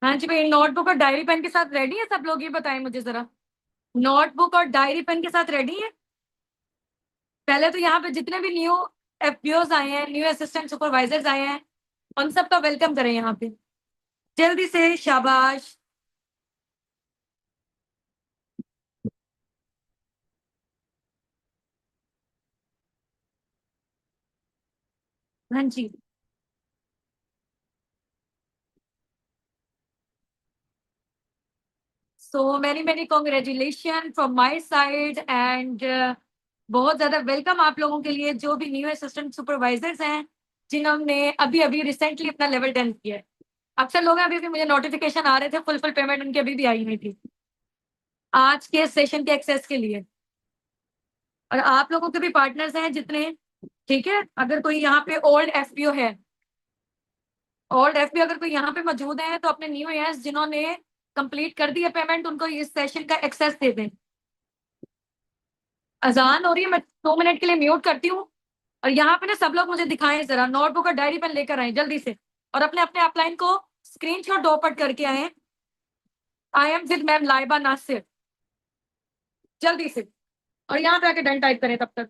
हाँ जी भाई, नोटबुक और डायरी पेन के साथ रेडी है सब लोग? ये बताएं मुझे जरा। नोटबुक और डायरी पेन के साथ रेडी है? पहले तो यहाँ पे जितने भी न्यू एफपीओज आए हैं, न्यू असिस्टेंट सुपरवाइजर्स आए हैं, उन सबका वेलकम करें यहाँ पे जल्दी से। शाबाश। हाँ जी। So many many congratulation from my side and बहुत ज्यादा वेलकम आप लोगों के लिए जो भी न्यू असिस्टेंट सुपरवाइजर्स हैं, जिन्होंने अभी अभी रिसेंटली अपना लेवल 10 किया है। अक्सर लोग हैं, अभी भी मुझे नोटिफिकेशन आ रहे थे, फुल पेमेंट उनकी अभी भी आई नहीं थी आज के सेशन के एक्सेस के लिए। और आप लोगों के भी पार्टनर्स हैं जितने, ठीक है, अगर कोई यहाँ पे ओल्ड एफपीओ है, ओल्ड एफपीओ अगर कोई यहाँ पे मौजूद है तो अपने न्यू ईयर्स जिन्होंने कंप्लीट कर दी है पेमेंट, उनको इस सेशन का एक्सेस दे दें। अजान हो रही है, मैं 2 मिनट के लिए म्यूट करती हूँ। और यहाँ पे ना सब लोग मुझे दिखाएं जरा, नोटबुक और डायरी पेन लेकर आए जल्दी से, और अपने अपने अपलाइन को स्क्रीनशॉट डॉपट करके आए। I am with ma'am Laiba Nasir, जल्दी से। और यहाँ पे आके डन टाइप करें तब तक।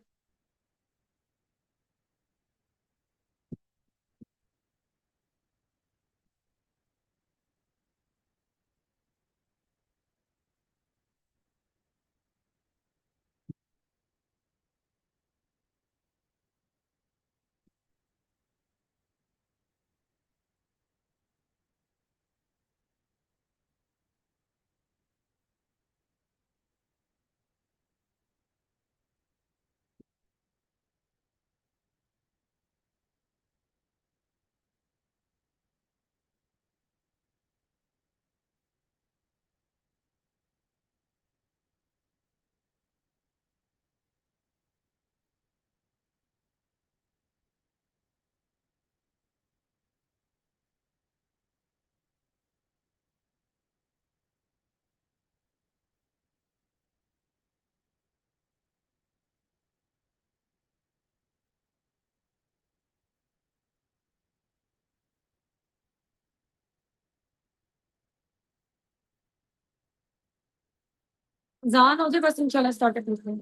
जान हो जाए बस, इंशाल्लाह स्टार्ट करते हैं।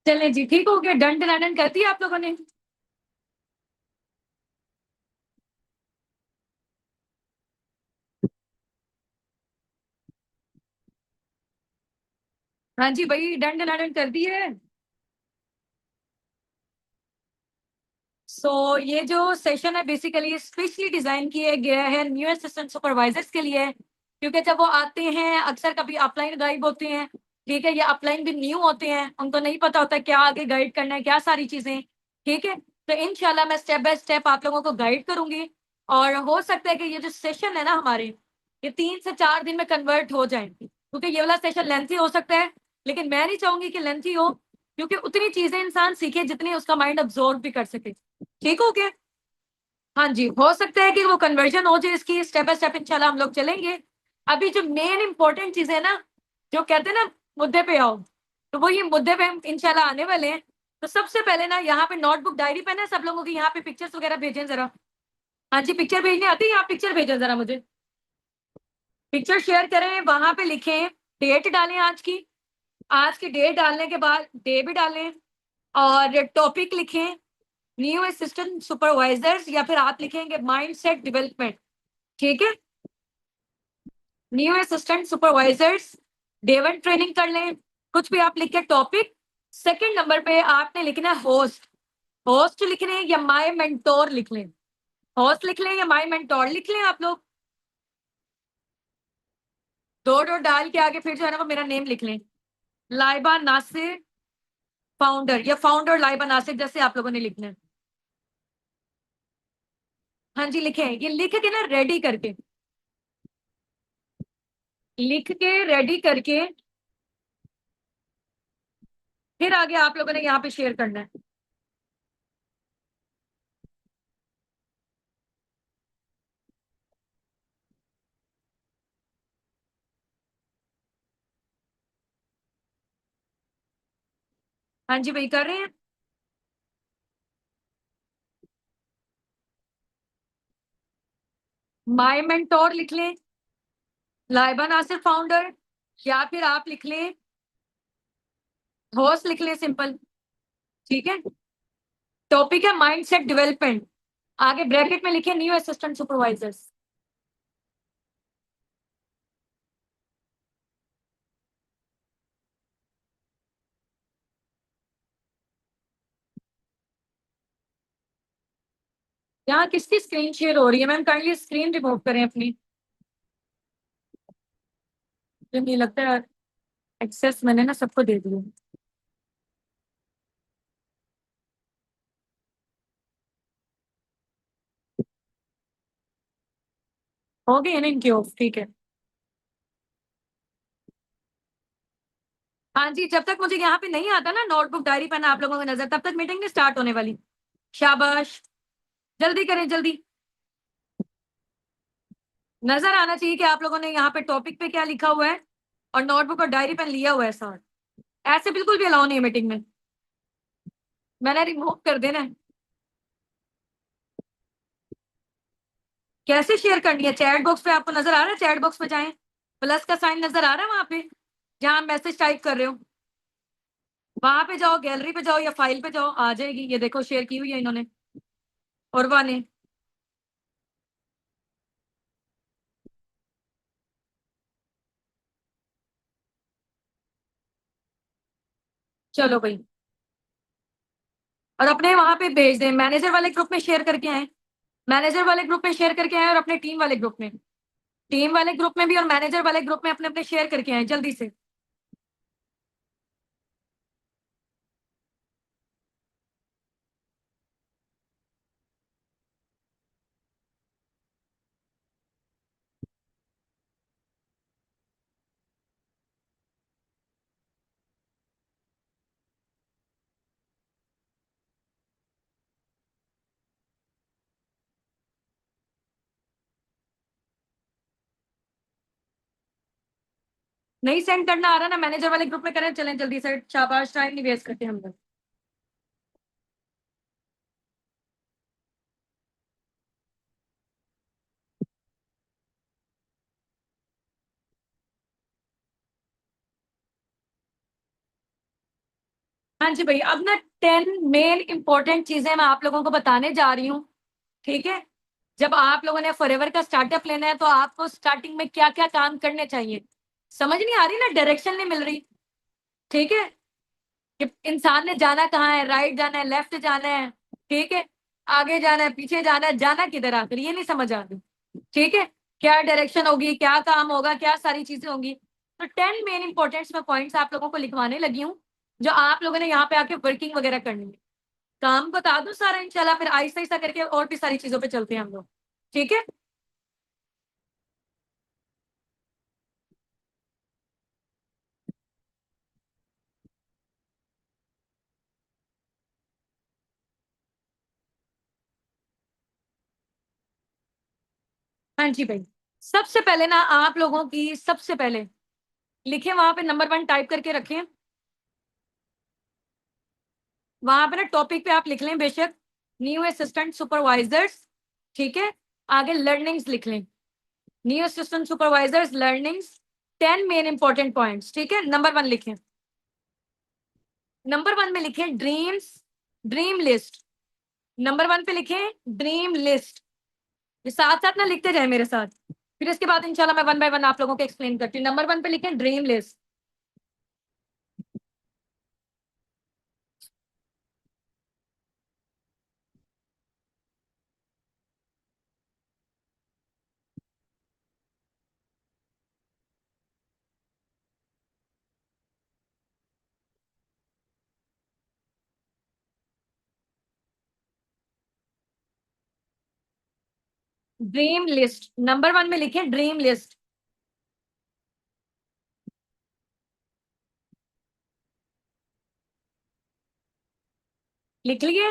चले जी, ठीक हो गया, डन डन डन कर दिया आप लोगों ने। हाँ जी भाई, डन डन डन कर दिए। ये जो सेशन है बेसिकली स्पेशली डिजाइन किया गया है न्यू असिस्टेंट सुपरवाइजर्स के लिए, क्योंकि जब वो आते हैं अक्सर कभी अपलाइन गाइड होते हैं, ठीक है, या अपलाइन भी न्यू होते हैं, उनको नहीं पता होता क्या आगे गाइड करना है, क्या सारी चीजें, ठीक है। तो इनशाला मैं स्टेप बाय स्टेप आप लोगों को गाइड करूंगी। और हो सकता है कि ये जो सेशन है ना हमारे, ये 3 से 4 दिन में कन्वर्ट हो जाएंगे, क्योंकि ये वाला सेशन लेंथी हो सकता है, लेकिन मैं नहीं चाहूंगी कि लेंथी हो, क्योंकि उतनी चीजें इंसान सीखे जितनी उसका माइंड अब्जॉर्व भी कर सके। ठीक हो गया? हाँ जी, हो सकता है कि वो कन्वर्जन हो जाए, इसकी स्टेप बाय स्टेप इंशाल्लाह हम लोग चलेंगे। अभी जो मेन इंपॉर्टेंट चीज है ना, जो कहते हैं ना मुद्दे पे आओ, तो वो ये मुद्दे पे हम इंशाल्लाह आने वाले हैं। तो सबसे पहले ना यहाँ पे नोटबुक डायरी पेन है सब लोगों की, यहाँ पे पिक्चर्स वगैरह भेजें जरा। हाँ जी, पिक्चर भेजने आती है, यहाँ पिक्चर भेजें जरा मुझे। पिक्चर शेयर करें, वहां पे लिखें, डेट डालें आज की, आज की डेट डालने के बाद डे भी डालें, और टॉपिक लिखें न्यू असिस्टेंट सुपरवाइजर्स, या फिर आप लिखेंगे माइंड सेट डेवलपमेंट, ठीक है, new assistant supervisors day one training कर लें, कुछ भी आप लिख के टॉपिक। सेकंड नंबर पे आपने लिखना है होस्ट। होस्ट लिख लें या माय मेंटोर लिख लें, होस्ट लिख लें या माय मेंटोर लिख लें आप लोग। दो डॉट डाल के आगे फिर जो है ना वो मेरा नेम लिख लें, लाइबा नासिर फाउंडर, या फाउंडर लाइबा नासिर जैसे आप लोगों ने लिखना है। हाँ जी लिखे, ये लिख के ना रेडी करके, लिख के रेडी करके फिर आगे आप लोगों ने यहाँ पे शेयर करना है। हाँ जी वही कर रहे हैं। माय मेंटोर लिख लें, लाइबा नासिर फाउंडर, या फिर आप लिख लें होस्ट लिख लें, सिंपल। ठीक है, टॉपिक है माइंडसेट डेवलपमेंट, आगे ब्रैकेट में लिखे न्यू असिस्टेंट सुपरवाइजर्स। यहाँ किसकी स्क्रीन शेयर हो रही है मैम? काइंडली स्क्रीन रिमूव करें अपनी। मुझे नहीं लगता है एक्सेस मैंने ना सबको दे दिया। हो गई है ना इनकी ऑफ? ठीक है। हाँ जी, जब तक मुझे यहाँ पे नहीं आता ना नोटबुक डायरी पेन आप लोगों को नजर, तब तक मीटिंग नहीं स्टार्ट होने वाली। शाबाश, जल्दी करें जल्दी। नजर आना चाहिए कि आप लोगों ने यहाँ पे टॉपिक पे क्या लिखा हुआ है और नोटबुक और डायरी पेन लिया हुआ है साथ। ऐसे बिल्कुल भी अलाउ नहीं है मीटिंग में, मैंने रिमूव कर देना है। कैसे शेयर करनी है? चैट बॉक्स पे आपको नजर आ रहा है? चैट बॉक्स पे जाएं, प्लस का साइन नजर आ रहा है वहां पे जहां मैसेज टाइप कर रहे हो, वहां पे जाओ, गैलरी पे जाओ या फाइल पे जाओ, आ जाएगी। ये देखो शेयर की हुई है इन्होंने, उर्वा ने। चलो भाई, और अपने वहां पे भेज दें, मैनेजर वाले ग्रुप में शेयर करके आए, मैनेजर वाले ग्रुप में शेयर करके आए, और अपने टीम वाले ग्रुप में, टीम वाले ग्रुप में भी और मैनेजर वाले ग्रुप में अपने अपने शेयर करके आए जल्दी से। नहीं सेंड करना आ रहा ना, मैनेजर वाले ग्रुप में करें, चलें जल्दी से, शाबाश, टाइम नहीं वेस्ट करते हम लोग। हाँ जी भाई, अब ना 10 मेन इंपॉर्टेंट चीजें मैं आप लोगों को बताने जा रही हूँ। ठीक है, जब आप लोगों ने फॉरएवर का स्टार्टअप लेना है तो आपको स्टार्टिंग में क्या क्या काम करने चाहिए, समझ नहीं आ रही ना, डायरेक्शन नहीं मिल रही। ठीक है, कि इंसान ने जाना कहाँ है, राइट जाना है, लेफ्ट जाना है, ठीक है, आगे जाना है, पीछे जाना है, जाना किधर आखिर ये नहीं समझ आ रही। ठीक है, क्या डायरेक्शन होगी, क्या काम होगा, क्या सारी चीजें होंगी। तो 10 मेन इंपॉर्टेंट मैं पॉइंट्स आप लोगों को लिखवाने लगी हूँ, जो आप लोगों ने यहाँ पे आके वर्किंग वगैरह करनी है। काम बता दूं सारा इंशाल्लाह, फिर आहिस्ता आहिस्ता करके और भी सारी चीजों पे चलते हैं हम लोग। ठीक है, हाँ जी भाई। सबसे पहले ना आप लोगों की, सबसे पहले लिखे वहां पे नंबर 1 टाइप करके रखें, वहां पे ना टॉपिक पे आप लिख लें बेशक न्यू असिस्टेंट सुपरवाइजर्स। ठीक है, आगे लर्निंग्स लिख लें, new assistant supervisors learnings, 10 main important points. ठीक है, नंबर 1 लिखें, नंबर 1 में लिखें ड्रीम्स, ड्रीम लिस्ट। नंबर 1 पे लिखें ड्रीम लिस्ट, ये साथ साथ ना लिखते जाए मेरे साथ, फिर इसके बाद इंशाल्लाह मैं वन बाय वन आप लोगों को एक्सप्लेन करती हूँ। नंबर 1 पे लिखें dream list, dream list, number 1 में लिखें ड्रीम लिस्ट। लिख लिए?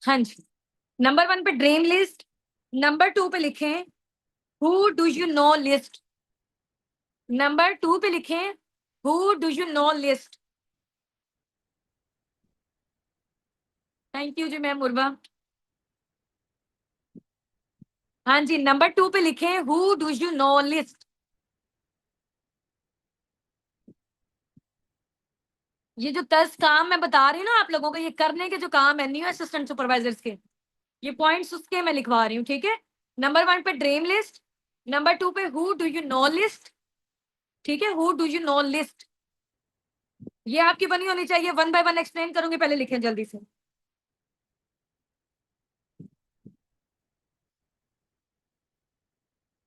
हाँ जी। नंबर 1 पे ड्रीम लिस्ट, नंबर 2 पे लिखें who do you know list. Number 2 पे लिखें who do you know list. Thank you जी मैम मुर्बा। हाँ जी, नंबर 2 पे लिखें who do you know list. ये जो 10 काम मैं बता रही हूँ ना आप लोगों को, ये करने के जो काम है न्यू असिस्टेंट सुपरवाइजर्स के, ये पॉइंट्स उसके मैं लिखवा रही हूँ, ठीक है। नंबर 1 पे ड्रीम लिस्ट, नंबर 2 पे who do you know list, ठीक है, who do you know list. ये आपकी बनी होनी चाहिए, 1 बाय 1 एक्सप्लेन करूंगी, पहले लिखें जल्दी से।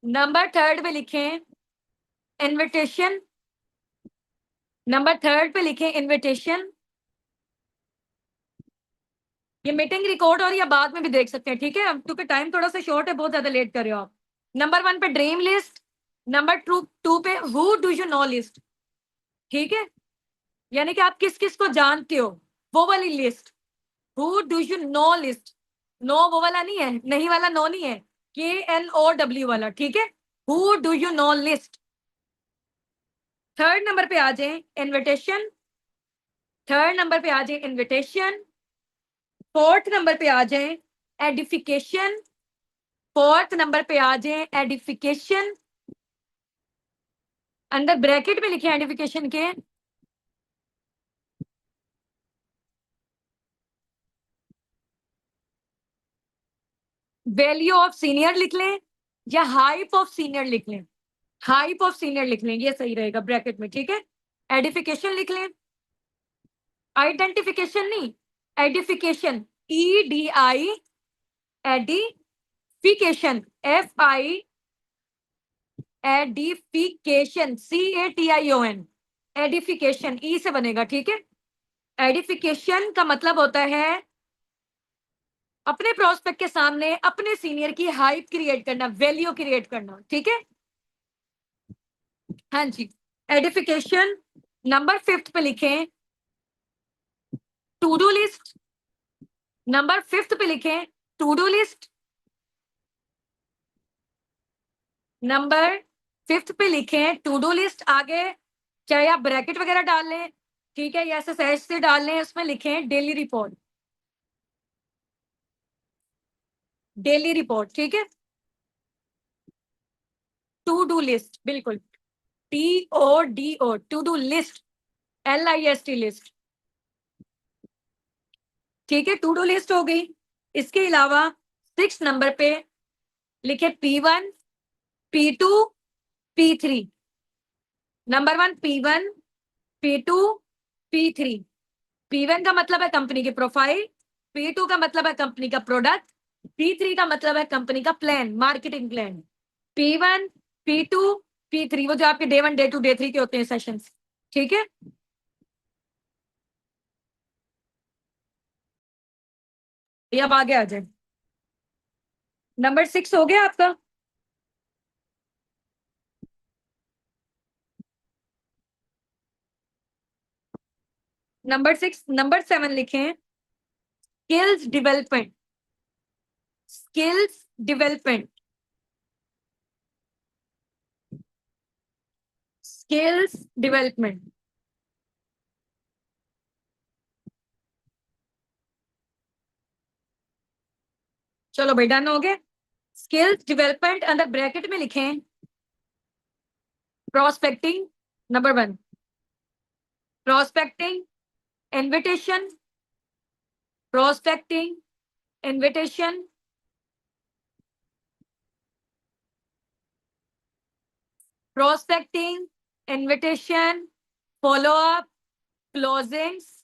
नंबर 3 पे लिखें इनविटेशन, नंबर 3 पे लिखें इनविटेशन। ये मीटिंग रिकॉर्ड और या बाद में भी देख सकते हैं, ठीक है, क्योंकि टाइम थोड़ा सा शॉर्ट है, बहुत ज्यादा लेट कर रहे हो आप। नंबर 1 पे ड्रीम लिस्ट, नंबर 2 पे who do you know list, ठीक है, यानी कि आप किस किस को जानते हो, वो वाली list. Who do you know list, no वो वाला नहीं है, नहीं वाला नो नहीं है, KNOW वाला, ठीक है, who do you know list. 3rd number पे आ जाए इनविटेशन, 3rd नंबर पे आ जाए इनविटेशन। 4th नंबर पे आ जाए एडिफिकेशन, 4th नंबर पे आ जाए एडिफिकेशन। अंदर ब्रैकेट में लिखे एडिफिकेशन के वैल्यू ऑफ सीनियर लिख लें या हाइप ऑफ सीनियर लिख लें, हाइप ऑफ सीनियर लिख लें, ये सही रहेगा ब्रैकेट में, ठीक है। एडिफिकेशन लिख लें, आइडेंटिफिकेशन नहीं, edification, EDI, edification, FI, edification, CATION, edification E से बनेगा, ठीक है। एडिफिकेशन का मतलब होता है अपने प्रोस्पेक्ट के सामने अपने सीनियर की हाइप क्रिएट करना, वैल्यू क्रिएट करना, ठीक है। हाँ जी, एडिफिकेशन। नंबर 5 पे लिखें टू डू लिस्ट, नंबर 5 पे लिखें टू डू लिस्ट, नंबर 5 पे लिखें टू डू लिस्ट। आगे चाहे आप ब्रैकेट वगैरह डाल लें, ठीक है, या SSH से डाल लें, उसमें लिखें डेली रिपोर्ट, डेली रिपोर्ट, ठीक है। टू डू लिस्ट, बिल्कुल, TODO, to do list, LIST list, ठीक है, टू डू लिस्ट हो गई। इसके अलावा 6 नंबर पे लिखे P1, P2, P3। Number 1 P1, P2, P3। P1 का मतलब है कंपनी की प्रोफाइल, P2 का मतलब है कंपनी का प्रोडक्ट, P3 का मतलब है कंपनी का plan, marketing plan. P1, P2, P3 वो जो आपके डे 1, डे 2, डे 3 के होते हैं सेशंस, ठीक है। ये अब आगे आ जाए, नंबर 6 हो गया आपका। नंबर 7 लिखें skills development, skills development, skills development. चलो भाई डन हो गए। स्किल्स डेवलपमेंट अंदर ब्रैकेट में लिखें prospecting, number 1 prospecting, invitation, prospecting, invitation, prospecting, invitation, follow up, closings,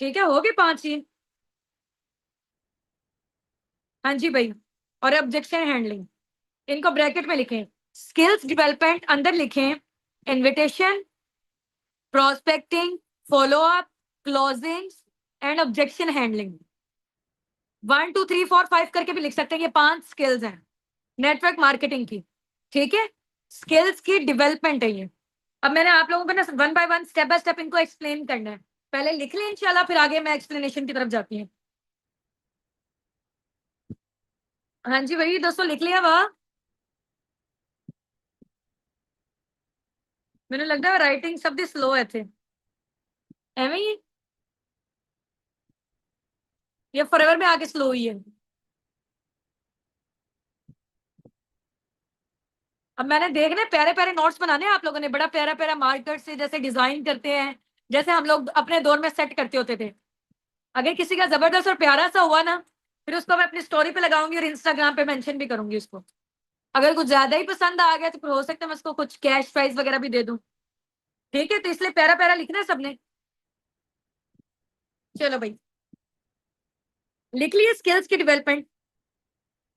ठीक है, हो गए 5 ही। हाँ जी भाई, और ऑब्जेक्शन हैंडलिंग, इनको ब्रैकेट में लिखें। स्किल्स डेवलपमेंट अंदर लिखें invitation, prospecting, follow up, closings and objection handling. 1 2 3 4 5 करके भी लिख सकते हैं। ये 5 स्किल्स हैं नेटवर्क मार्केटिंग की, ठीक है, स्किल्स की डेवलपमेंट है ये। अब मैंने आप लोगों को ना one by one step by step इनको एक्सप्लेन करना है। पहले लिख लें इंशाल्लाह, फिर आगे मैं एक्सप्लेनेशन की तरफ जाती हूँ। हाँ जी वही दोस्तों, लिख लिया वह। मैंने लगता है राइटिंग शब्द स्लो है थे एवं ही, ये फॉरएवर में आके स्लो हुई है। अब मैंने देखने प्यारे प्यारे नोट्स बनाने हैं आप लोगों ने, बड़ा प्यारा प्यारा मार्कर से जैसे डिजाइन करते हैं, जैसे हम लोग अपने दौर में सेट करते होते थे। अगर किसी का जबरदस्त और प्यारा सा हुआ ना, फिर उसको मैं अपनी स्टोरी पे लगाऊंगी और इंस्टाग्राम पे मेंशन भी करूंगी उसको। अगर कुछ ज्यादा ही पसंद आ गया तो फिर हो सकता है मैं उसको कुछ कैश प्राइज वगैरह भी दे दूं। ठीक है, तो इसलिए प्यारा प्यारा लिखना है सबने। चलो भाई, लिख लिए स्किल्स की डेवलपमेंट।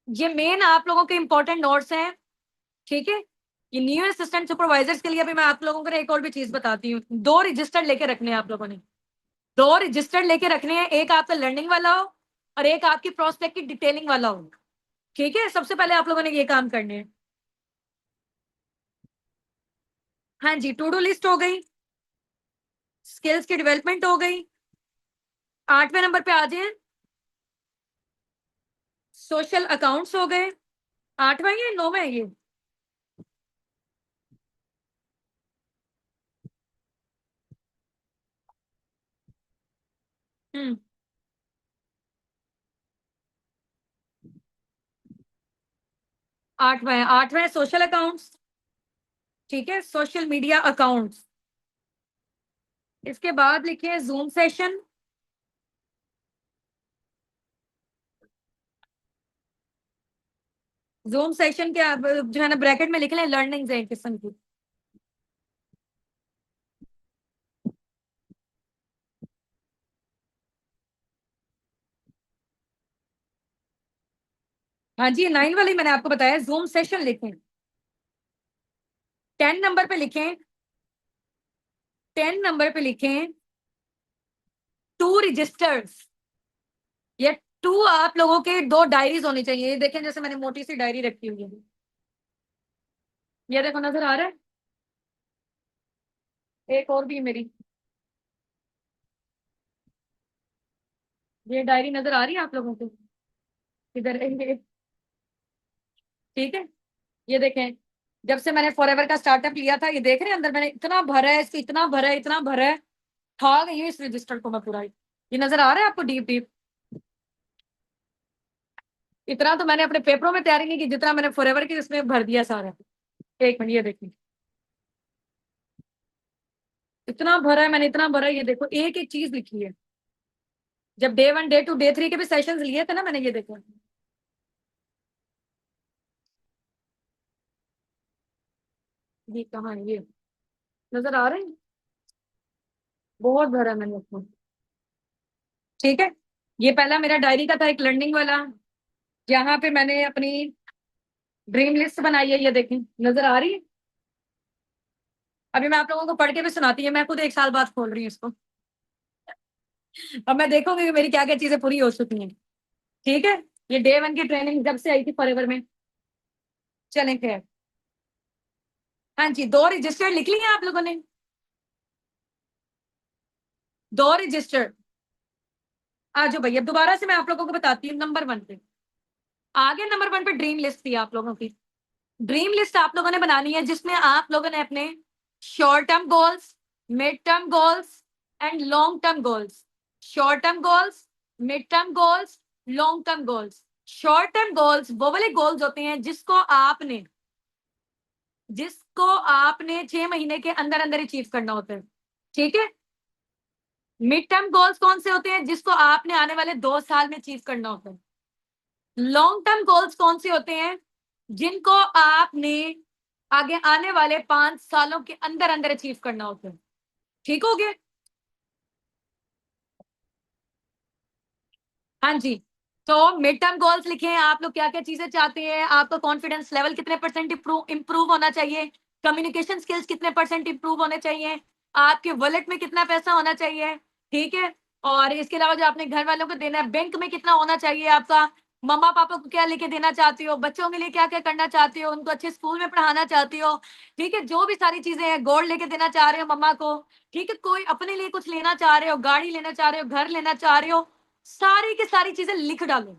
ये मेन आप लोगों के इंपॉर्टेंट नोट्स हैं, ठीक है। ये न्यू असिस्टेंट सुपरवाइजर्स के लिए अभी मैं आप लोगों को एक और भी चीज बताती हूँ। 2 रजिस्टर लेके रखने हैं आप लोगों ने, 2 रजिस्टर लेके रखने हैं। एक आपका लर्निंग वाला हो और एक आपकी प्रोस्पेक्ट की डिटेलिंग वाला हो, ठीक है। सबसे पहले आप लोगों ने ये काम करने हैं। हाँ जी, टू डू लिस्ट हो गई, स्किल्स की डेवलपमेंट हो गई। 8वें नंबर पे आ जाए, सोशल अकाउंट्स हो गए। 8वां या 9वां है ये? हम्म 8वां है, 8वां है सोशल अकाउंट्स, ठीक है, सोशल मीडिया अकाउंट्स। इसके बाद लिखिए जूम सेशन। जूम सेशन के जो है ना ब्रैकेट में लिख लें लर्निंग है एक किस्म की। हाँ जी, 9 वाली मैंने आपको बताया, जूम सेशन लिखें। 10 नंबर पे लिखें, 10 नंबर पे लिखें टू रजिस्टर्स। ये टू आप लोगों के 2 डायरीज होनी चाहिए। ये देखें, जैसे मैंने मोटी सी डायरी रखी हुई है, ये देखो नजर आ रहा है। एक और भी मेरी, ये डायरी नजर आ रही है आप लोगों को? इधर ठीक है, ये देखें, जब से मैंने फॉरएवर का स्टार्टअप लिया था, ये देख रहे हैं अंदर मैंने इतना भरा है, इसको इतना भरा है, इतना भरा है, खा गई है इस रजिस्टर को मैं पूरा। ये नजर आ रहा है आपको डीप डीप? इतना तो मैंने अपने पेपरों में तैयारी नहीं की जितना मैंने फॉरएवर के इसमें भर दिया सारा। एक मिनट, ये देखिए, इतना भरा है मैंने, इतना भरा है। ये देखो एक एक चीज लिखी है। जब डे 1 डे 2 डे 3 के भी सेशंस लिए थे ना मैंने, ये देखो, ये कहाँ है, ये नजर आ रहे हैं? बहुत भरा है मैंने उसको, ठीक है। ये पहला मेरा डायरी का था एक लर्निंग वाला, जहां पे मैंने अपनी ड्रीम लिस्ट बनाई है। ये देखें, नजर आ रही है? अभी मैं आप लोगों को पढ़ के भी सुनाती है, मैं खुद 1 साल बाद खोल रही हूँ इसको। अब मैं देखूंगी कि मेरी क्या क्या चीजें पूरी हो चुकी हैं, ठीक है। ये डे 1 की ट्रेनिंग जब से आई थी फॉरएवर में। चलें खैर, हाँ जी, 2 रजिस्टर लिख लिए आप लोगों ने? 2 रजिस्टर। आ जाओ भैया, दोबारा से मैं आप लोगों को बताती हूँ। नंबर 1 पे आगे, नंबर 1 पे ड्रीम लिस्ट थी आप लोगों की। ड्रीम लिस्ट आप लोगों ने बनानी है, जिसमें आप लोगों ने अपने short term goals, mid term goals and long term goals. Short term goals, mid term goals, long term goals. Short term goals वो वाले गोल्स होते हैं जिसको आपने 6 महीने के अंदर अंदर अचीव करना होता है, ठीक है। मिड टर्म गोल्स कौन से होते हैं? जिसको आपने आने वाले 2 साल में अचीव करना होता है। लॉन्ग टर्म गोल्स कौन से होते हैं? जिनको आपने आगे आने वाले 5 सालों के अंदर अंदर अचीव करना होता है, ठीक हो गया? हाँ जी, तो मिड टर्म गोल्स लिखे हैं आप लोग, क्या क्या चीजें चाहते हैं। आपका कॉन्फिडेंस लेवल कितने परसेंट इंप्रूव होना चाहिए, कम्युनिकेशन स्किल्स कितने परसेंट इंप्रूव होने चाहिए, आपके वॉलेट में कितना पैसा होना चाहिए, ठीक है, और इसके अलावा जो आपने घर वालों को देना है, बैंक में कितना होना चाहिए आपका, मम्मा पापा को क्या लेके देना चाहती हो, बच्चों के लिए क्या क्या करना चाहती हो, उनको अच्छे स्कूल में पढ़ाना चाहती हो, ठीक है, जो भी सारी चीजें हैं, गोल्ड लेके देना चाह रहे हो मम्मा को, ठीक है, कोई अपने लिए कुछ लेना चाह रहे हो, गाड़ी लेना चाह रहे हो, घर लेना चाह रहे हो, सारी की सारी चीजें लिख डालो।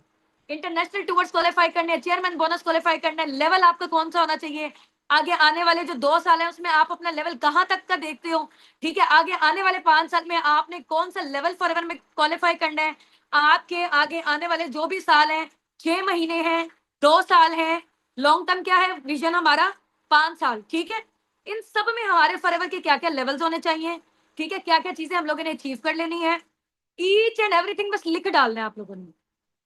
इंटरनेशनल टूर्स क्वालिफाई करने हैं, चेयरमैन बोनस क्वालिफाई करना है, लेवल आपका कौन सा होना चाहिए, आगे आने वाले जो 2 साल है उसमें आप अपना लेवल कहाँ तक का देखते हो, ठीक है, आगे आने वाले 5 साल में आपने कौन सा लेवल फॉरएवर में क्वालिफाई करना है, आपके आगे आने वाले जो भी साल हैं, 6 महीने हैं, 2 साल हैं, लॉन्ग टर्म क्या है विजन हमारा, 5 साल, ठीक है, इन सब में हमारे फॉरएवर के क्या क्या लेवल्स होने चाहिए, ठीक है, क्या क्या चीजें हम लोगों ने अचीव कर लेनी है, ईच एंड एवरीथिंग बस लिख डालना है आप लोगों ने,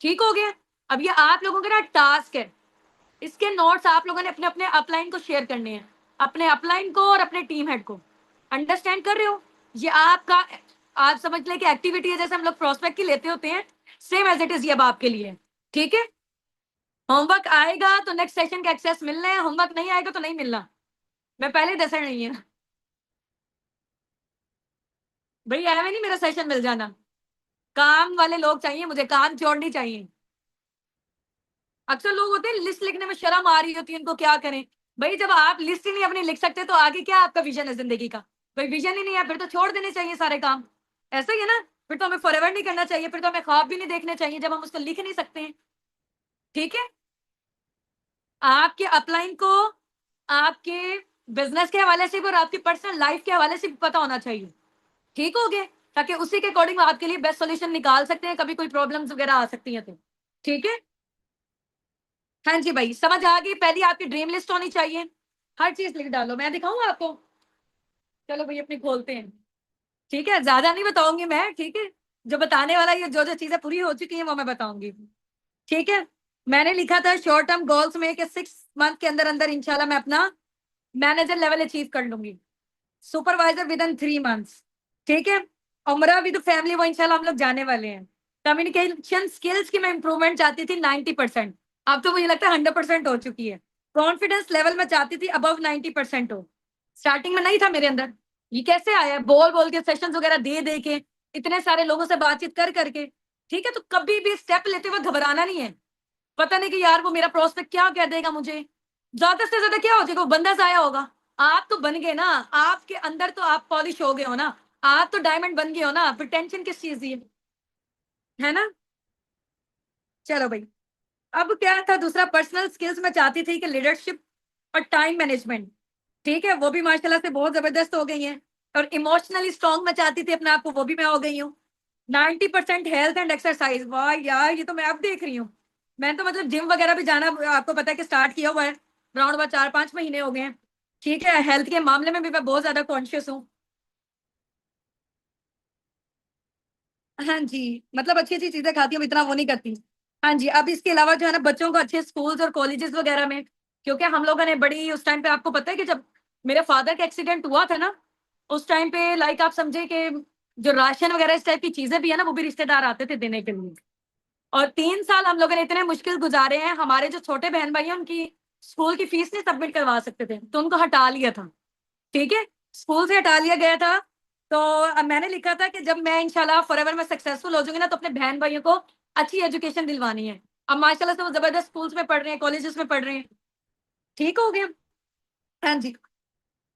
ठीक हो गया। अब ये आप लोगों का ना टास्क है, इसके नोट्स आप लोगों ने अपने अपने अपलाइन को शेयर करने हैं, अपने अपलाइन को और अपने टीम हेड को, अंडरस्टैंड कर रहे हो, ये आपका, आप समझ ले कि एक्टिविटी है जैसे हम लोग प्रोस्पेक्ट की लेते होते हैं, सेम एज इट इज ये अब आपके लिए, ठीक है। होमवर्क आएगा तो नेक्स्ट सेशन का एक्सेस मिलना है, होमवर्क नहीं आएगा तो नहीं मिलना, मैं पहले दस नहीं है भाई, ऐਵੇਂ नहीं मेरा सेशन मिल जाना, काम वाले लोग चाहिए मुझे, काम छोड़नी चाहिए। अक्सर लोग होते हैं लिस्ट लिखने में शर्म आ रही होती है उनको, क्या करें भाई, जब आप लिस्ट ही नहीं अपनी लिख सकते तो आगे क्या आपका विजन है जिंदगी का, भाई विजन ही नहीं है फिर तो छोड़ देने चाहिए सारे काम, ऐसा ही है ना, फिर तो हमें फॉरएवर नहीं करना चाहिए, फिर तो हमें ख्वाब भी नहीं देखने चाहिए जब हम उसको लिख नहीं सकते हैं, ठीक है। आपके अपलाइन को आपके बिजनेस के हवाले से भी और आपकी पर्सनल लाइफ के हवाले से भी पता होना चाहिए, ठीक हो गया, ताकि उसी के अकॉर्डिंग आपके लिए बेस्ट सॉल्यूशन निकाल सकते हैं, कभी कोई प्रॉब्लम्स वगैरह आ सकती हैं तो, ठीक है। हाँ जी भाई, समझ आ गई, पहली आपकी ड्रीम लिस्ट होनी चाहिए, हर चीज लिख डालो, मैं दिखाऊंगा आपको, चलो भाई अपनी खोलते हैं, ठीक है, ज्यादा नहीं बताऊंगी मैं, ठीक है, जो बताने वाला ये जो जो चीजें पूरी हो चुकी हैं वो मैं बताऊंगी, ठीक है। मैंने लिखा था शॉर्ट टर्म गोल्स में कि 6 मंथ के अंदर अंदर इंशाल्लाह मैं अपना मैनेजर लेवल अचीव कर लूंगी, सुपरवाइजर विद इन 3 मंथ्स, ठीक है, उमरा विद फैमिली वो इंशाल्लाह हम लोग जाने वाले हैं, कम्युनिकेशन स्किल्स की मैं इंप्रूवमेंट चाहती थी 90%, अब तो मुझे लगता है 100% हो चुकी है, कॉन्फिडेंस लेवल में चाहती थी अबव 90% हो, स्टार्टिंग में नहीं था मेरे अंदर, ये कैसे आया, बोल बोल के सेशंस वगैरह दे दे के, इतने सारे लोगों से बातचीत कर करके, ठीक है, तो कभी भी स्टेप लेते हुए घबराना नहीं है, पता नहीं कि यार वो मेरा प्रोस्पेक्ट क्या कह देगा मुझे, ज्यादा से ज्यादा क्या हो जाएगा, वो बंदा जाया होगा, आप तो बन गए ना, आपके अंदर तो आप पॉलिश हो गए हो ना, आप तो डायमंड बन गए हो ना, फिर टेंशन किस चीज की है ना। चलो भाई, अब क्या था दूसरा, पर्सनल स्किल्स में चाहती थी कि लीडरशिप और टाइम मैनेजमेंट, ठीक है, वो भी माशाल्लाह से बहुत जबरदस्त हो गई हैं, और इमोशनली स्ट्रांग में चाहती थी अपने आप को, वो भी मैं हो गई हूँ, 90% हेल्थ एंड एक्सरसाइज, वाह यार ये तो मैं अब देख रही हूँ, मैंने तो मतलब जिम वगैरह भी जाना आपको पता है कि स्टार्ट किया हुआ है, राउंड अबाउट 4-5 महीने हो गए हैं, ठीक है, हेल्थ के मामले में भी मैं बहुत ज्यादा कॉन्शियस हूँ। हाँ जी, मतलब अच्छी अच्छी चीजें खाती हूँ, इतना वो नहीं करती। हाँ जी, अब इसके अलावा जो है ना बच्चों को अच्छे स्कूल्स और कॉलेजेस वगैरह में, क्योंकि हम लोगों ने बड़ी उस टाइम पे, आपको पता है कि जब मेरे फादर का एक्सीडेंट हुआ था ना, उस टाइम पे लाइक आप समझे कि जो राशन वगैरह इस टाइप की चीजें भी है ना, वो भी रिश्तेदार आते थे देने के लिए, और 3 साल हम लोगों ने इतने मुश्किल गुजारे हैं, हमारे जो छोटे बहन भाई हैं उनकी स्कूल की फीस नहीं सबमिट करवा सकते थे, तो उनको हटा लिया था, ठीक है, स्कूल से हटा लिया गया था। तो अब मैंने लिखा था कि जब मैं इंशाल्लाह फॉरएवर में सक्सेसफुल हो जाऊंगी ना, तो अपने बहन भाइयों को अच्छी एजुकेशन दिलवानी है, अब माशाल्लाह से वो जबरदस्त स्कूल्स में पढ़ रहे हैं, कॉलेजेस में पढ़ रहे हैं, ठीक हो गया। हाँ जी,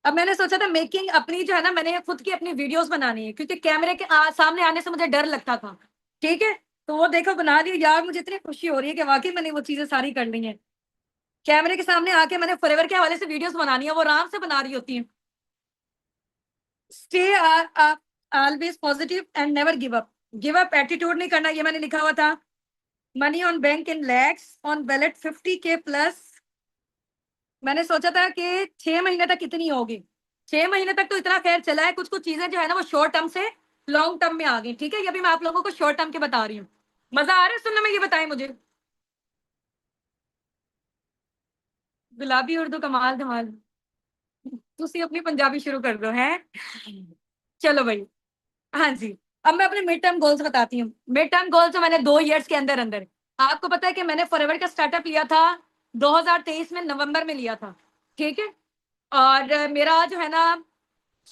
अब मैंने सोचा था मेकिंग अपनी जो है ना, मैंने खुद की अपनी वीडियोस बनानी है, क्योंकि कैमरे के सामने आने से मुझे डर लगता था, ठीक है, तो वो देखो बना ली यार, मुझे इतनी खुशी हो रही है कि वाकई मैंने वो चीजें सारी कर ली हैं, कैमरे के सामने आके मैंने फॉरएवर के हवाले से वीडियोस बनानी है, वो आराम से बना रही होती हैं। Stay always positive and never give up attitude नहीं करना, ये मैंने लिखा हुआ था। Money on bank in lakhs on ballot 50K plus, मैंने सोचा था कि 6 महीने तक कितनी होगी, 6 महीने तक तो इतना खैर चला है, कुछ कुछ चीजें जो है ना वो शॉर्ट टर्म से लॉन्ग टर्म में आ गई, ठीक है, ये भी मैं आप लोगों को शॉर्ट टर्म के बता रही हूँ, मजा आ रहा है सुनने में, ये बताएं मुझे, गुलाबी उर्दू कमाल धमाल, तुसी अपनी पंजाबी शुरू कर दो है, चलो भाई। हाँ जी, अब मैं अपने मिड टर्म गोल्स बताती हूँ, मिड टर्म गोल्स मैंने 2 इयर्स के अंदर अंदर, आपको पता है कि मैंने फॉरएवर का स्टार्टअप लिया था 2023 में नवंबर में लिया था, ठीक है, और मेरा जो है ना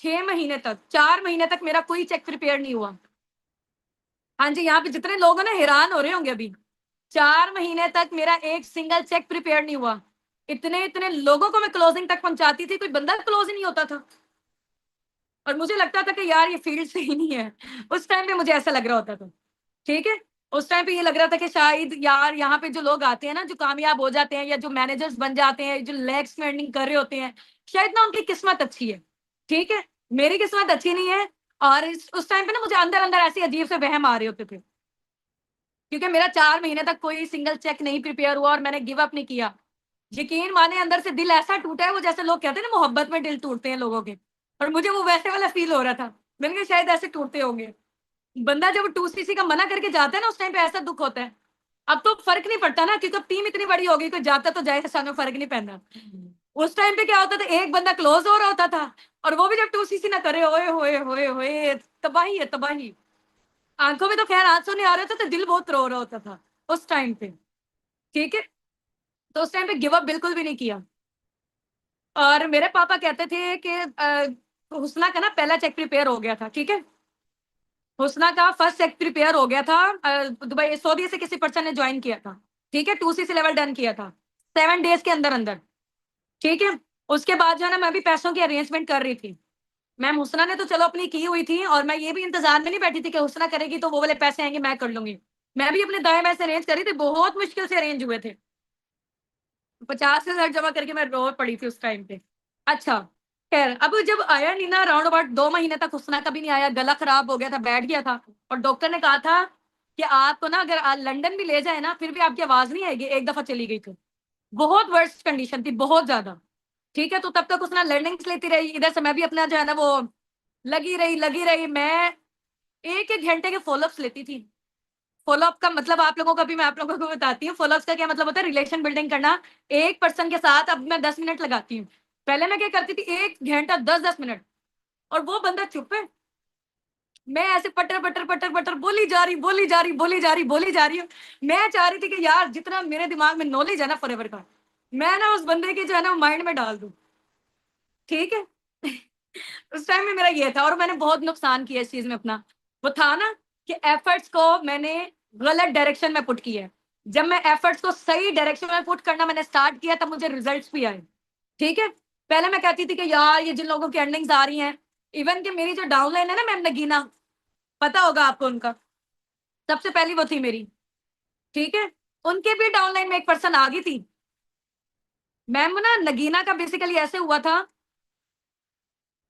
6 महीने तक 4 महीने तक मेरा कोई चेक प्रिपेयर नहीं हुआ, हाँ जी, यहाँ पे जितने लोग हैं ना हैरान हो रहे होंगे अभी। 4 महीने तक मेरा एक सिंगल चेक प्रिपेयर नहीं हुआ। इतने-इतने लोगों को मैं क्लोजिंग तक पहुँचाती थी, कोई बंदा क्लोज़ ही नहीं होता था। और मुझे लगता था कि यार ये फील्ड सही नहीं है। उस टाइम पे मुझे ऐसा लग रहा होता था, ठीक है? उस टाइम पे ये लग रहा था कि शायद यार यहाँ पे जो लोग आते हैं ना, जो कामयाब हो जाते हैं या जो मैनेजर्स बन जाते हैं, जो लेग्स में अर्निंग कर रहे होते हैं, शायद ना उनकी किस्मत अच्छी है, ठीक है? मेरी किस्मत अच्छी नहीं है और इस उस टाइम पे ना मुझे अंदर-अंदर ऐसे अजीब से वहम आ रहे होते थे। क्योंकि मेरा 4 महीने तक कोई सिंगल चेक नहीं प्रिपेयर हुआ और मैंने गिव अप नहीं किया। यकीन माने अंदर से दिल ऐसा टूटा है वो जैसे लोग कहते हैं ना मोहब्बत में दिल टूटते हैं लोगों के और मुझे वो वैसे वाला फ़ील हो रहा था। मैंने कहा शायद ऐसे टूटते होंगे। बंदा जब 2सीसी का मना करके जाता है ना उस टाइम पे ऐसा दुःख होता है। अब तो फ़र्क नहीं पड़ता ना क्योंकि अब टीम इतनी बड़ी हो गई कोई जाता तो जाए सामने फ़र्क नहीं पैंदा। उस टाइम पे क्या होता था एक बंदा क्लोज़ हो रहा होता था और वो भी जब 2सीसी ना करे ओए होए होए होए! तबाही है तबाही। आँखों में तो ख़ैर आँसू नहीं आ रहे थे तो दिल बहुत रो रहा होता था उस टाइम पे, ठीक है? तो उस टाइम पे गिव अप बिल्कुल भी नहीं किया। और मेरे पापा कहते थे कि हुस्ना का ना पहला चेक प्रिपेयर हो गया था, ठीक है? हुस्ना का फर्स्ट चेक प्रिपेयर हो गया था दुबई सऊदी से किसी पर्सन ने जॉइन किया था, ठीक है? 2सीसी लेवल डन किया था, 7 डेज़ के अंदर-अंदर, ठीक है? उसके बाद जो है ना मैं भी पैसों की अरेंजमेंट कर रही थी। मैम हुस्ना ने तो चलो अपनी की हुई थी और मैं ये भी इंतज़ार में नहीं बैठी थी कि हुस्ना करेगी तो वो वाले पैसे आएँगे मैं कर लूँगी। मैं भी अपने दाएँ-बाएँ से अरेंज कर रही थी, बहुत मुश्किल से अरेंज हुए थे। 50,000 जमा करके मैं रो पड़ी थी उस टाइम पे। अच्छा, ख़ैर अब जब आया नहीं ना राउंड अबाउट 2 महीने तक हुस्ना का भी नहीं आया, गला ख़राब हो गया था, बैठ गया था और डॉक्टर ने कहा था कि आपको ना अगर लंदन भी ले जाए ना, फिर भी आपकी आवाज़ नहीं आएगी, एक दफ़ा चली गई तो। बहुत वर्स्ट कंडीशन थी, बहुत ज़्यादा। ठीक है, तो तब तक हुस्ना लर्निंग्स लेती रही, इधर से मैं भी अपना जो है ना वो लगी रही। मैं 1-1 घंटे के फ़ॉलो-अप्स लेती थी। फ़ॉलो-अप का मतलब आप लोगों को भी मैं आप लोगों को बताती हूँ। फ़ॉलो-अप्स का क्या मतलब होता है रिलेशन बिल्डिंग करना। एक पर्सन के साथ अब मैं 10 मिनट लगाती हूँ। पहले मैं क्या करती थी 1 घंटा 10-10 मिनट और वो बंदा चुप है। मैं ऐसे पटर-पटर बोली जा रही, बोली जा रही, बोली जा रही, बोली जा रही हूँ। मैं चाह रही थी कि यार जितना मेरे दिमाग में नॉलेज है ना फॉरएवर का, मैं ना उस बंदे के जो है ना माइंड में डाल दूँ। ठीक है? उस टाइम में मेरा ये था और मैंने बहुत नुकसान किया इस चीज़ में अपना। वो था ना कि एफर्ट्स को मैंने गलत डायरेक्शन में पुट किया है। जब मैं एफर्ट्स को सही डायरेक्शन में पुट करना मैंने स्टार्ट किया तब मुझे रिजल्ट्स भी आए। ठीक है? पहले मैं कहती थी कि यार ये जिन लोगों की अर्निंग्स आ रही हैं, इवन कि मेरी जो डाउनलाइन है ना मैम नगीना, पता होगा आपको उनका, सबसे पहली वो थी मेरी। ठीक है? उनके भी डाउनलाइन में एक पर्सन आ गई थी। मैम ना नगीना का बेसिकली ऐसे हुआ था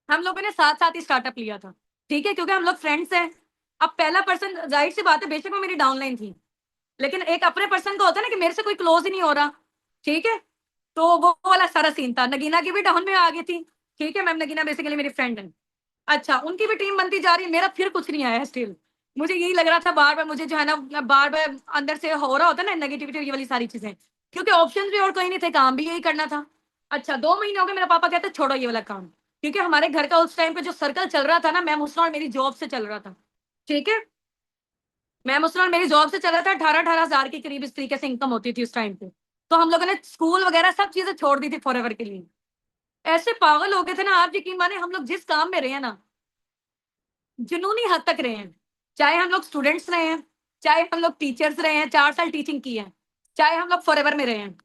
हम लोगों ने साथ-साथ ही स्टार्टअप लिया था, ठीक है? क्योंकि हम लोग फ्रेंड्स हैं। अब पहला पर्सन ज़ाहिर-सी बात है बेशक वो मेरी डाउनलाइन थी, लेकिन एक अपने पर्सन का होता है ना कि मेरे से कोई क्लोज़ ही नहीं हो रहा, ठीक है? तो वो वाला सारा सीन था। नगीना की भी डाउन में आ गई थी, ठीक है? मैम नगीना बेसिकली मेरी फ्रेंड है। अच्छा, उनकी भी टीम बनती जा रही है, मेरा फिर कुछ नहीं आया है स्टिल। मुझे यही लग रहा था बार-बार मुझे जो है ना बार-बार अंदर से हो रहा होता है ना नेगेटिविटी ये वाली सारी चीज़ें, क्योंकि ऑप्शंस भी और कोई नहीं थे, काम भी यही करना था। अच्छा 2 महीने हो गए मेरा पापा कहते छोड़ो ये वाला काम, क्योंकि हमारे घर का उस टाइम पे जो सर्कल चल रहा था ना मैम हुस्ना और मेरी जॉब से चल रहा था, ठीक है? मैम हुस्ना और मेरी जॉब से चल रहा था 18-18 हज़ार के करीब इस तरीके से इनकम होती थी उस टाइम पे। तो हम लोगों ने स्कूल वगैरह सब चीज़ें छोड़ दी थी फॉरएवर के लिए। ऐसे पागल हो गए थे ना आप यकीन माने हम लोग जिस काम में रहे हैं ना जुनूनी हद तक रहे हैं। चाहे हम लोग स्टूडेंट्स रहे हैं, चाहे हम लोग टीचर्स रहे हैं, 4 साल टीचिंग की है, चाहे हम लोग फॉरएवर में रहे हैं।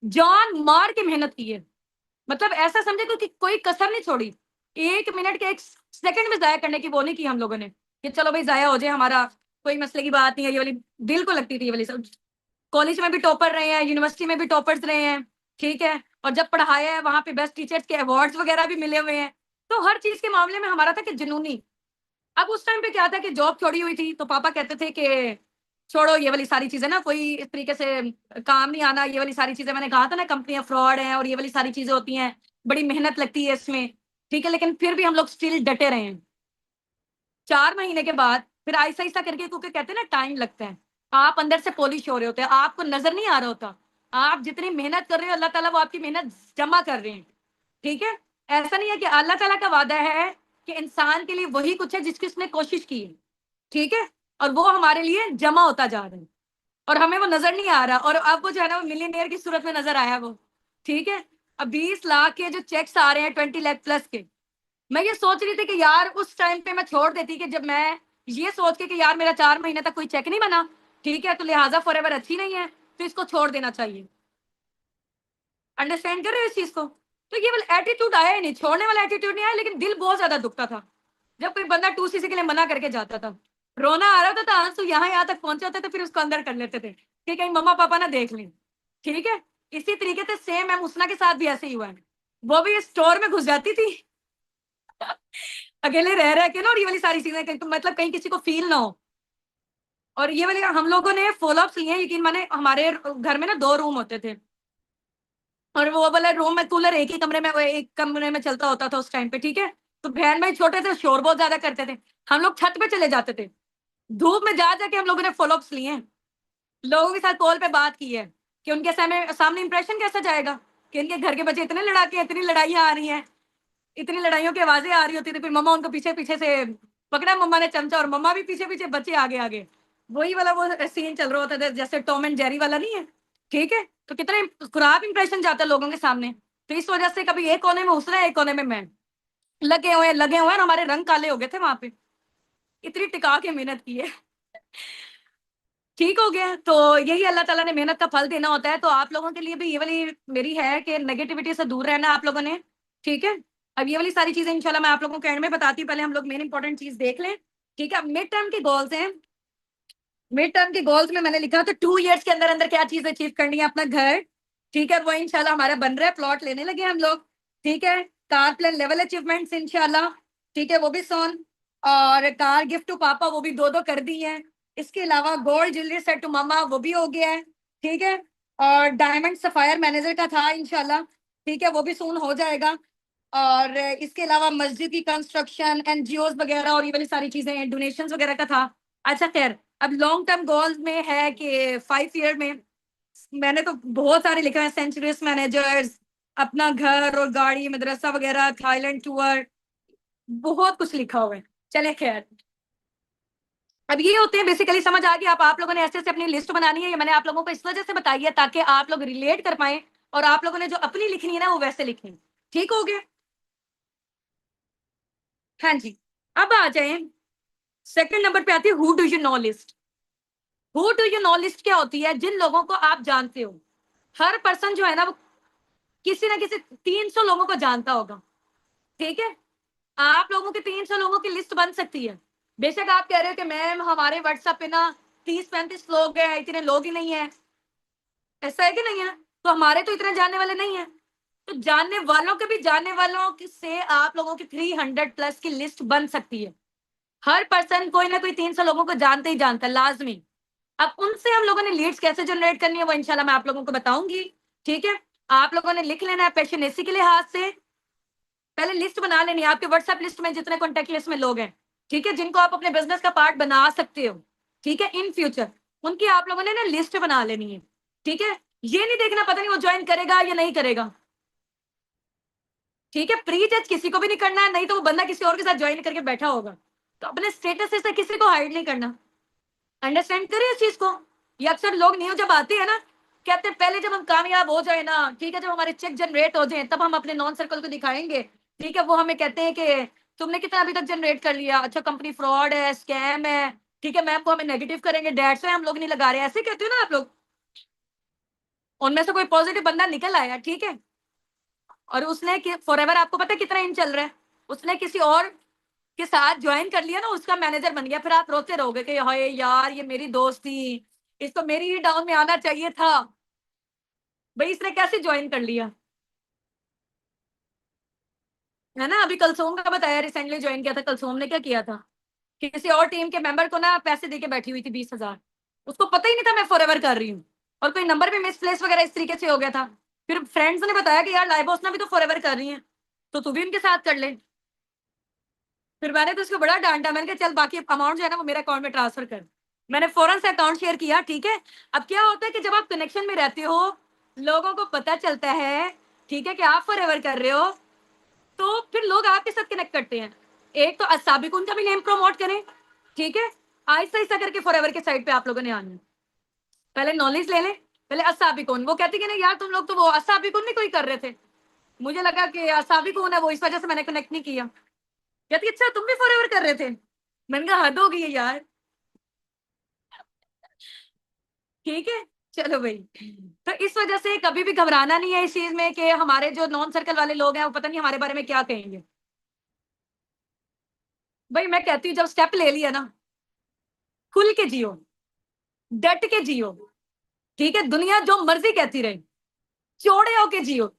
जान मार के मेहनत की है। मतलब ऐसा समझे कि कोई कसर नहीं छोड़ी। 1 मिनट के 1 सेकंड में ज़ाया करने की वो नहीं की हम लोगों ने, कि चलो भई ज़ाया हो जाए हमारा, कोई मसले की बात नहीं है ये वाली दिल को लगती थी ये वाली सब। कॉलेज में भी टॉपर रहे हैं, यूनिवर्सिटी में भी टॉपर्स रहे हैं, ठीक है? और जब पढ़ाया है वहाँ पे बेस्ट टीचर्स के अवार्ड्स वगैरह भी मिले हुए हैं। तो हर चीज़ के मामले में हमारा था कि जुनूनी। अब उस टाइम पे क्या था कि जॉब छोड़ी हुई थी, तो पापा कहते थे कि छोड़ो ये वाली सारी चीज़ें ना कोई इस तरीके से काम नहीं आना, ये वाली सारी चीज़ें मैंने कहा था ना कंपनियाँ फ्रॉड हैं और ये वाली सारी चीज़ें होती हैं, बड़ी मेहनत लगती है इसमें, ठीक है? लेकिन फिर भी हम लोग स्टिल डटे रहे हैं। 4 महीने के बाद फिर आहिस्ता-आहिस्ता करके क्योंकि कहते हैं ना टाइम लगता है, आप अंदर से पॉलिश हो रहे होते हैं, आपको नज़र नहीं आ रहा होता। आप जितनी मेहनत कर रहे हो अल्लाह ताला वो आपकी मेहनत जमा कर रहे हैं, ठीक है? ऐसा नहीं है कि अल्लाह ताला का वादा है कि इंसान के लिए वही कुछ है जिसकी उसने कोशिश की है। ठीक है? और वो हमारे लिए जमा होता जा रहा है और हमें वो नज़र नहीं आ रहा और अब वो जो है ना वो मिलियनेयर की सूरत में नज़र आया वो, ठीक है? अब 20 लाख के जो चेक्स आ रहे हैं 20 लाख प्लस के, मैं ये सोच रही थी कि यार उस टाइम पे मैं छोड़ देती कि जब मैं ये सोच के कि यार मेरा 4 महीने तक कोई चेक नहीं बना, ठीक है, तो लिहाजा फॉरएवर अच्छी नहीं है, तो इसको छोड़ देना चाहिए। अंडरस्टैंड कर रहे हो इस चीज को? तो ये वाला एटीट्यूड आया ही नहीं, छोड़ने वाला एटीट्यूड नहीं आया, लेकिन दिल बहुत ज्यादा दुखता था जब कोई बंदा 2cc के लिए मना करके जाता था। रोना आ रहा था, आंसू यहाँ तक पहुंचे होते थे, फिर उसको अंदर कर लेते थे कि कहीं मम्मा पापा ना देख लें। ठीक है, इसी तरीके से सेम है मुस्ना के साथ भी ऐसे ही हुआ है। वो भी स्टोर में घुस जाती थी अकेले रह रह के ना, और ये वाली सारी चीजें मतलब कहीं किसी को फील ना हो। और ये वाली हम लोगों ने फॉलोअप्स लिए हैं, यकीन माने हमारे घर में ना 2 रूम होते थे, और वो वाला रूम में कूलर एक ही कमरे में, वो एक कमरे में चलता होता था उस टाइम पे। ठीक है, तो बहन भाई छोटे थे, शोर बहुत ज्यादा करते थे, हम लोग छत पे चले जाते थे, धूप में जा जाके हम लोगों ने फॉलोअप्स लिए हैं, लोगों के साथ कॉल पे बात की है कि उनके सामने इंप्रेशन कैसा जाएगा कि इनके घर के बच्चे इतने लड़ाके, इतनी लड़ाइयाँ आ रही हैं, इतनी लड़ाइयों की आवाजें आ रही होती थी, फिर मम्मा उनको पीछे पीछे से पकड़ा, मम्मा ने चमचा, और मम्मा भी पीछे पीछे, बच्चे आगे आगे। वही वाला वो सीन चल रहा होता था जैसे टॉम एंड जेरी वाला, नहीं है? ठीक है, तो कितना खराब इंप्रेशन जाता है लोगों के सामने। तो इस वजह से कभी एक कोने में उसने, एक कोने में मैं, लगे हुए और हमारे रंग काले हो गए थे वहां पे, इतनी टिका के मेहनत की है। ठीक हो गया, तो यही अल्लाह ताला ने मेहनत का फल देना होता है। तो आप लोगों के लिए भी ये वाली मेरी है कि नेगेटिविटी से दूर रहना आप लोगों ने। ठीक है, अब ये वाली सारी चीजें इंशाल्लाह मैं आप लोगों को एंड में बताती हूँ, पहले हम लोग मेन इंपॉर्टेंट चीज देख लें। ठीक है, मिड टर्म के गोल्स हैं। मिड टर्म के गोल्स में मैंने लिखा तो 2 इयर्स के अंदर अंदर क्या चीज अचीव करनी है, अपना घर। ठीक है, वो इंशाल्लाह हमारा बन रहा है, प्लॉट लेने लगे हम लोग। ठीक है, कार प्लान लेवल अचीवमेंट्स इंशाल्लाह। ठीक है, वो भी सोन, और कार गिफ्ट टू पापा वो भी 2 कर दी है। इसके अलावा गोल्ड ज्वेलरी सेट टू मामा वो भी हो गया है। ठीक है, और डायमंड सफायर मैनेजर का था इंशाल्लाह। ठीक है, वो भी सोन हो जाएगा। और इसके अलावा मस्जिद की कंस्ट्रक्शन, एनजीओ वगैरह और ये वाली सारी चीजें, डोनेशन वगैरह का था। अच्छा खैर, अब लॉन्ग टर्म गोल्स में है कि 5 ईयर में मैंने तो बहुत सारे लिखा है, सेंचुरीज मैनेजर्स, अपना घर और गाड़ी, मदरसा वगैरह, थाईलैंड टूर, बहुत कुछ लिखा हुआ है। चले खैर, अब ये होते हैं बेसिकली, समझ आ गया। आप लोगों ने ऐसे ऐसे अपनी लिस्ट बनानी है, ये मैंने आप लोगों को इस वजह से बताई है ताकि आप लोग रिलेट कर पाए, और आप लोगों ने जो अपनी लिखनी है ना वो वैसे लिखनी। ठीक हो गया? हाँ जी, अब आ जाए सेकंड नंबर पे आती है who do you know list. Who do you know list क्या होती है? जिन लोगों को आप जानते हो। हर पर्सन जो है ना वो किसी ना किसी 300 लोगों को जानता होगा। ठीक है, आप लोगों की 300 लोगों की लिस्ट बन सकती है। बेशक आप कह रहे हो कि मैम हमारे व्हाट्सएप पे ना 30-35 लोग हैं, इतने लोग ही नहीं है, ऐसा है कि नहीं है? तो हमारे तो इतने जानने वाले नहीं है, तो जानने वालों के भी जानने वालों से आप लोगों की 300 प्लस की लिस्ट बन सकती है। हर पर्सन कोई ना कोई 300 लोगों को जानते ही जानता है, लाजमी। अब उनसे हम लोगों ने लीड्स कैसे जनरेट करनी है वो इंशाल्लाह मैं आप लोगों को बताऊंगी। ठीक है, आप लोगों ने लिख लेना है पेशेनेसी के लिहाज से, पहले लिस्ट बना लेनी है आपके व्हाट्सएप लिस्ट में जितने कॉन्टेक्ट लिस्ट में लोग हैं। ठीक है, जिनको आप अपने बिजनेस का पार्ट बना सकते हो। ठीक है, इन फ्यूचर उनकी आप लोगों ने ना लिस्ट बना लेनी है। ठीक है, ये नहीं देखना पता नहीं वो ज्वाइन करेगा या नहीं करेगा। ठीक है, प्री जज किसी को भी नहीं करना है, नहीं तो वो बंदा किसी और के साथ ज्वाइन करके बैठा होगा। तो अपने स्टेटस से किसी को हाइड नहीं करना। अंडरस्टैंड करिए इस चीज को। ये अक्सर लोग न्यू जब आते हैं ना, कहते हैं पहले जब हम कामयाब हो जाए ना, ठीक है, जब हमारे चेक जनरेट हो जाए तब हम अपने नॉन सर्कल को दिखाएंगे। ठीक है, वो हमें कहते हैं कि तुमने कितना अभी तक जनरेट कर लिया, अच्छा कंपनी फ्रॉड है, स्कैम है। ठीक है मैम, वो हमें नेगेटिव करेंगे, डेट्स है हम लोग नहीं लगा रहे, ऐसे कहते हो ना आप लोग। उनमें से कोई पॉजिटिव बंदा निकल आया, ठीक है, और उसने फॉरएवर आपको पता है कितना इन चल रहा है, उसने किसी और के साथ ज्वाइन कर लिया ना, उसका मैनेजर बन गया, फिर आप रोते रहोगे कि हाय यार ये मेरी दोस्त थी, इसको मेरी ही डाउन में आना चाहिए था, भाई इसने कैसे ज्वाइन कर लिया। है ना, अभी कलसोम का बताया, रिसेंटली ज्वाइन किया था कलसोम ने, क्या किया था, किसी और टीम के मेंबर को ना पैसे देके बैठी हुई थी 20,000, उसको पता ही नहीं था मैं फॉरएवर कर रही हूँ, और कोई नंबर भी मिसप्लेस वगैरह इस तरीके से हो गया था। फिर फ्रेंड्स ने बताया कि यार लाइबोस ना भी तो फॉरएवर कर रही है, तो तू भी उनके साथ कर ले। फिर मैंने तो उसको बड़ा डांटा, मैंने कहा चल बाकी अमाउंट जो है ना वो मेरे अकाउंट में ट्रांसफर कर। मैंने फौरन से अकाउंट शेयर किया। ठीक है, अब क्या होता है कि जब आप कनेक्शन में रहते हो, लोगों को पता चलता है, ठीक है, कि आप फॉरएवर कर रहे हो, तो फिर लोग आपके साथ कनेक्ट करते हैं। एक तो असाबिकुन का भी नेम प्रमोट करें। ठीक है, आहिस्ता आहिस्ता करके फॉरएवर के साइड पे आप लोगों ने आना है। पहले नॉलेज ले लें, पहले असाबिकुन, वो कहते कि नहीं यार तुम लोग तो वो असाबिकुन नहीं कोई कर रहे थे, मुझे लगा कि असाबिकुन है वो, इस वजह से मैंने कनेक्ट नहीं किया। कहती अच्छा तुम भी फॉरएवर कर रहे थे, मैंने कहा हद हो गई है यार। ठीक है, चलो भाई। तो इस वजह से कभी भी घबराना नहीं है इस चीज में कि हमारे जो नॉन सर्कल वाले लोग हैं वो पता नहीं हमारे बारे में क्या कहेंगे। भाई मैं कहती हूँ जब स्टेप ले लिया ना, खुल के जियो, डट के जियो। ठीक है, दुनिया जो मर्जी कहती रहे, चौड़े होके जियो।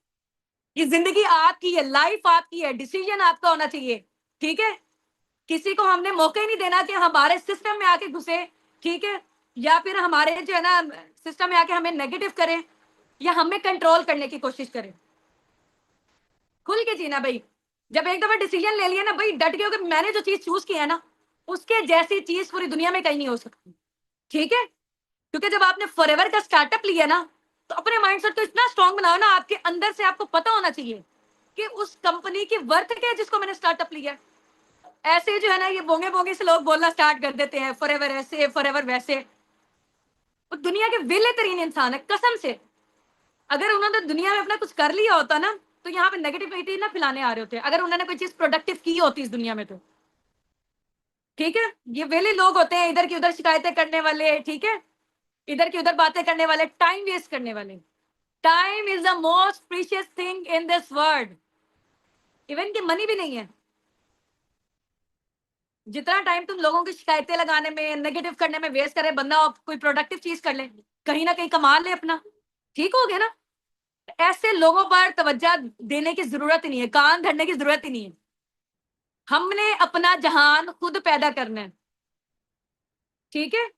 ये जिंदगी आपकी है, लाइफ आपकी है, डिसीजन आपका होना चाहिए। ठीक है, किसी को हमने मौका ही नहीं देना कि हमारे सिस्टम में आके घुसे। ठीक है, या फिर हमारे जो है ना सिस्टम में आके हमें नेगेटिव करे या हमें कंट्रोल करने की कोशिश करे। खुल के जीना भाई। जब एक दफा डिसीजन ले लिया ना भाई, डट गए कि मैंने जो चीज चूज किया है ना, उसके जैसी चीज पूरी दुनिया में कहीं नहीं हो सकती। ठीक है, क्योंकि जब आपने फॉरएवर का स्टार्टअप लिया ना, तो अपने माइंडसेट को इतना स्ट्रांग बनाओ ना, आपके अंदर से आपको पता होना चाहिए कि उस कंपनी की वर्थ क्या है जिसको मैंने स्टार्टअप लिया। ऐसे जो है ना ये बोंगे बोंगे से लोग बोलना स्टार्ट कर देते हैं फॉरएवर ऐसे फॉरएवर वैसे। वो दुनिया के विले तरीन इंसान है कसम से। अगर उन्होंने दुनिया में अपना कुछ कर लिया होता ना, तो यहाँ पे नेगेटिविटी ना फैलाने आ रहे होते, अगर उन्होंने कोई चीज प्रोडक्टिव की होती इस दुनिया में तो। ठीक है, ये वेले लोग होते हैं इधर की उधर शिकायतें करने वाले। ठीक है, इधर की उधर बातें करने वाले, टाइम वेस्ट करने वाले। Time is the most precious thing in this world. Even की मनी भी नहीं है। जितना टाइम तुम लोगों की शिकायतें लगाने में, नेगेटिव करने में वेस्ट करे, बंदा कोई प्रोडक्टिव चीज कर ले, कहीं ना कहीं कमा ले अपना। ठीक हो गया ना। ऐसे लोगों पर तवज्जो देने की जरूरत ही नहीं है, कान धरने की जरूरत ही नहीं है। हमने अपना जहान खुद पैदा करना है। ठीक है,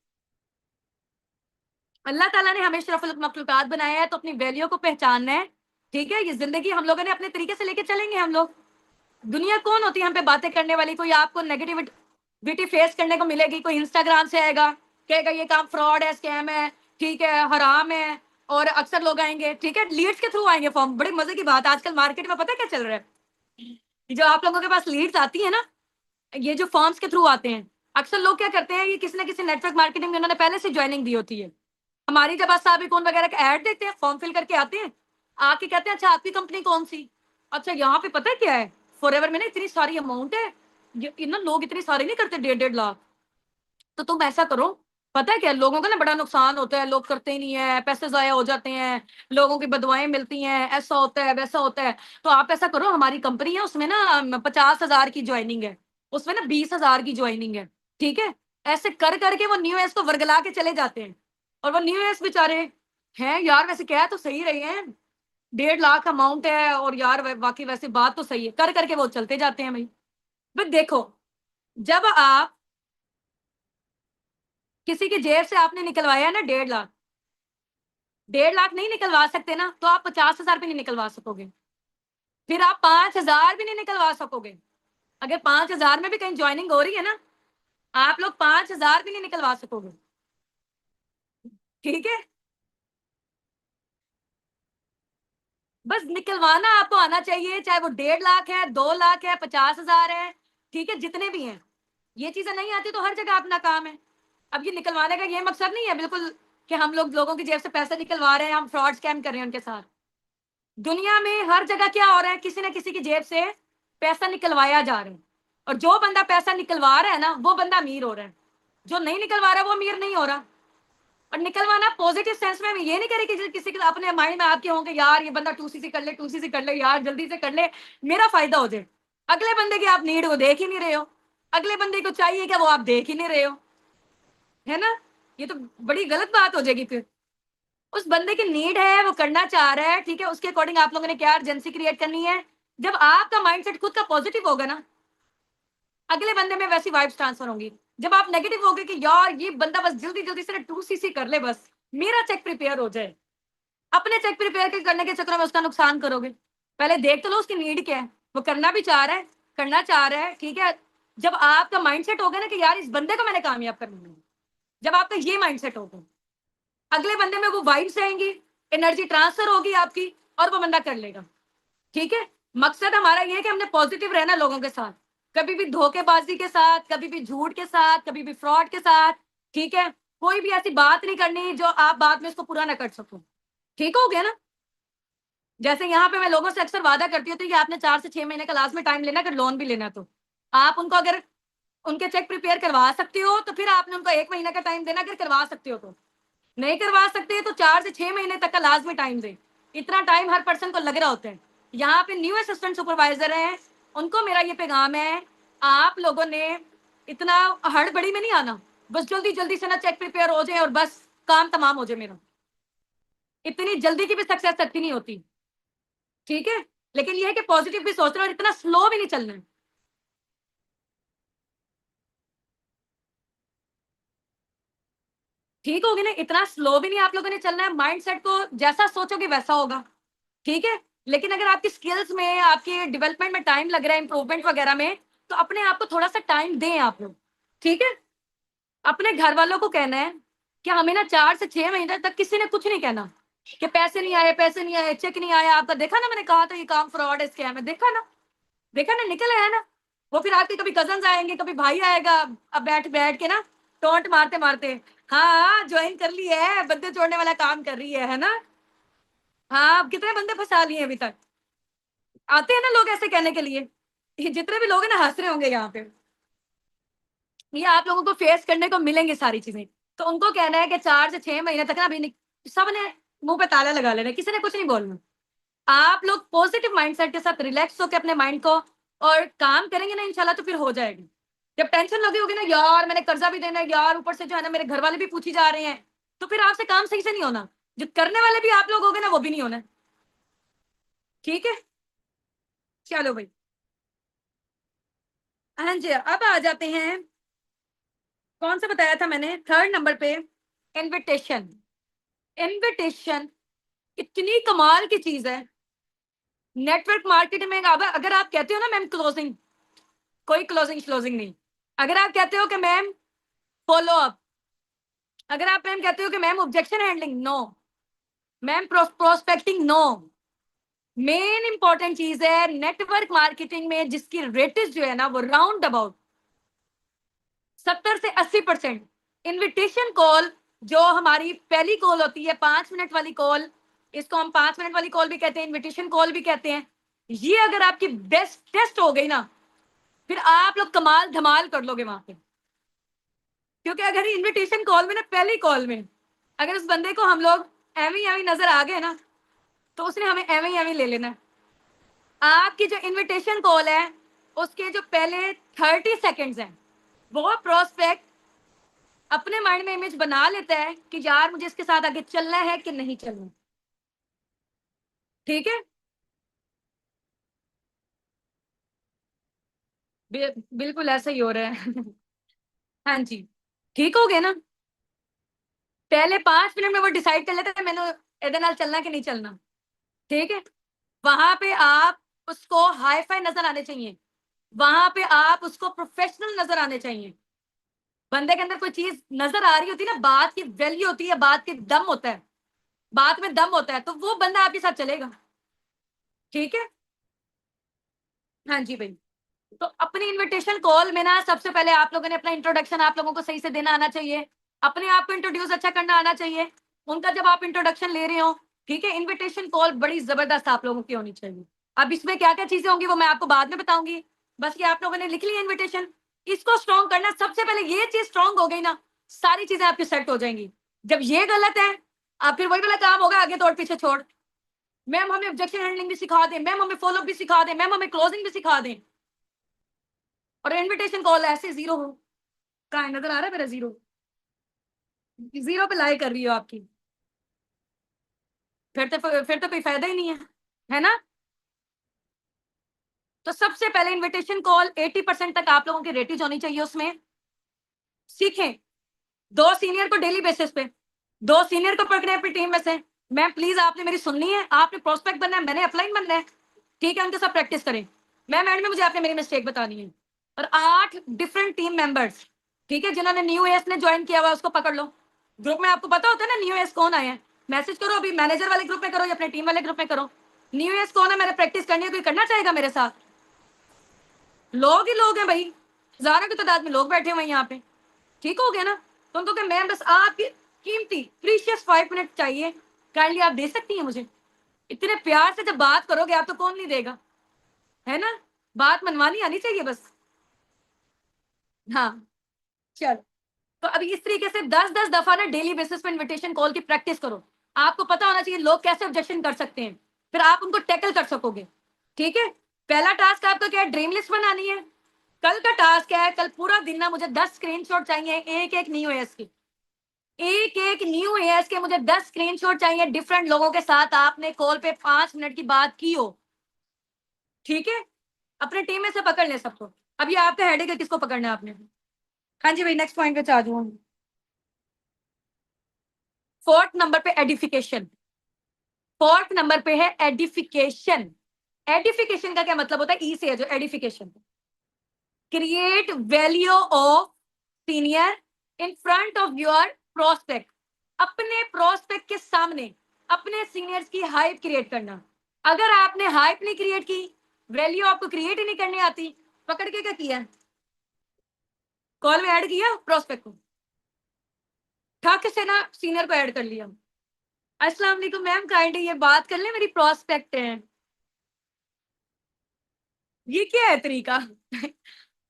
अल्लाह ताला ने हमें शरफुल मखलूकात बनाया है तो अपनी वैल्यू को पहचानना है। ठीक है, ये जिंदगी हम लोगों ने अपने तरीके से लेके चलेंगे हम लोग। दुनिया कौन होती है हम पे बातें करने वाली? कोई आपको नेगेटिविटी फेस करने को मिलेगी, कोई इंस्टाग्राम से आएगा कहेगा ये काम फ्रॉड है, स्कैम है, ठीक है, हराम है। और अक्सर लोग आएंगे, ठीक है, लीड्स के थ्रू आएंगे फॉर्म। बड़ी मजे की बात, आजकल मार्केट में पता क्या चल रहा है? जो आप लोगों के पास लीड्स आती है ना, ये जो फॉर्म्स के थ्रू आते हैं, अक्सर लोग क्या करते हैं, ये किसी ना किसी नेटवर्क मार्केटिंग में उन्होंने पहले से ज्वाइनिंग दी होती है। हमारी जब साहब कौन वगैरह का ऐड देखते हैं, फॉर्म फिल करके आते हैं, आके कहते हैं अच्छा आपकी कंपनी कौन सी? अच्छा यहाँ पे पता है क्या है, फॉरएवर में ना इतनी सारी अमाउंट है, ये ना लोग इतनी सारी नहीं करते, 1.5 लाख। तो तुम ऐसा करो, पता है क्या, लोगों का ना बड़ा नुकसान होता है, लोग करते ही नहीं है, पैसे जाया हो जाते हैं, लोगों की बदवाएं मिलती हैं, ऐसा होता है वैसा होता है। तो आप ऐसा करो, हमारी कंपनी है उसमें ना 50,000 की ज्वाइनिंग है, उसमें ना 20,000 की ज्वाइनिंग है। ठीक है, ऐसे कर करके वो न्यू एस को वर्गला के चले जाते हैं। और वो न्यू एस बेचारे हैं यार, वैसे कह तो सही रहे हैं, 1.5 लाख अमाउंट है, और यार बाकी वैसे बात तो सही है, कर करके वो चलते जाते हैं भाई। बट देखो, जब आप किसी की जेब से आपने निकलवाया ना 1.5 लाख, 1.5 लाख नहीं निकलवा सकते ना, तो आप 50,000 भी नहीं निकलवा सकोगे, फिर आप 5,000 भी नहीं निकलवा सकोगे। अगर 5,000 में भी कहीं ज्वाइनिंग हो रही है ना, आप लोग 5,000 भी नहीं निकलवा सकोगे। ठीक है, बस निकलवाना आपको आना चाहिए, चाहे वो 1.5 लाख है, 2 लाख है, 50,000 है। ठीक है, जितने भी हैं, ये चीजें नहीं आती तो हर जगह अपना काम है। अब ये निकलवाने का ये मकसद नहीं है बिल्कुल कि हम लोग लोगों की जेब से पैसे निकलवा रहे हैं, हम फ्रॉड स्कैम कर रहे हैं उनके साथ। दुनिया में हर जगह क्या हो रहा है, किसी ना किसी की जेब से पैसा निकलवाया जा रहा है। और जो बंदा पैसा निकलवा रहा है ना, वो बंदा अमीर हो रहा है। जो नहीं निकलवा रहा वो अमीर नहीं हो रहा। और निकलवाना पॉजिटिव सेंस में, ये नहीं करे कि किसी के अपने माइंड में आपके होंगे यार ये बंदा 2cc कर ले, 2cc कर ले यार, जल्दी से कर ले, मेरा फायदा हो जाए। अगले बंदे की आप नीड को देख ही नहीं रहे हो, अगले बंदे को चाहिए क्या वो आप देख ही नहीं रहे हो, है ना? ये तो बड़ी गलत बात हो जाएगी फिर। उस बंदे की नीड है, वो करना चाह रहा है, ठीक है, उसके अकॉर्डिंग आप लोगों ने क्या अर्जेंसी क्रिएट करनी है। जब आपका माइंडसेट खुद का पॉजिटिव होगा ना, अगले बंदे में वैसी वाइब्स ट्रांसफर होंगी। जब आप नेगेटिव होगे कि यार ये बंदा बस जल्दी जल्दी से 2cc कर ले, बस मेरा चेक प्रिपेयर हो जाए, अपने चेक प्रिपेयर करने के चक्कर में उसका नुकसान करोगे। पहले देख तो लो उसकी नीड क्या है, वो करना भी चाह रहा है, करना चाह रहा है, ठीक है। जब आपका माइंडसेट होगा ना कि यार इस बंदे को मैंने कामयाब करना है, जब आपका ये माइंडसेट होगा, अगले बंदे में वो वाइब्स आएंगी, एनर्जी ट्रांसफर होगी आपकी, और वो बंदा कर लेगा। ठीक है, मकसद हमारा ये है कि हमने पॉजिटिव रहना लोगों के साथ, कभी भी धोखेबाजी के साथ, कभी भी झूठ के साथ, कभी भी फ्रॉड के साथ। ठीक है, कोई भी ऐसी बात नहीं करनी जो आप बाद में उसको पूरा ना कर सको। ठीक हो गया ना? जैसे यहाँ पे मैं लोगों से अक्सर वादा करती होती कि आपने 4 से 6 महीने का लास्ट में टाइम लेना, अगर लोन भी लेना तो आप उनको अगर उनके चेक प्रिपेयर करवा सकते हो तो फिर आपने उनको 1 महीने का टाइम देना, अगर करवा सकते हो तो। नहीं करवा सकते तो 4 से 6 महीने तक का लाजमी टाइम दे। इतना टाइम हर पर्सन को लग रहा होता है। यहाँ पे न्यू असिस्टेंट सुपरवाइजर हैं, उनको मेरा ये पैगाम है, आप लोगों ने इतना हड़बड़ी में नहीं आना, बस जल्दी जल्दी से ना चेक प्रिपेयर हो जाए और बस काम तमाम हो जाए मेरा। इतनी जल्दी की भी सक्सेस अच्छी नहीं होती, ठीक है? लेकिन ये है कि पॉजिटिव भी सोचना और इतना स्लो भी नहीं चलना है। ठीक होगी ना? इतना स्लो भी नहीं आप लोगों ने चलना है। माइंडसेट को जैसा सोचोगे वैसा होगा, ठीक है? लेकिन अगर आपकी स्किल्स में, आपके डेवलपमेंट में टाइम लग रहा है, इंप्रूवमेंट वगैरह में, तो अपने आप को थोड़ा सा टाइम दें आप लोग, ठीक है? अपने घर वालों को कहना है कि हमें ना 4 से 6 महीने तक किसी ने कुछ नहीं कहना कि पैसे नहीं आए, पैसे नहीं आए, चेक नहीं आया आपका। देखा ना, मैंने कहा था ये काम फ्रॉड है, स्कैम है। देखा ना, देखा ना, निकल आया ना। वो फिर आपके कभी कजन आएंगे, कभी भाई आएगा, अब बैठ बैठ के ना टोंट मारते मारते, हाँ ज्वाइन कर ली है, बंदे जोड़ने वाला काम कर रही है ना। हाँ, अब कितने बंदे फंसा लिए अभी तक। आते हैं ना लोग ऐसे कहने के लिए। ये जितने भी लोग हैं ना हंस रहे होंगे यहाँ पे। ये आप लोगों को फेस करने को मिलेंगे सारी चीजें। तो उनको कहना है कि 4 से 6 महीने तक ना अभी सबने मुंह पे ताला लगा लेना, किसी ने कुछ नहीं बोलना। आप लोग पॉजिटिव माइंडसेट के साथ रिलैक्स होकर अपने माइंड को और काम करेंगे ना, इंशाल्लाह तो फिर हो जाएगी। जब टेंशन लगी होगी ना, यार मैंने कर्जा भी देना है यार, ऊपर से जो है ना मेरे घर वाले भी पूछी जा रहे हैं, तो फिर आपसे काम सही से नहीं होना। जो करने वाले भी आप लोग होगे ना, वो भी नहीं होना, ठीक है? चलो भाई। हाँ जी, अब आ जाते हैं, कौन सा बताया था मैंने, 3rd नंबर पे, इनविटेशन। इनविटेशन इतनी कमाल की चीज है नेटवर्क मार्केटिंग में। अब अगर आप कहते हो ना मैम क्लोजिंग, कोई क्लोजिंग श्लोजिंग नहीं। अगर आप कहते हो कि मैम फॉलो अप, अगर आप मैम कहते हो कि ma'am objection handling, no. Ma'am prospecting, no. Main important चीज है नेटवर्क मार्केटिंग में, जिसकी रेटेज जो है ना वो राउंड अबाउट 70 से 80%। इनविटेशन कॉल जो हमारी पहली कॉल होती है, 5 मिनट वाली कॉल, इसको हम 5 मिनट वाली कॉल भी कहते हैं, इनविटेशन कॉल भी कहते हैं। ये अगर आपकी बेस्ट टेस्ट हो गई ना, फिर आप लोग कमाल धमाल कर लोगे वहां पे। क्योंकि अगर इनविटेशन कॉल में ना, पहली कॉल में अगर उस बंदे को हम लोग एवी एवी नजर आ गए ना, तो उसने हमें एवी एवी ले लेना है। आपकी जो इनविटेशन कॉल है, उसके जो पहले 30 सेकेंड्स हैं, वो प्रोस्पेक्ट अपने माइंड में इमेज बना लेता है कि यार मुझे इसके साथ आगे चलना है कि नहीं चलना, ठीक है? बिल्कुल ऐसा ही हो रहा है। हाँ जी, ठीक हो गया ना? पहले 5 मिनट में वो डिसाइड कर लेता है मैंने एदे नाल चलना कि नहीं चलना, ठीक है? वहां पे आप उसको हाई फाई नजर आने चाहिए, वहां पे आप उसको प्रोफेशनल नजर आने चाहिए। बंदे के अंदर कोई चीज नजर आ रही होती है ना, बात की वैल्यू होती है, बात की दम होता है, बात में दम होता है, तो वो बंदा आपके साथ चलेगा, ठीक है? हाँ जी भाई। तो अपनी इनविटेशन कॉल में ना सबसे पहले आप लोगों ने अपना इंट्रोडक्शन आप लोगों को सही से देना आना चाहिए, अपने आप को इंट्रोड्यूस अच्छा करना आना चाहिए उनका, जब आप इंट्रोडक्शन ले रहे हो, ठीक है? इनविटेशन कॉल बड़ी जबरदस्त आप लोगों की होनी चाहिए। अब इसमें क्या क्या चीजें होंगी वो मैं आपको बाद में बताऊंगी, बस ये आप लोगों ने लिख लिया इन्विटेशन। इसको स्ट्रॉन्ग करना, सबसे पहले ये चीज स्ट्रॉन्ग हो गई ना, सारी चीजें आपकी सेट हो जाएंगी। जब ये गलत है, आप फिर वही वाला काम होगा, आगे तोड़ पीछे छोड़। मैम हमें ऑब्जेक्शन हैंडलिंग भी सिखा दें, मैम हमें फॉलो भी सिखा दें, मैम हमें क्लोजिंग भी सिखा दें, और इनविटेशन कॉल ऐसे जीरो हो। कहाँ है? नजर आ रहा है मेरा जीरो? जीरो पे लाई कर रही हो आपकी, फिर तो कोई फायदा ही नहीं है ना? तो सबसे पहले इनविटेशन कॉल 80% तक आप लोगों की रेटेज होनी चाहिए उसमें। सीखें, 2 सीनियर को डेली बेसिस पे, 2 सीनियर को पकड़े अपनी टीम में से। मैम प्लीज आपने मेरी सुननी है, आपने प्रोस्पेक्ट बनना है, मैंने अपलाइन बनना है, ठीक है? उनके साथ प्रैक्टिस करें। मैम एंड में मुझे आपने मेरी मिस्टेक बतानी है। और 8 डिफरेंट टीम मेंबर्स, ठीक है, जिन्होंने न्यू एस ने ज्वाइन किया हुआ उसको पकड़ लो। ग्रुप में आपको पता होता है ना न्यू एस कौन आए हैं, मैसेज करो, अभी मैनेजर वाले ग्रुप में करो या अपने टीम वाले ग्रुप में करो। न्यू एस कौन है, मैंने प्रैक्टिस करनी है, कोई करना चाहेगा मेरे साथ? लोग ही लोग हैं भाई, हजारों की तादाद में लोग बैठे हुए हैं यहाँ पे, ठीक हो गया ना? तो उनको क्या, मैम बस आपकी कीमती प्रीशियस 5 मिनट चाहिए, काइंडली आप दे सकती हैं मुझे? इतने प्यार से जब बात करोगे आप, तो कौन नहीं देगा, है ना? बात मनवानी आनी चाहिए बस। हाँ चलो, तो अभी इस तरीके से 10-10 दफा ना डेली बेसिस पे इनविटेशन कॉल की प्रैक्टिस करो। आपको पता होना चाहिए लोग कैसे ऑब्जेक्शन कर सकते हैं, फिर आप उनको टैकल कर सकोगे। ठीक है, पहला टास्क आपका क्या है, ड्रीम लिस्ट बनानी है। कल का टास्क क्या है, कल पूरा दिन ना मुझे 10 स्क्रीनशॉट चाहिए, एक एक न्यू एएस की, एक एक न्यू एएस के मुझे 10 स्क्रीनशॉट चाहिए, डिफरेंट लोगों के साथ आपने कॉल पे 5 मिनट की बात की हो। ठीक है, अपने टीम में से पकड़ ले सबको। अब ये आपका हेडेक है, किसको पकड़ना है आपने। हाँ जी भाई, नेक्स्ट पॉइंट पे आ जाऊँ। फोर्थ नंबर पे एडिफिकेशन। फोर्थ नंबर पे है एडिफिकेशन। एडिफिकेशन का क्या मतलब होता है, ई से है जो edification, create value of senior in front of your prospect. अपने प्रोस्पेक्ट के सामने अपने सीनियर्स की हाइप क्रिएट करना। अगर आपने हाइप नहीं क्रिएट की, वैल्यू आपको क्रिएट ही नहीं करनी आती, पकड़ के क्या किया, कॉल में ऐड किया प्रोस्पेक्ट को, ठक से ना सीनियर को ऐड कर लिया। अस्सलाम वालेकुम मैम, काइंडली ये बात कर ले, मेरी प्रोस्पेक्ट है। ये क्या है तरीका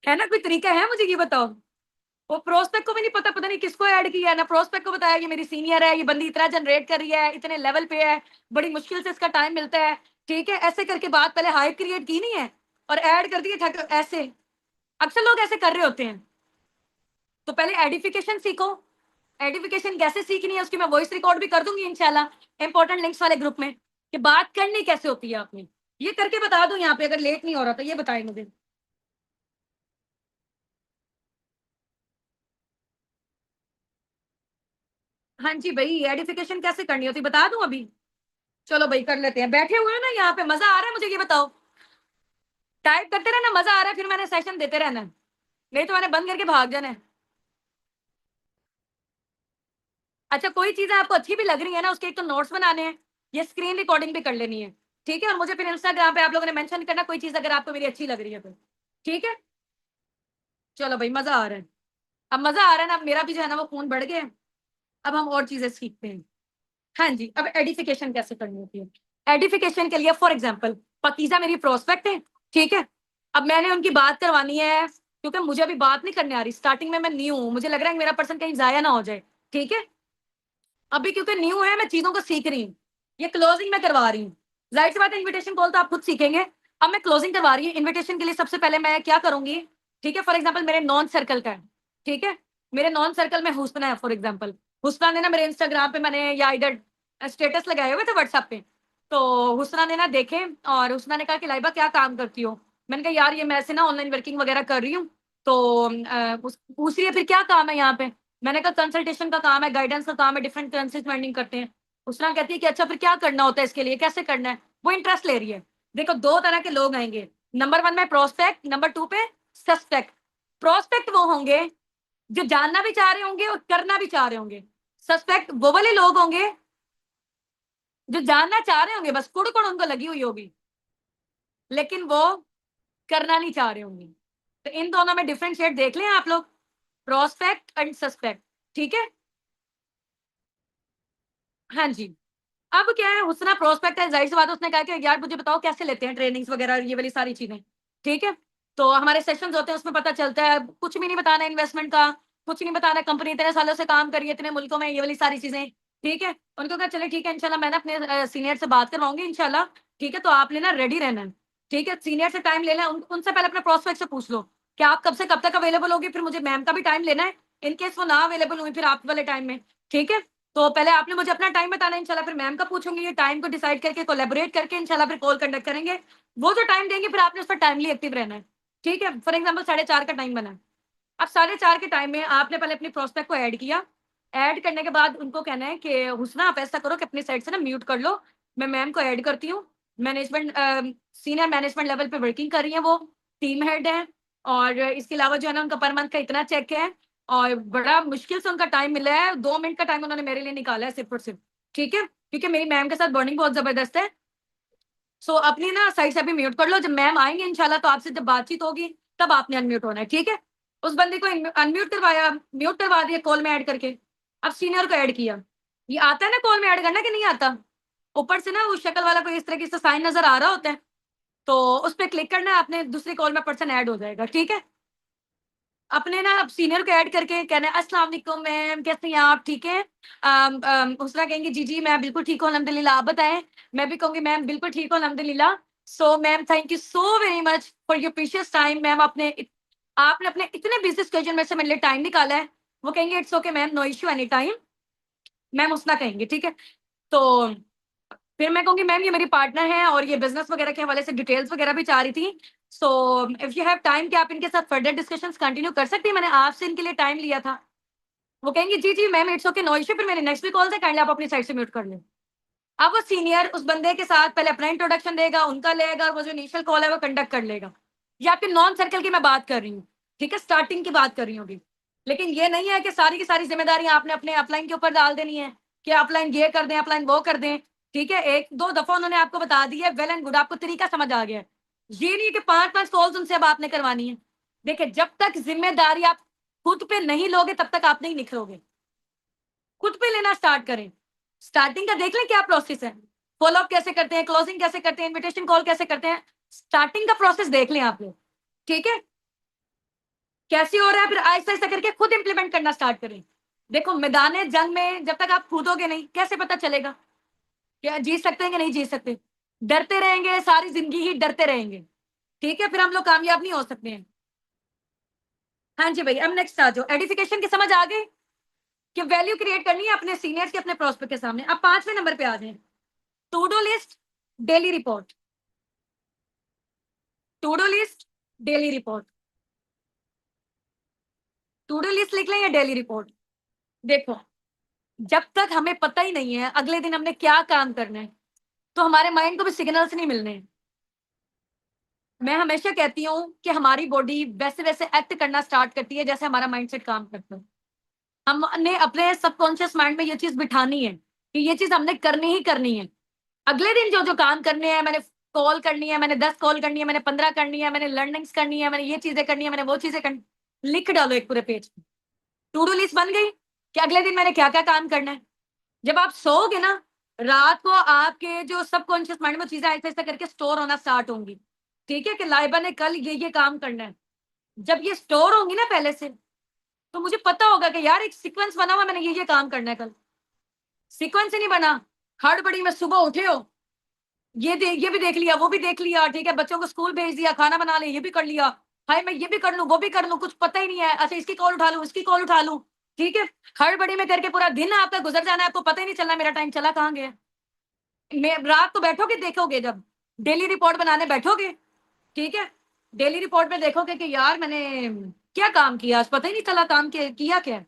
है ना, कोई तरीका है मुझे ये बताओ। वो प्रोस्पेक्ट को भी नहीं पता, पता नहीं किसको ऐड किया है ना, प्रोस्पेक्ट को बताया कि मेरी सीनियर है, ये बंदी इतना जनरेट कर रही है, इतने लेवल पे है, बड़ी मुश्किल से इसका टाइम मिलता है। ठीक है, ऐसे करके बात पहले हाइप क्रिएट की नहीं है और ऐड कर दी है ऐसे। अक्सर लोग ऐसे कर रहे होते हैं। तो पहले एडिफिकेशन सीखो। एडिफिकेशन कैसे सीखनी है उसकी मैं वॉइस रिकॉर्ड भी कर दूंगी इंशाल्लाह इंपॉर्टेंट लिंक्स वाले ग्रुप में, कि बात करनी कैसे होती है आपने। ये करके बता दो यहाँ पे, अगर लेट नहीं हो रहा तो ये बताएं मुझे। हाँ जी भाई, एडिफिकेशन कैसे करनी होती बता दूं अभी। चलो भाई कर लेते हैं, बैठे हुए हैं ना यहाँ पे, मजा आ रहा है मुझे ये बताओ। टाइप करते रहना, मजा आ रहा है, फिर मैंने सेशन देते रहना है, नहीं तो मैंने बंद करके भाग जाना है। अच्छा, कोई चीजें आपको अच्छी भी लग रही है ना, उसके एक तो नोट्स बनाने हैं, ये स्क्रीन रिकॉर्डिंग भी कर लेनी है। ठीक है, और मुझे फिर इंस्टाग्राम पे आप लोगों ने मेंशन करना कोई चीज अगर आपको मेरी अच्छी लग रही है तो। ठीक है, चलो भाई मजा आ रहा है। अब मजा आ रहा है ना, अब मेरा भी जो है ना वो खून बढ़ गया है। अब हम और चीजें सीखते हैं। हाँ जी, अब एडिफिकेशन कैसे करनी होती है। एडिफिकेशन के लिए फॉर एग्जाम्पल पकीजा मेरी प्रोस्पेक्ट है। ठीक है, अब मैंने उनकी बात करवानी है, क्योंकि मुझे अभी बात नहीं करने आ रही, स्टार्टिंग में मैं न्यू हूँ, मुझे लग रहा है कि मेरा पर्सन कहीं जाया ना हो जाए। ठीक है, अभी क्योंकि न्यू है मैं चीजों को सीख रही हूँ, ये क्लोजिंग मैं करवा रही हूँ। जाहिर सी बात है इन्विटेशन कॉल तो आप खुद सीखेंगे। अब मैं क्लोजिंग करवा रही हूँ इन्विटेशन के लिए, सबसे पहले मैं क्या करूंगी। ठीक है, फॉर एग्जाम्पल मेरे नॉन सर्कल का है। ठीक है, मेरे नॉन सर्कल में हुस्ना है फॉर एग्जाम्पल। हुस्ना ने ना मेरे इंस्टाग्राम पे मैंने या इधर स्टेटस लगाए हुए थे व्हाट्सएप पे, तो हुस्ना ने ना देखे, और हुस्ना ने कहा कि लाइबा क्या काम करती हो। मैंने कहा यार ये मैं ऐसे ना ऑनलाइन वर्किंग वगैरह कर रही हूँ। तो पूछ रही है फिर क्या काम है यहाँ पे। मैंने कहा कंसल्टेशन का काम है, गाइडेंस का काम है, डिफरेंट करेंसीज में अर्निंग करते हैं। उसने कहती है कि अच्छा फिर क्या करना होता है इसके लिए, कैसे करना है। वो इंटरेस्ट ले रही है। देखो दो तरह के लोग आएंगे, नंबर 1 में प्रोस्पेक्ट, नंबर 2 पे सस्पेक्ट। प्रोस्पेक्ट वो होंगे जो जानना भी चाह रहे होंगे और करना भी चाह रहे होंगे। सस्पेक्ट वो वाले लोग होंगे जो जानना चाह रहे होंगे, बस कुड़ कुड़ उनको लगी हुई होगी, लेकिन वो करना नहीं चाह रहे होंगे। तो इन दोनों में डिफरेंशिएट देख लें आप लोग, प्रोस्पेक्ट एंड सस्पेक्ट। ठीक है, हाँ जी। अब क्या है, हुस्ना प्रोस्पेक्ट है, जाहिर सी बात है उसने कहा कि यार मुझे बताओ कैसे लेते हैं ट्रेनिंग्स वगैरह ये वाली सारी चीजें। ठीक है, तो हमारे सेशंस होते हैं उसमें पता चलता है, कुछ भी नहीं बताना इन्वेस्टमेंट का, कुछ नहीं बताना, कंपनी इतने सालों से काम कर रही है इतने मुल्कों में, ये वाली सारी चीजें। ठीक है, उनको कहा चले ठीक है इंशाल्लाह मैं ना अपने सीनियर से बात करवाऊंगी इंशाल्लाह। ठीक है, तो आप लेना रेडी रहना है। ठीक है, सीनियर से टाइम ले लें, उनसे पहले अपने प्रोस्पेक्ट से पूछ लो कि आप कब से कब तक अवेलेबल होगी, फिर मुझे मैम का भी टाइम लेना है, इनकेस वो ना अवेलेबल हुई फिर आप वाले टाइम में। ठीक है, तो पहले आपने मुझे अपना टाइम बताना है इंशाल्लाह, फिर मैम का पूछूंगी, ये टाइम को डिसाइड करके कोलैबोरेट करके इंशाल्लाह फिर कॉल कंडक्ट करेंगे। वो जो टाइम देंगे फिर आपने उस पर टाइमली एक्टिव रहना है। ठीक है, फॉर एग्जाम्पल 4:30 का टाइम बना है। अब 4:30 के टाइम में आपने पहले अपनी प्रोस्पेक्ट को ऐड किया। ऐड करने के बाद उनको कहना है कि हुसना आप ऐसा करो कि अपनी साइड से ना म्यूट कर लो, मैं मैम को ऐड करती हूँ। मैनेजमेंट सीनियर मैनेजमेंट लेवल पे वर्किंग कर रही है, वो टीम हेड है, और इसके अलावा जो है ना उनका पर मंथ का इतना चेक है, और बड़ा मुश्किल से उनका टाइम मिला है, 2 मिनट का टाइम उन्होंने मेरे लिए निकाला है सिर्फ और सिर्फ। ठीक है, क्योंकि मेरी मैम के साथ बॉन्डिंग बहुत जबरदस्त है। सो अपनी ना साइड से भी म्यूट कर लो, जब मैम आएंगे इंशाल्लाह तो आपसे जब बातचीत होगी तब आपने अनम्यूट होना है। ठीक है, उस बंदे को अनम्यूट करवाया, म्यूट करवा दिया कॉल में ऐड करके। अब सीनियर को ऐड किया, ये आता है ना कॉल में ऐड करना कि नहीं आता। ऊपर से ना उस शक्ल वाला कोई इस तरीके से साइन नजर आ रहा होता है, तो उस पर क्लिक करना है आपने, दूसरी कॉल में पर्सन ऐड हो जाएगा। ठीक है, अपने ना अब सीनियर को ऐड करके कहना है अस्सलाम वालेकुम मैम, कैसे हैं आप, ठीक है। उसरा कहेंगे जी जी मैं बिल्कुल ठीक हूँ अल्हम्दुलिल्लाह, आप बताएं। मैं भी कहूंगी मैम बिल्कुल ठीक हूँ अल्हम्दुलिल्लाह। So ma'am thank you so very much for your precious time ma'am, आपने अपने इतने बिजी स्केड्यूल में से मेरे लिए टाइम निकाला है। वो कहेंगे it's okay ma'am, no issue any time, ma'am उसना कहेंगे, ठीक है। तो फिर मैं कहूंगी मैम ये मेरी पार्टनर है और ये बिजनेस वगैरह के हवाले से डिटेल्स वगैरह भी चाह रही थी। So if you have time कि आप इनके साथ फर्दर डिस्कशंस कंटिन्यू कर सकती हैं, मैंने आपसे इनके लिए टाइम लिया था। वो कहेंगे जी जी ma'am it's okay no issue, फिर मेरे नेक्स्ट भी कॉल से काइंडली आप अपनी साइड से म्यूट कर लें। अब वो सीनियर उस बंदे के साथ पहले अपना इंट्रोडक्शन देगा, उनका लेगा, और वो जो इनिशियल कॉल है वो कंडक्ट कर लेगा। ये आपके नॉन सर्कल की मैं बात कर रही हूँ, ठीक है, स्टार्टिंग की बात कर रही हूँ अभी। लेकिन ये नहीं है कि सारी की सारी जिम्मेदारियां आपने अपने अपलाइन के ऊपर डाल देनी है कि अपलाइन ये कर दें अपलाइन वो कर दें, ठीक है। एक दो दफा उन्होंने आपको बता दिया, वेल एंड गुड, आपको तरीका समझ आ गया है। ये नहीं है कि पांच पांच कॉल्स उनसे अब आपने करवानी है। देखिए जब तक जिम्मेदारी आप खुद पे नहीं लोगे तब तक आप नहीं निखरोगे। खुद पे लेना स्टार्ट करें। स्टार्टिंग का देख लें क्या प्रोसेस है, फॉलोअप कैसे करते हैं, क्लोजिंग कैसे करते हैं, इनविटेशन कॉल कैसे करते हैं, स्टार्टिंग का प्रोसेस देख लें आप लोग, ठीक है। कैसे हो रहा है फिर आहिस्ता आहिस्ता करके खुद इंप्लीमेंट करना स्टार्ट करें। देखो मैदान जंग में जब तक आप कूदोगे नहीं कैसे पता चलेगा क्या जीत सकते हैं कि नहीं जीत सकते। डरते रहेंगे सारी जिंदगी ही डरते रहेंगे, ठीक है, फिर हम लोग कामयाब नहीं हो सकते हैं। हाँ जी भाई, अब नेक्स्ट आ जाओ, एडिफिकेशन की समझ आ गई कि वैल्यू क्रिएट करनी है अपने सीनियर्स के अपने प्रोस्पेक्ट के सामने। अब पांचवें नंबर पे आ जाए, to do list, daily report. To do list, daily report, to do list लिख लें या डेली रिपोर्ट। देखो जब तक हमें पता ही नहीं है अगले दिन हमने क्या काम करना है तो हमारे माइंड को भी सिग्नल्स नहीं मिलने। मैं हमेशा कहती हूँ कि हमारी बॉडी वैसे वैसे एक्ट करना स्टार्ट करती है जैसे हमारा माइंडसेट काम करता है। हमने अपने सबकॉन्शियस माइंड में ये चीज बिठानी है कि ये चीज हमने करनी ही करनी है। अगले दिन जो जो काम करने हैं, मैंने कॉल करनी है, मैंने 10 कॉल करनी है, मैंने 15 करनी है, मैंने लर्निंग्स करनी है, मैंने ये चीजें करनी है, मैंने वो चीजें करनी, लिख डालो एक पूरे पेज पे। टू डू लिस्ट बन गई कि अगले दिन मैंने क्या क्या काम करना है। जब आप सोओगे ना रात को आपके जो सबकॉन्शियस माइंड में चीजें ऐसे ऐसे करके स्टोर होना स्टार्ट होंगी, ठीक है, कि लाइबा ने कल ये काम करना है। जब ये स्टोर होंगी ना पहले से तो मुझे पता होगा कि यार एक सीक्वेंस बना हुआ, मैंने ये काम करना है कल। सीक्वेंस ही नहीं बना, हड़बड़ी में सुबह उठे हो, ये भी देख लिया वो भी देख लिया, ठीक है, बच्चों को स्कूल भेज दिया, खाना बना ले ये भी कर लिया, हाय मैं ये भी कर लूं वो भी कर लूं, कुछ पता ही नहीं है, अच्छा इसकी कॉल उठा लूं इसकी कॉल उठा लूं, ठीक है। हड़बड़ी में करके पूरा दिन आपका गुजर जाना है, आपको पता ही नहीं चलना मेरा टाइम चला कहाँ गया। मैं रात को बैठोगे देखोगे, जब डेली रिपोर्ट बनाने बैठोगे, ठीक है, डेली रिपोर्ट में देखोगे कि यार मैंने क्या काम किया आज पता ही नहीं चला, काम किया क्या है।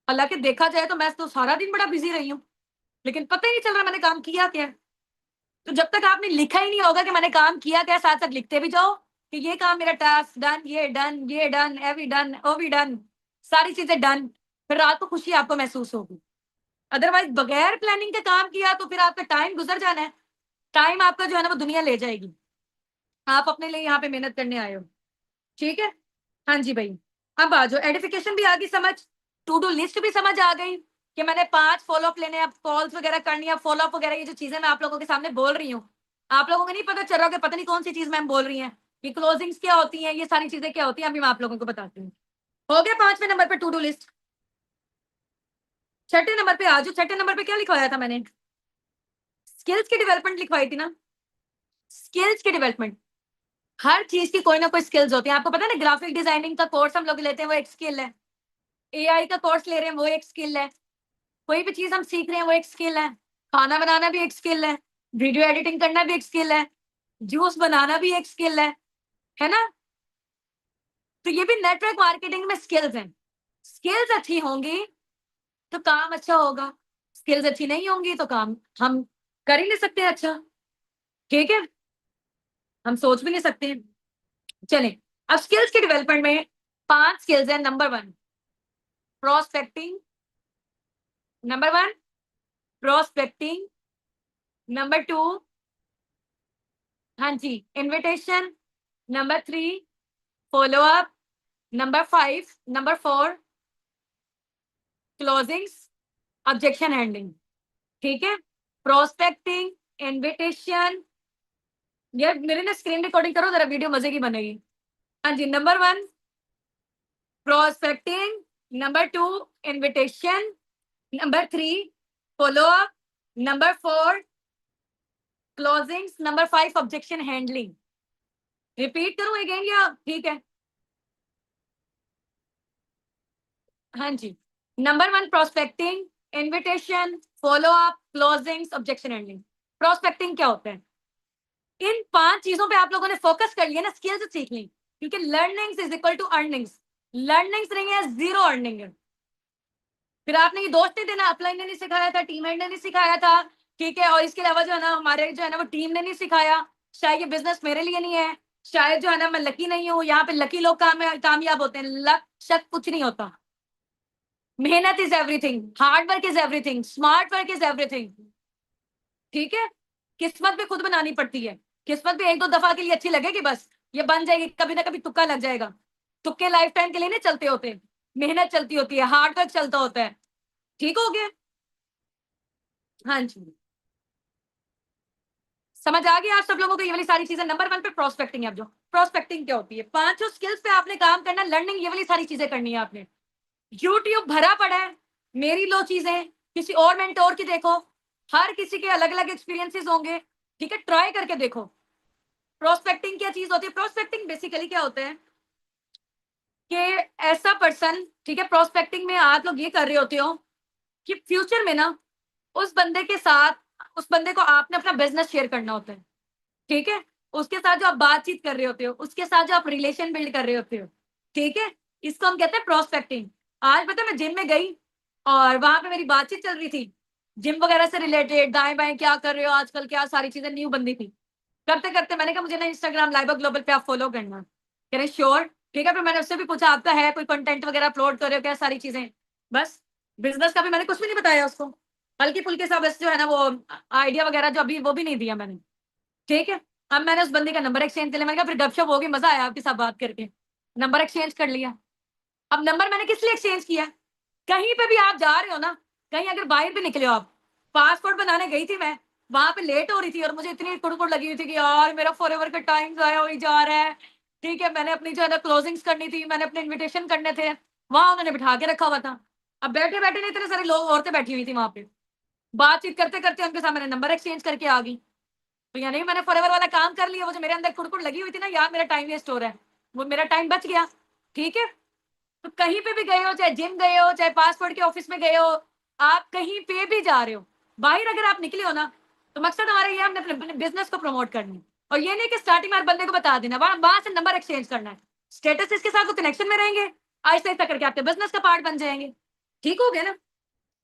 हालांकि देखा जाए तो मैं तो सारा दिन बड़ा बिजी रही हूँ लेकिन पता ही नहीं चल रहा मैंने काम किया क्या है। तो जब तक आपने लिखा ही नहीं होगा कि मैंने काम किया क्या, साथ साथ लिखते भी जाओ कि ये काम मेरा टास्क डन, ये डन एवरी डन ओ भी डन, सारी चीजें डन, फिर रात को खुशी आपको महसूस होगी। अदरवाइज बगैर प्लानिंग के काम किया तो फिर आपका टाइम गुजर जाना है, टाइम आपका जो है ना वो दुनिया ले जाएगी। आप अपने लिए यहाँ पे मेहनत करने आए हो, ठीक है। हाँ जी भाई, अब आ जाओ, एडिफिकेशन भी आ गई समझ, टू डू लिस्ट भी समझ आ गई कि मैंने 5 फॉलोअप लेने, अब कॉल्स वगैरह करनी है, फॉलोअप वगैरह, ये जो चीजें मैं आप लोगों के सामने बोल रही हूँ आप लोगों को नहीं पता चल रहा कि पता नहीं कौन सी चीज मैम बोल रही है, कि क्लोजिंग्स क्या होती हैं, ये सारी चीजें क्या होती हैं, अभी मैं आप लोगों को बताती हूँ। हो गया पांचवें नंबर पे टू डू लिस्ट। छठे नंबर पे आ जाओ, छठे नंबर पे क्या लिखवाया था मैंने, स्किल्स की डेवलपमेंट लिखवाई थी ना। स्किल्स की डेवलपमेंट, हर चीज की कोई ना कोई स्किल्स होती है, आपको पता है ना, ग्राफिक डिजाइनिंग का कोर्स हम लोग लेते हैं वो एक स्किल है, एआई का कोर्स ले रहे हैं वो एक स्किल है, कोई भी चीज हम सीख रहे हैं वो एक स्किल है, खाना बनाना भी एक स्किल है, वीडियो एडिटिंग करना भी एक स्किल है, जूस बनाना भी एक स्किल है ना। तो ये भी नेटवर्क मार्केटिंग में स्किल्स हैं। स्किल्स अच्छी होंगी तो काम अच्छा होगा, स्किल्स अच्छी नहीं होंगी तो काम हम कर ही नहीं सकते अच्छा, ठीक है, हम सोच भी नहीं सकते। चलें, अब स्किल्स के डेवलपमेंट में 5 स्किल्स है। Number 1 prospecting, number 1 prospecting, number 2 हाँ जी invitation, number 3 follow up, number 5 number 4 closings, objection handling, ठीक है। प्रोस्पेक्टिंग, इनविटेशन, यार मेरे ना स्क्रीन रिकॉर्डिंग करो जरा, वीडियो मजे की बनेगी। हाँ जी, number 1 prospecting, number 2 invitation, number 3 follow up, number 4 closings, number 5 objection handling. Repeat करूं अगेन या ठीक है? हाँ जी। Number 1 prospecting, invitation, follow up, closings, objection handling. Prospecting क्या होता है? इन 5 चीजों पे आप लोगों ने फोकस कर लिया ना, स्किल्स सीख ली, क्योंकि learnings is equal to earnings. Learnings नहीं है, जीरो अर्निंग है। फिर आपने ये दोस्त नहीं देना, अपलाइन ने नहीं सिखाया था, टीम ने नहीं सिखाया था, ठीक है, और इसके अलावा जो है ना हमारे जो है ना वो टीम ने नहीं सिखाया, शायद ये बिजनेस मेरे लिए नहीं है, शायद जो है ना मैं लकी नहीं हूँ, यहाँ पे लकी लोग कामयाब होते हैं, लक शक कुछ नहीं होता। मेहनत is everything, hard work is everything, smart work is everything, ठीक है। किस्मत भी खुद बनानी पड़ती है, किस्मत भी एक दो दफा के लिए अच्छी लगेगी, बस ये बन जाएगी, कभी ना कभी तुक्का लग जाएगा। तुक्के लाइफ टाइम के लिए नहीं चलते होते, मेहनत चलती होती है, हार्ड वर्क चलता होता है। ठीक हो गया? हाँ जी, समझ आ गया आप सब लोगों को ये वाली सारी चीजें। नंबर 1 पे प्रोस्पेक्टिंग है। अब जो प्रोस्पेक्टिंग क्या होती है, 5 स्किल्स पे आपने काम करना, लर्निंग ये वाली सारी चीजें करनी है आपने। यूट्यूब भरा पड़ा है, मेरी लो चीजें, किसी और मेंटोर की देखो, हर किसी के अलग अलग एक्सपीरियंसेस होंगे, ठीक है, ट्राई करके देखो। प्रोस्पेक्टिंग क्या चीज होती है? प्रोस्पेक्टिंग बेसिकली क्या होता है कि ऐसा पर्सन, ठीक है, प्रोस्पेक्टिंग में आप लोग ये कर रहे होते हो कि फ्यूचर में ना उस बंदे के साथ, उस बंदे को आपने अपना बिजनेस शेयर करना होता है, ठीक है, उसके साथ जो आप बातचीत कर रहे होते हो, उसके साथ जो आप रिलेशन बिल्ड कर रहे होते हो, ठीक है, इसको हम कहते हैं प्रोस्पेक्टिंग। आज पता है मैं जिम में गई और वहां पे मेरी बातचीत चल रही थी, जिम वगैरह से रिलेटेड, दाएं बाएं क्या कर रहे हो आजकल, क्या सारी चीजें न्यू बंदी थी। करते करते मैंने कहा मुझे ना इंस्टाग्राम लाइव ग्लोबल पे आप फॉलो करना, कह रहे श्योर, ठीक है। फिर मैंने उससे भी पूछा आपका है कोई कंटेंट वगैरह अपलोड कर रहे हो क्या, सारी चीजें, बस बिजनेस का भी मैंने कुछ भी नहीं बताया उसको, हल्की फुल्के सा बस जो है ना वो आइडिया वगैरह जो अभी वो भी नहीं दिया मैंने, ठीक है। अब मैंने उस बंदी का नंबर एक्सचेंज कर लिया, मैंने कहा फिर गपशप होगी, मजा आया आपके साथ बात करके, नंबर एक्सचेंज कर लिया। अब नंबर मैंने किस लिए एक्सचेंज किया? कहीं पे भी आप जा रहे हो ना, कहीं अगर बाहर भी निकले हो आप, पासपोर्ट बनाने गई थी मैं, वहां पे लेट हो रही थी और मुझे इतनी कुड़कुड़ लगी हुई थी कि यार मेरा फॉरएवर का टाइम जाया हो ही जा रहा है, ठीक है, मैंने अपनी जो है ना क्लोजिंग्स करनी थी, मैंने अपने इन्विटेशन करने थे, वहां उन्होंने बिठा के रखा हुआ था। अब बैठे बैठे नहीं, इतने सारे लोग, औरतें बैठी हुई थी वहां पे, बातचीत करते करते उनके साथ मैंने नंबर एक्सचेंज करके आ गई। तो यानी मैंने फॉरएवर वाला काम कर लिया, वो जो मेरे अंदर कुड़कुड़ लगी हुई थी ना, यार मेरा टाइम वेस्ट हो रहा है, वो मेरा टाइम बच गया, ठीक है। तो कहीं पे भी गए हो, चाहे जिम गए हो, चाहे पासपोर्ट के ऑफिस में गए हो, आप कहीं पे भी जा रहे हो, बाहर अगर आप निकले हो ना, तो मकसद हमारा ये, हमने अपने बिजनेस को प्रमोट करना है, और ये नहीं कि स्टार्टिंग में हर बंदे को बता देना, वहां से नंबर एक्सचेंज करना है, स्टेटस इसके साथ वो कनेक्शन में रहेंगे, आहिस्ता आहिस्ता करके आपके बिजनेस का पार्ट बन जाएंगे। ठीक हो गया ना?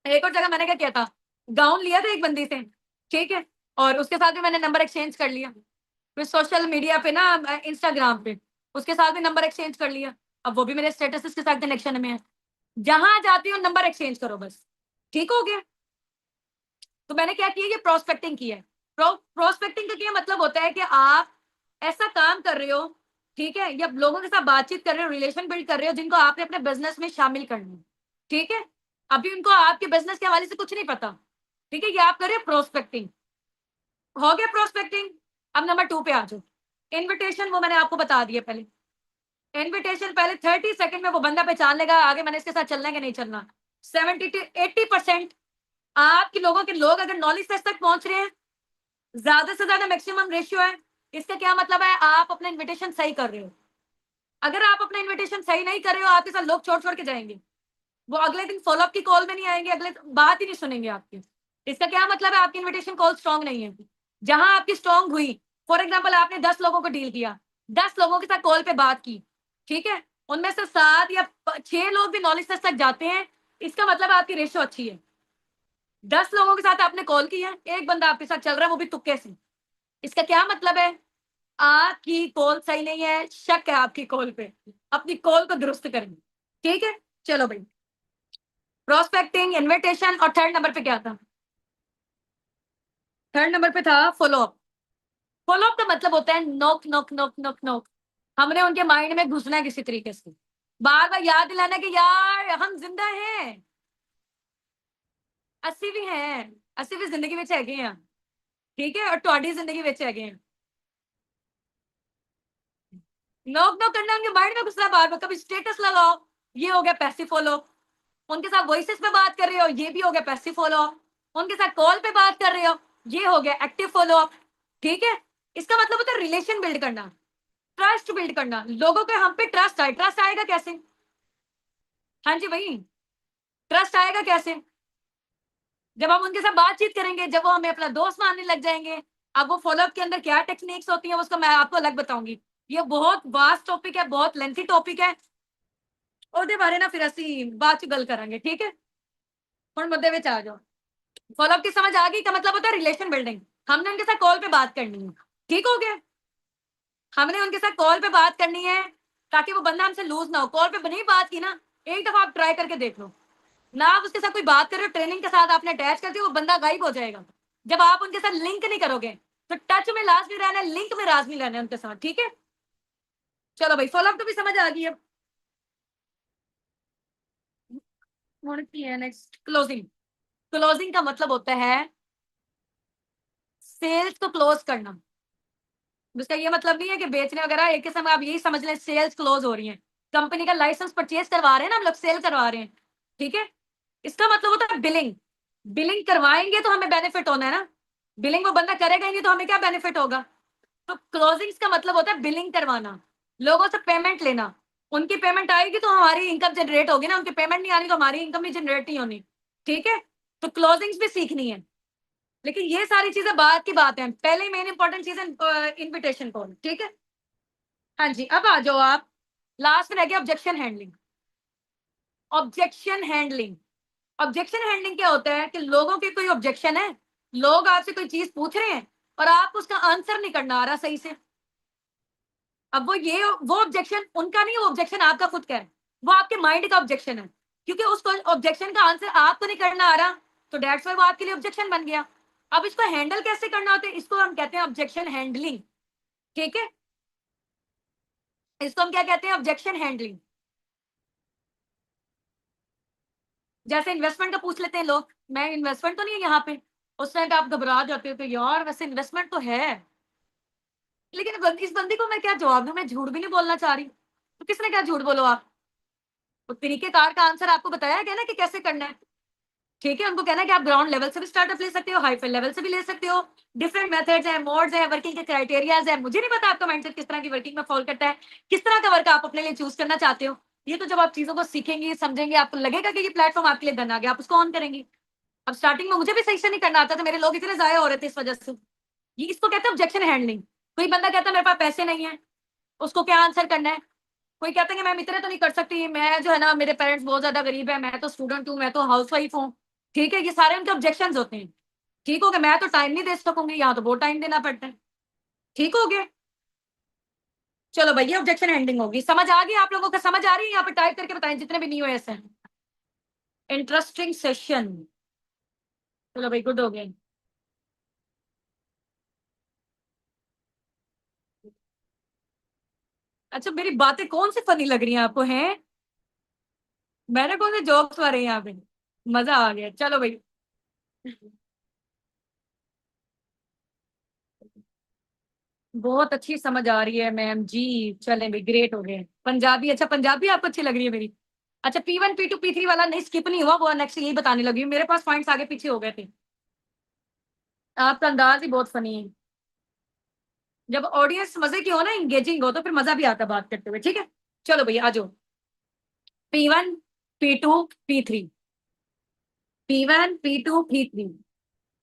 एक और जगह मैंने क्या किया था, गाउन लिया था एक बंदी से, ठीक है, और उसके साथ भी मैंने नंबर एक्सचेंज कर लिया, फिर सोशल मीडिया पे ना, इंस्टाग्राम पे उसके साथ भी नंबर एक्सचेंज कर लिया, अब वो भी मेरे स्टेटस के साथ कनेक्शन में है। जहां जाती हो नंबर एक्सचेंज करो बस, ठीक हो गया। तो मैंने क्या किया, ये प्रोस्पेक्टिंग की है। प्रोस्पेक्टिंग का क्या मतलब होता है कि आप ऐसा काम कर रहे हो, ठीक है, या लोगों के साथ बातचीत कर रहे हो, रिलेशन बिल्ड कर रहे हो, जिनको आपने अपने बिजनेस में शामिल करना है, ठीक है। अभी उनको आपके बिजनेस के हवाले से कुछ नहीं पता, ठीक है, ये आप कर रहे हो प्रोस्पेक्टिंग। हो गया प्रोस्पेक्टिंग। अब नंबर 2 पे आ जाओ, इन्विटेशन, वो मैंने आपको बता दिया पहले। इन्विटेशन पहले 30 सेकंड में वो बंदा पहचान लेगा आगे मैंने इसके साथ चलना है कि नहीं चलना। 70 to 80% आपके लोगों के लोग अगर नॉलेज टेस्ट तक पहुंच रहे हैं, ज्यादा से ज्यादा मैक्सिमम रेशियो है, इसका क्या मतलब है, आप अपना इन्विटेशन सही कर रहे हो। अगर आप अपना इन्विटेशन सही नहीं कर रहे हो, आपके साथ लोग छोड़ छोड़ के जाएंगे, वो अगले दिन फॉलोअप की कॉल में नहीं आएंगे, अगले बात ही नहीं सुनेंगे आपकी। इसका क्या मतलब है, आपकी इन्विटेशन कॉल स्ट्रांग नहीं है। जहां आपकी स्ट्रांग हुई, फॉर एग्जाम्पल आपने 10 लोगों को डील किया, 10 लोगों के साथ कॉल पे बात की, ठीक है, उनमें से 7 या 6 लोग भी नॉलेज टेस्ट तक जाते हैं, इसका मतलब आपकी रेशियो अच्छी है। 10 लोगों के साथ आपने कॉल की है, एक बंदा आपके साथ चल रहा है, वो भी तुक्के से, इसका क्या मतलब है, आपकी कॉल सही नहीं है, शक है आपकी कॉल पे, अपनी कॉल को दुरुस्त करें, ठीक है। चलो भाई, प्रोस्पेक्टिंग, इन्विटेशन, और थर्ड नंबर पे क्या था? थर्ड नंबर पे था फॉलोअप। फॉलोअप का मतलब होता है नोक नोक नोक नोक नोक, हमने उनके माइंड में घुसना है किसी तरीके से, बार बार याद दिलाना कि यार हम जिंदा हैं, अस्सी भी हैं, अस्सी भी जिंदगी में हैगे हैं, ठीक है, और ਤੁਹਾਡੀ जिंदगी में हैगे हैं। नोक नोक करना उनके माइंड में घुसना, बार बार, कभी स्टेटस लगाओ, ये हो गया पैसिव फॉलो अप। उनके साथ वॉइसेस पे बात कर रहे हो, ये भी हो गया पैसिव फॉलो अप। उनके साथ कॉल पे बात कर रहे हो, ये हो गया एक्टिव फॉलो अप। ठीक है, इसका मतलब होता है रिलेशन बिल्ड करना, ट्रस्ट बिल्ड करना, लोगों के हम पे ट्रस्ट आए। ट्रस्ट आएगा कैसे? हाँ जी भाई, ट्रस्ट आएगा कैसे? जब हम उनके साथ बातचीत करेंगे, जब वो हमें अपना दोस्त मानने लग जाएंगे। अब वो फॉलोअप के अंदर क्या टेक्निक्स होती है उसको मैं आपको अलग बताऊंगी। ये बहुत वास्ट टॉपिक है, बहुत लेंथी टॉपिक है। ਉਹਦੇ बारे ना फिर ਅਸੀਂ बाद च गल करेंगे। ठीक है, ਹੁਣ मुद्दे ਵਿੱਚ आ जाओ। फॉलोअप की समझ आ गई? का मतलब होता है रिलेशन बिल्डिंग। हमने उनके साथ कॉल पे बात करनी है। ठीक हो गया, हमने उनके साथ कॉल पे बात करनी है ताकि वो बंदा हमसे लूज ना हो। कॉल पे नहीं बात की ना, एक दफा आप ट्राई करके देख लो ना, आप उसके साथ कोई बात कर रहे हो, ट्रेनिंग के साथ आपने अटैच कर दिया, वो बंदा गायब हो जाएगा। जब आप उनके साथ लिंक नहीं करोगे तो टच में लाजमी रहना है, लिंक में लाजमी रहना है उनके साथ। ठीक है, चलो भाई, फॉलोअप तो भी समझ आ गई अब। Next closing. क्लोजिंग का मतलब होता है सेल्स को क्लोज करना। उसका ये मतलब नहीं है कि बेचने वगैरह, एक किस्म आप यही समझ लें सेल्स क्लोज हो रही है। कंपनी का लाइसेंस परचेज करवा रहे हैं ना हम लोग, सेल करवा रहे हैं। ठीक है, इसका मतलब होता है बिलिंग। बिलिंग करवाएंगे तो हमें बेनिफिट होना है ना, बिलिंग वो बंदा करेगा ही नहीं तो हमें क्या बेनिफिट होगा। तो क्लोजिंग्स का मतलब होता है बिलिंग करवाना, लोगों से पेमेंट लेना। उनकी पेमेंट आएगी तो हमारी इनकम जनरेट होगी ना, उनकी पेमेंट नहीं आनी तो हमारी इनकम भी जनरेट नहीं होनी। ठीक है, तो क्लोजिंग्स भी सीखनी है। लेकिन ये सारी चीजें बाद की बात है, पहले मेन इंपॉर्टेंट चीज है इन्विटेशन कॉल। ठीक है, हाँ जी, अब आ जाओ आप। लास्ट में रह गया objection handling. Objection handling, objection handling क्या होता है कि लोगों के कोई ऑब्जेक्शन है, लोग आपसे कोई चीज पूछ रहे हैं और आपको उसका आंसर नहीं करना आ रहा सही से। अब वो ऑब्जेक्शन उनका नहीं, वो ऑब्जेक्शन आपका खुद का है, वो आपके माइंड का ऑब्जेक्शन है। क्योंकि उसको ऑब्जेक्शन का आंसर आपको नहीं करना आ रहा, तो डेट्स व्हाई वो आपके लिए ऑब्जेक्शन बन गया। अब इसको हैंडल कैसे करना होता है, इसको हम कहते हैं ऑब्जेक्शन हैंडलिंग। ठीक है, इसको हम क्या कहते हैं, ऑब्जेक्शन हैंडलिंग। जैसे इन्वेस्टमेंट का पूछ लेते हैं लोग, मैं इन्वेस्टमेंट तो नहीं है यहाँ पे, उस टाइम पे आप घबरा जाते हो कि यार वैसे इन्वेस्टमेंट तो है, लेकिन इस बंदी को मैं क्या जवाब दूं, मैं झूठ भी नहीं बोलना चाह रही, तो किसने क्या झूठ बोलो आप। तो तरीकेकार का आंसर आपको बताया गया ना कि कैसे करना है। ठीक है, उनको कहना है कि आप ग्राउंड लेवल से भी स्टार्टअप ले सकते हो, हाई फाई लेवल से भी ले सकते हो। डिफरेंट मेथड्स है, मोड्स है, वर्किंग के क्राइटेरियाज है। मुझे नहीं पता आपका माइंडसेट किस तरह की वर्किंग में फॉलो करता है, किस तरह का वर्क आप अपने लिए चूज करना चाहते हो। ये तो जब आप चीजों को सीखेंगे, समझेंगे, आपको लगेगा कि ये प्लेटफॉर्म आपके लिए बन आ गया, आप उसको ऑन करेंगे। अब स्टार्टिंग में मुझे भी सही से नहीं करना आता था, मेरे लोग इतने जाया हो रहे थे इस वजह से। ये इसको कहते हैं ऑब्जेक्शन हैंडलिंग। कोई बंदा कहता है मेरे पास पैसे नहीं है, उसको क्या आंसर करना है। कोई कहता है कि मैम इतने तो नहीं कर सकती, मैं जो है ना, मेरे पेरेंट्स बहुत ज्यादा गरीब है, मैं तो स्टूडेंट हूँ, मैं तो हाउस वाइफ हूँ। ठीक है, ये सारे उनके ऑब्जेक्शन होते हैं। ठीक हो गया, मैं तो टाइम नहीं दे सकूंगी, यहाँ तो बहुत टाइम देना पड़ता है। ठीक हो गया, चलो भैया, ऑब्जेक्शन हैंडलिंग होगी। समझ आ गई आप लोगों को? समझ आ रही है? यहाँ पे टाइप करके बताएं जितने भी नहीं हुए ऐसे। इंटरेस्टिंग सेशन, चलो भाई, गुड हो गए। अच्छा, मेरी बातें कौन सी फनी लग रही हैं आपको? हैं, मैंने कौन से जोक्स मारे हैं यहाँ पे? मजा आ गया, चलो भाई। बहुत अच्छी समझ आ रही है मैम जी, चलें भाई, ग्रेट हो गए। पंजाबी, अच्छा पंजाबी आपको अच्छी लग रही है मेरी। अच्छा, P1 P2 P3 वाला नहीं, स्किप नहीं हुआ, वो नेक्स्ट यही बताने लगी हूँ। मेरे पास पॉइंट्स आगे पीछे हो गए थे। आपका अंदाज ही बहुत फनी है। जब ऑडियंस मजे की हो ना, इंगेजिंग हो, तो फिर मजा भी आता है बात करते हुए। ठीक है, चलो भैया आ जाओ। P1 P2 P3, P1 P2 P3,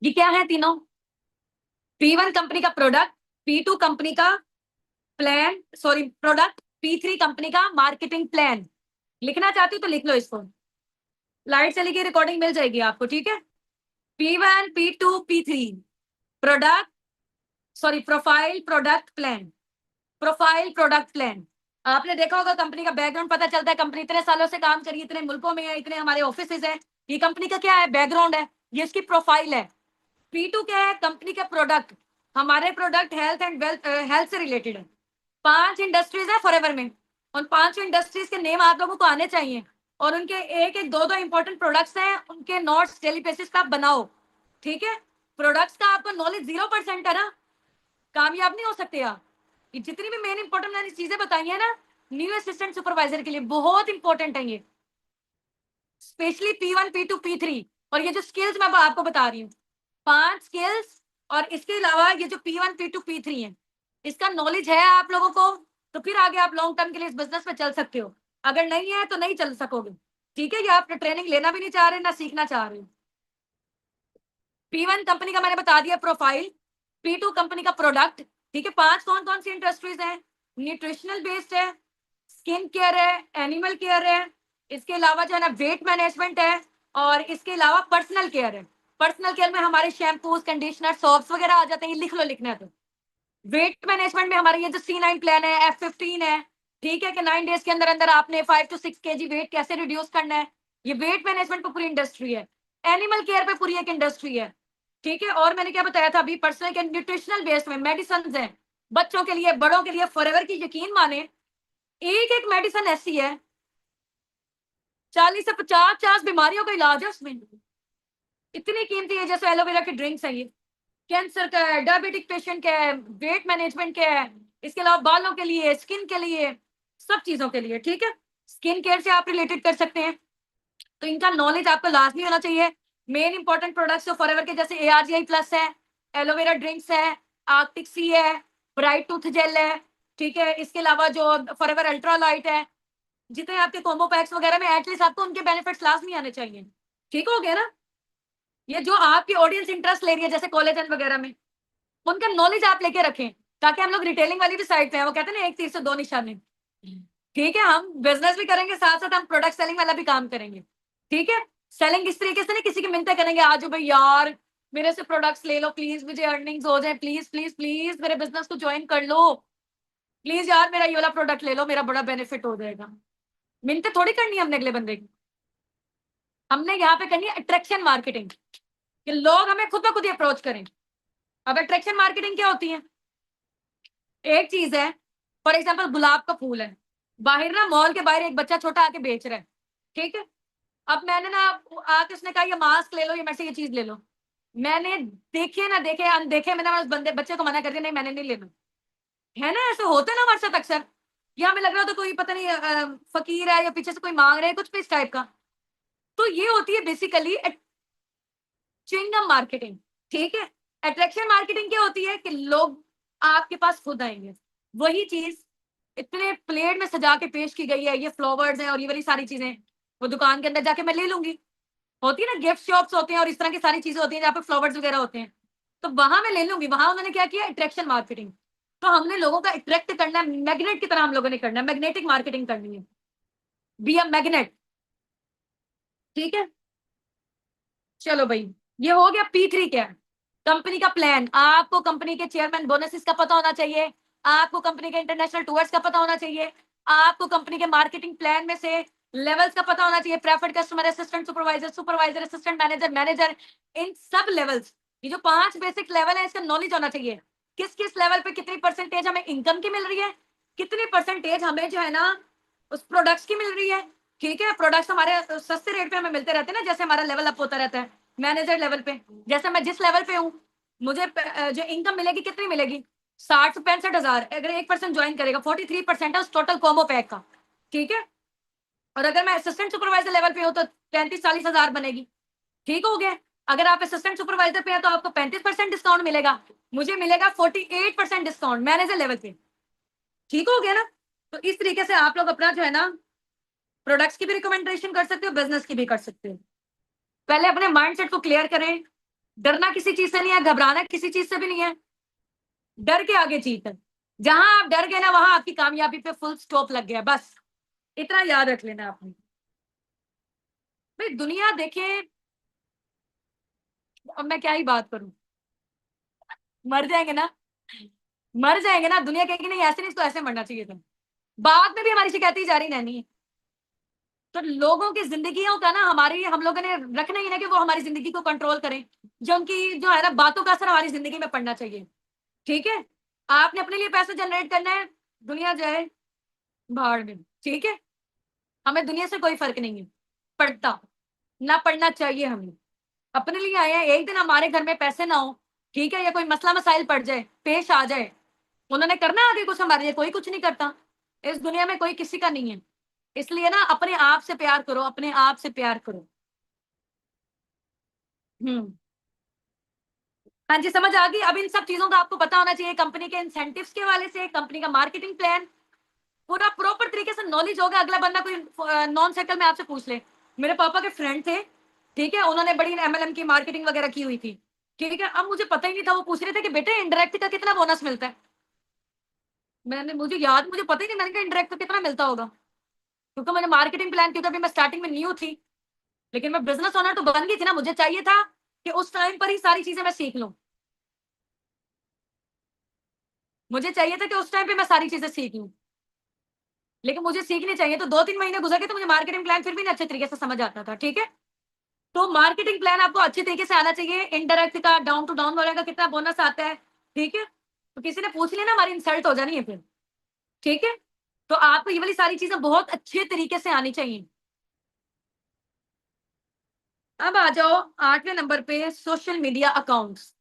ये क्या है तीनों? P1 कंपनी का प्रोडक्ट, P2 कंपनी का plan, sorry product, P3 company का मार्केटिंग प्लान। लिखना चाहती हो तो लिख लो इसको, लाइट चली गई, रिकॉर्डिंग मिल जाएगी आपको। ठीक है, P1 P2 P3, product, sorry profile product plan, profile product plan. आपने देखा होगा कंपनी का बैकग्राउंड पता चलता है, कंपनी इतने सालों से काम करी, इतने मुल्कों में है, इतने हमारे ऑफिस है। ये कंपनी का क्या है, बैकग्राउंड है, ये इसकी प्रोफाइल है। P2 क्या है, कंपनी के प्रोडक्ट, हमारे product health and wealth, health से रिलेटेड है। 5 इंडस्ट्रीज है फॉरएवर में, उन 5 इंडस्ट्रीज के नेम आप लोगों को आने चाहिए, और उनके एक एक दो दो इंपॉर्टेंट प्रोडक्ट्स हैं, उनके नोट्स डेली बेसिस पे आप बनाओ। ठीक है, प्रोडक्ट्स का आपको नॉलेज 0% है ना, कामयाब नहीं हो सकते आप। ये जितनी भी मेन इंपॉर्टेंट मैंने चीजें बताई है ना, न्यू असिस्टेंट सुपरवाइजर के लिए बहुत इंपॉर्टेंट है ये, स्पेशली P1 P2 P3। और ये जो स्किल्स मैं आपको बता रही हूँ 5 स्किल्स, और इसके अलावा ये जो P1 P2 P3 है, इसका नॉलेज है आप लोगों को तो फिर आगे आप लॉन्ग टर्म के लिए इस बिजनेस में चल सकते हो, अगर नहीं है तो नहीं चल सकोगे। ठीक है, ये आप ट्रेनिंग लेना भी नहीं चाह रहे ना सीखना चाह रहे हो। P1 कंपनी का मैंने बता दिया प्रोफाइल, P2 कंपनी का प्रोडक्ट। ठीक है, 5 कौन कौन सी इंडस्ट्रीज हैं, न्यूट्रिशनल बेस्ड है, स्किन केयर है, एनिमल केयर है, इसके अलावा जो है ना वेट मैनेजमेंट है, और इसके अलावा पर्सनल केयर है। पर्सनल केयर में हमारे शैम्पूज कंडीशनर सॉप्स वगैरह आ जाते हैं, लिख लो लिखना है तो। वेट मैनेजमेंट में हमारे ये जो C9 प्लान है, F15 है, ठीक है, कि 9 डेज के अंदर अंदर आपने 5 to 6 kg वेट कैसे रिड्यूस करना है, ये वेट मैनेजमेंट पे पूरी इंडस्ट्री है। एनिमल केयर पे पूरी एक इंडस्ट्री है। ठीक है, और मैंने क्या बताया था अभी, पर्सनल केयर न्यूट्रिशनल बेस्ड में मेडिसिन है, बच्चों के लिए बड़ों के लिए फॉरएवर की, यकीन माने एक एक मेडिसिन ऐसी है 40 से 50 बीमारियों का इलाज है उसमें, इतनी कीमती है। जैसे एलोवेरा के ड्रिंक्स है, ये कैंसर का है, डायबिटिक पेशेंट का है, वेट मैनेजमेंट का है, इसके अलावा बालों के लिए, स्किन के लिए, सब चीजों के लिए। ठीक है, स्किन केयर से आप रिलेटेड कर सकते हैं, तो इनका नॉलेज आपको लाजमी होना चाहिए। मेन इंपॉर्टेंट प्रोडक्ट्स जो फॉरएवर के जैसे ARGI प्लस है, एलोवेरा ड्रिंक्स है, आर्कटिक सी है, ब्राइट टूथ जेल है। ठीक है, इसके अलावा जो फॉरएवर अल्ट्रा लाइट है, जितने आपके कॉम्बो पैक्स वगैरह में एटलीस्ट आपको उनके बेनिफिट्स लाजमी आने चाहिए। ठीक हो गया ना, ये जो आपकी ऑडियंस इंटरेस्ट ले रही है जैसे कॉलेज वगैरह में, उनका नॉलेज आप लेके रखें, ताकि हम लोग रिटेलिंग वाली भी साइड पे हैं, वो कहते हैं ना एक तीर से दो निशाने। ठीक है, हम बिजनेस भी करेंगे, साथ साथ हम प्रोडक्ट सेलिंग वाला भी काम करेंगे। ठीक है, सेलिंग इस तरीके से नहीं किसी की मिन्नतें करेंगे, आज भाई यार मेरे से प्रोडक्ट्स ले लो प्लीज, मुझे अर्निंग्स हो जाए, प्लीज प्लीज प्लीज मेरे बिजनेस को ज्वाइन कर लो, प्लीज यार मेरा ये वाला प्रोडक्ट ले लो, मेरा बड़ा बेनिफिट हो जाएगा। मिन्नतें थोड़ी करनी है हमने अगले बंदे की, हमने यहाँ पे करनी है अट्रैक्शन मार्केटिंग, कि लोग हमें खुद ब खुद ही अप्रोच करें। अब अट्रैक्शन मार्केटिंग क्या होती है, एक चीज है फॉर एग्जाम्पल गुलाब का फूल है, बाहर ना मॉल के बाहर एक बच्चा छोटा आके बेच रहा है। ठीक है, अब मैंने ना आके उसने कहा ये मास्क ले लो, ये मेरे से ये चीज ले लो, मैंने देखे ना देखे अनदेखे मैंने उस बंदे बच्चे को मना कर दिया, नहीं मैंने नहीं लेना। है ना, ऐसे होता है ना हमारे साथ अक्सर, या हमें लग रहा था कोई पता नहीं फकीर है या पीछे से कोई मांग रहे हैं कुछ भी इस टाइप का। तो ये होती है बेसिकली च्युइंगम मार्केटिंग। ठीक है, अट्रैक्शन मार्केटिंग क्या होती है कि लोग आपके पास खुद आएंगे, वही चीज इतने प्लेट में सजा के पेश की गई है, ये फ्लावर्स हैं और ये वाली सारी चीजें, वो दुकान के अंदर जाके मैं ले लूंगी। होती है ना गिफ्ट शॉप्स होते हैं और इस तरह की सारी चीजें होती हैं जहाँ पे फ्लावर्स वगैरह होते हैं, तो वहां मैं ले लूंगी। वहां उन्होंने क्या किया, अट्रैक्शन मार्केटिंग। तो हमने लोगों का अट्रैक्ट करना है, मैग्नेट की तरह हम लोगों ने करना है, मैग्नेटिक मार्केटिंग करनी है, बी अ मैग्नेट। ठीक है, चलो भाई, ये हो गया P3 क्या है, कंपनी का प्लान। आपको कंपनी के चेयरमैन बोनसेस का पता होना चाहिए, आपको कंपनी के इंटरनेशनल टूर्स का पता होना चाहिए, आपको कंपनी के मार्केटिंग प्लान में से लेवल्स का पता होना चाहिए, preferred customer assistant supervisor, supervisor assistant manager, manager, इन सब लेवल्स, ये जो 5 बेसिक लेवल है इसका नॉलेज होना चाहिए। किस किस लेवल पे कितनी परसेंटेज हमें इनकम की मिल रही है, कितनी परसेंटेज हमें जो है ना उस प्रोडक्ट्स की मिल रही है। ठीक है, प्रोडक्ट्स हमारे सस्ते रेट पे हमें मिलते रहते हैं ना, जैसे हमारा लेवल अप होता रहता है मैनेजर लेवल पे। जैसे मैं जिस लेवल पे हूँ, मुझे जो इनकम मिलेगी कितनी मिलेगी, 60 से 65 हजार, अगर 1% ज्वाइन करेगा 43% है उस टोटल कॉम्बो पैक का। ठीक है, और अगर मैं असिस्टेंट सुपरवाइजर लेवल पे हूँ तो 35-40 हजार बनेगी। ठीक हो गया, अगर आप असिस्टेंट सुपरवाइजर पे हैं तो आपको 35% डिस्काउंट मिलेगा, मुझे मिलेगा 48% डिस्काउंट मैनेजर लेवल पे। ठीक हो गया ना, तो इस तरीके से आप लोग अपना जो है ना प्रोडक्ट्स की भी रिकमेंडेशन कर सकते हो, बिजनेस की भी कर सकते हो। पहले अपने माइंडसेट को क्लियर करें, डरना किसी चीज से नहीं है, घबराना किसी चीज से भी नहीं है, डर के आगे जीत है। जहां आप डर गए ना वहां आपकी कामयाबी पे फुल स्टॉप लग गया, बस इतना याद रख लेना आपने। भाई दुनिया देखे, अब मैं क्या ही बात करूं, मर जाएंगे ना, मर जाएंगे ना, दुनिया कहेगी नहीं ऐसे नहीं, इसको ऐसे मरना चाहिए था, बाद में भी हमारी शिकायतें जारी रहनी है। तो लोगों की जिंदगियों का ना हमारी हम लोगों ने रखना ही ना कि वो हमारी जिंदगी को कंट्रोल करें, जो उनकी जो है ना बातों का असर हमारी जिंदगी में पड़ना चाहिए। ठीक है, आपने अपने लिए पैसा जनरेट करना है, दुनिया जाए भाड़ में। ठीक है, हमें दुनिया से कोई फर्क नहीं है पड़ता, ना पड़ना चाहिए हमें। अपने लिए आए हैं, एक दिन हमारे घर में पैसे ना हो, ठीक है, या कोई मसला मसाइल पड़ जाए पेश आ जाए, उन्होंने करना आगे कुछ हमारे लिए, कोई कुछ नहीं करता। इस दुनिया में कोई किसी का नहीं है, इसलिए ना अपने आप से प्यार करो, अपने आप से प्यार करो। हाँ जी, समझ आ गई। अब इन सब चीजों का आपको पता होना चाहिए, कंपनी के इंसेंटिव्स के वाले से, कंपनी का मार्केटिंग प्लान, पूरा प्रॉपर तरीके से नॉलेज होगा। अगला बंदा कोई नॉन सर्कल में आपसे पूछ ले। मेरे पापा के फ्रेंड थे, ठीक है, उन्होंने बड़ी एमएलएम की मार्केटिंग वगैरह की हुई थी, ठीक है। अब मुझे पता ही नहीं था, वो पूछ रहे थे कि बेटे इंडायरेक्ट का कितना बोनस मिलता है। मुझे पता ही नहीं, मैंने कहा इंडायरेक्ट का कितना मिलता होगा, क्योंकि मैंने मार्केटिंग प्लान, क्योंकि अभी मैं स्टार्टिंग में न्यू थी, लेकिन मैं बिजनेस ओनर तो बन गई थी ना। मुझे चाहिए था कि उस टाइम पर ही सारी चीजें मैं सीख लूं, मुझे चाहिए था कि उस टाइम पे मैं सारी चीजें सीख लूं। लेकिन मुझे सीखनी चाहिए, तो 2-3 महीने गुजर गए तो मुझे मार्केटिंग प्लान फिर भी नहीं अच्छे तरीके से समझ आता था, ठीक है। तो मार्केटिंग प्लान आपको अच्छे तरीके से आना चाहिए। इनडायरेक्ट का, डाउन टू डाउन वाले का कितना बोनस आता है, ठीक है। तो किसी ने पूछ लिया ना, हमारी इंसल्ट हो जानी है फिर, ठीक है। तो आपको ये वाली सारी चीजें बहुत अच्छे तरीके से आनी चाहिए। अब आ जाओ 8वें नंबर पे, social media accounts.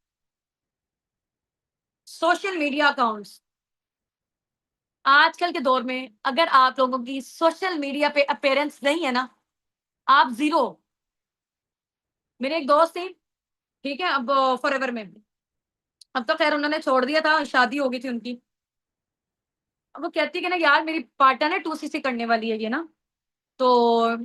Social media accounts आजकल के दौर में अगर आप लोगों की सोशल मीडिया पे अपीयरेंस नहीं है ना, आप जीरो। मेरे एक दोस्त थी, ठीक है, अब फॉरएवर में, अब तो खैर उन्होंने छोड़ दिया था, शादी हो गई थी उनकी। अब वो कहती है कि ना यार, मेरी पार्टनर ने 2cc करने वाली है ये ना, तो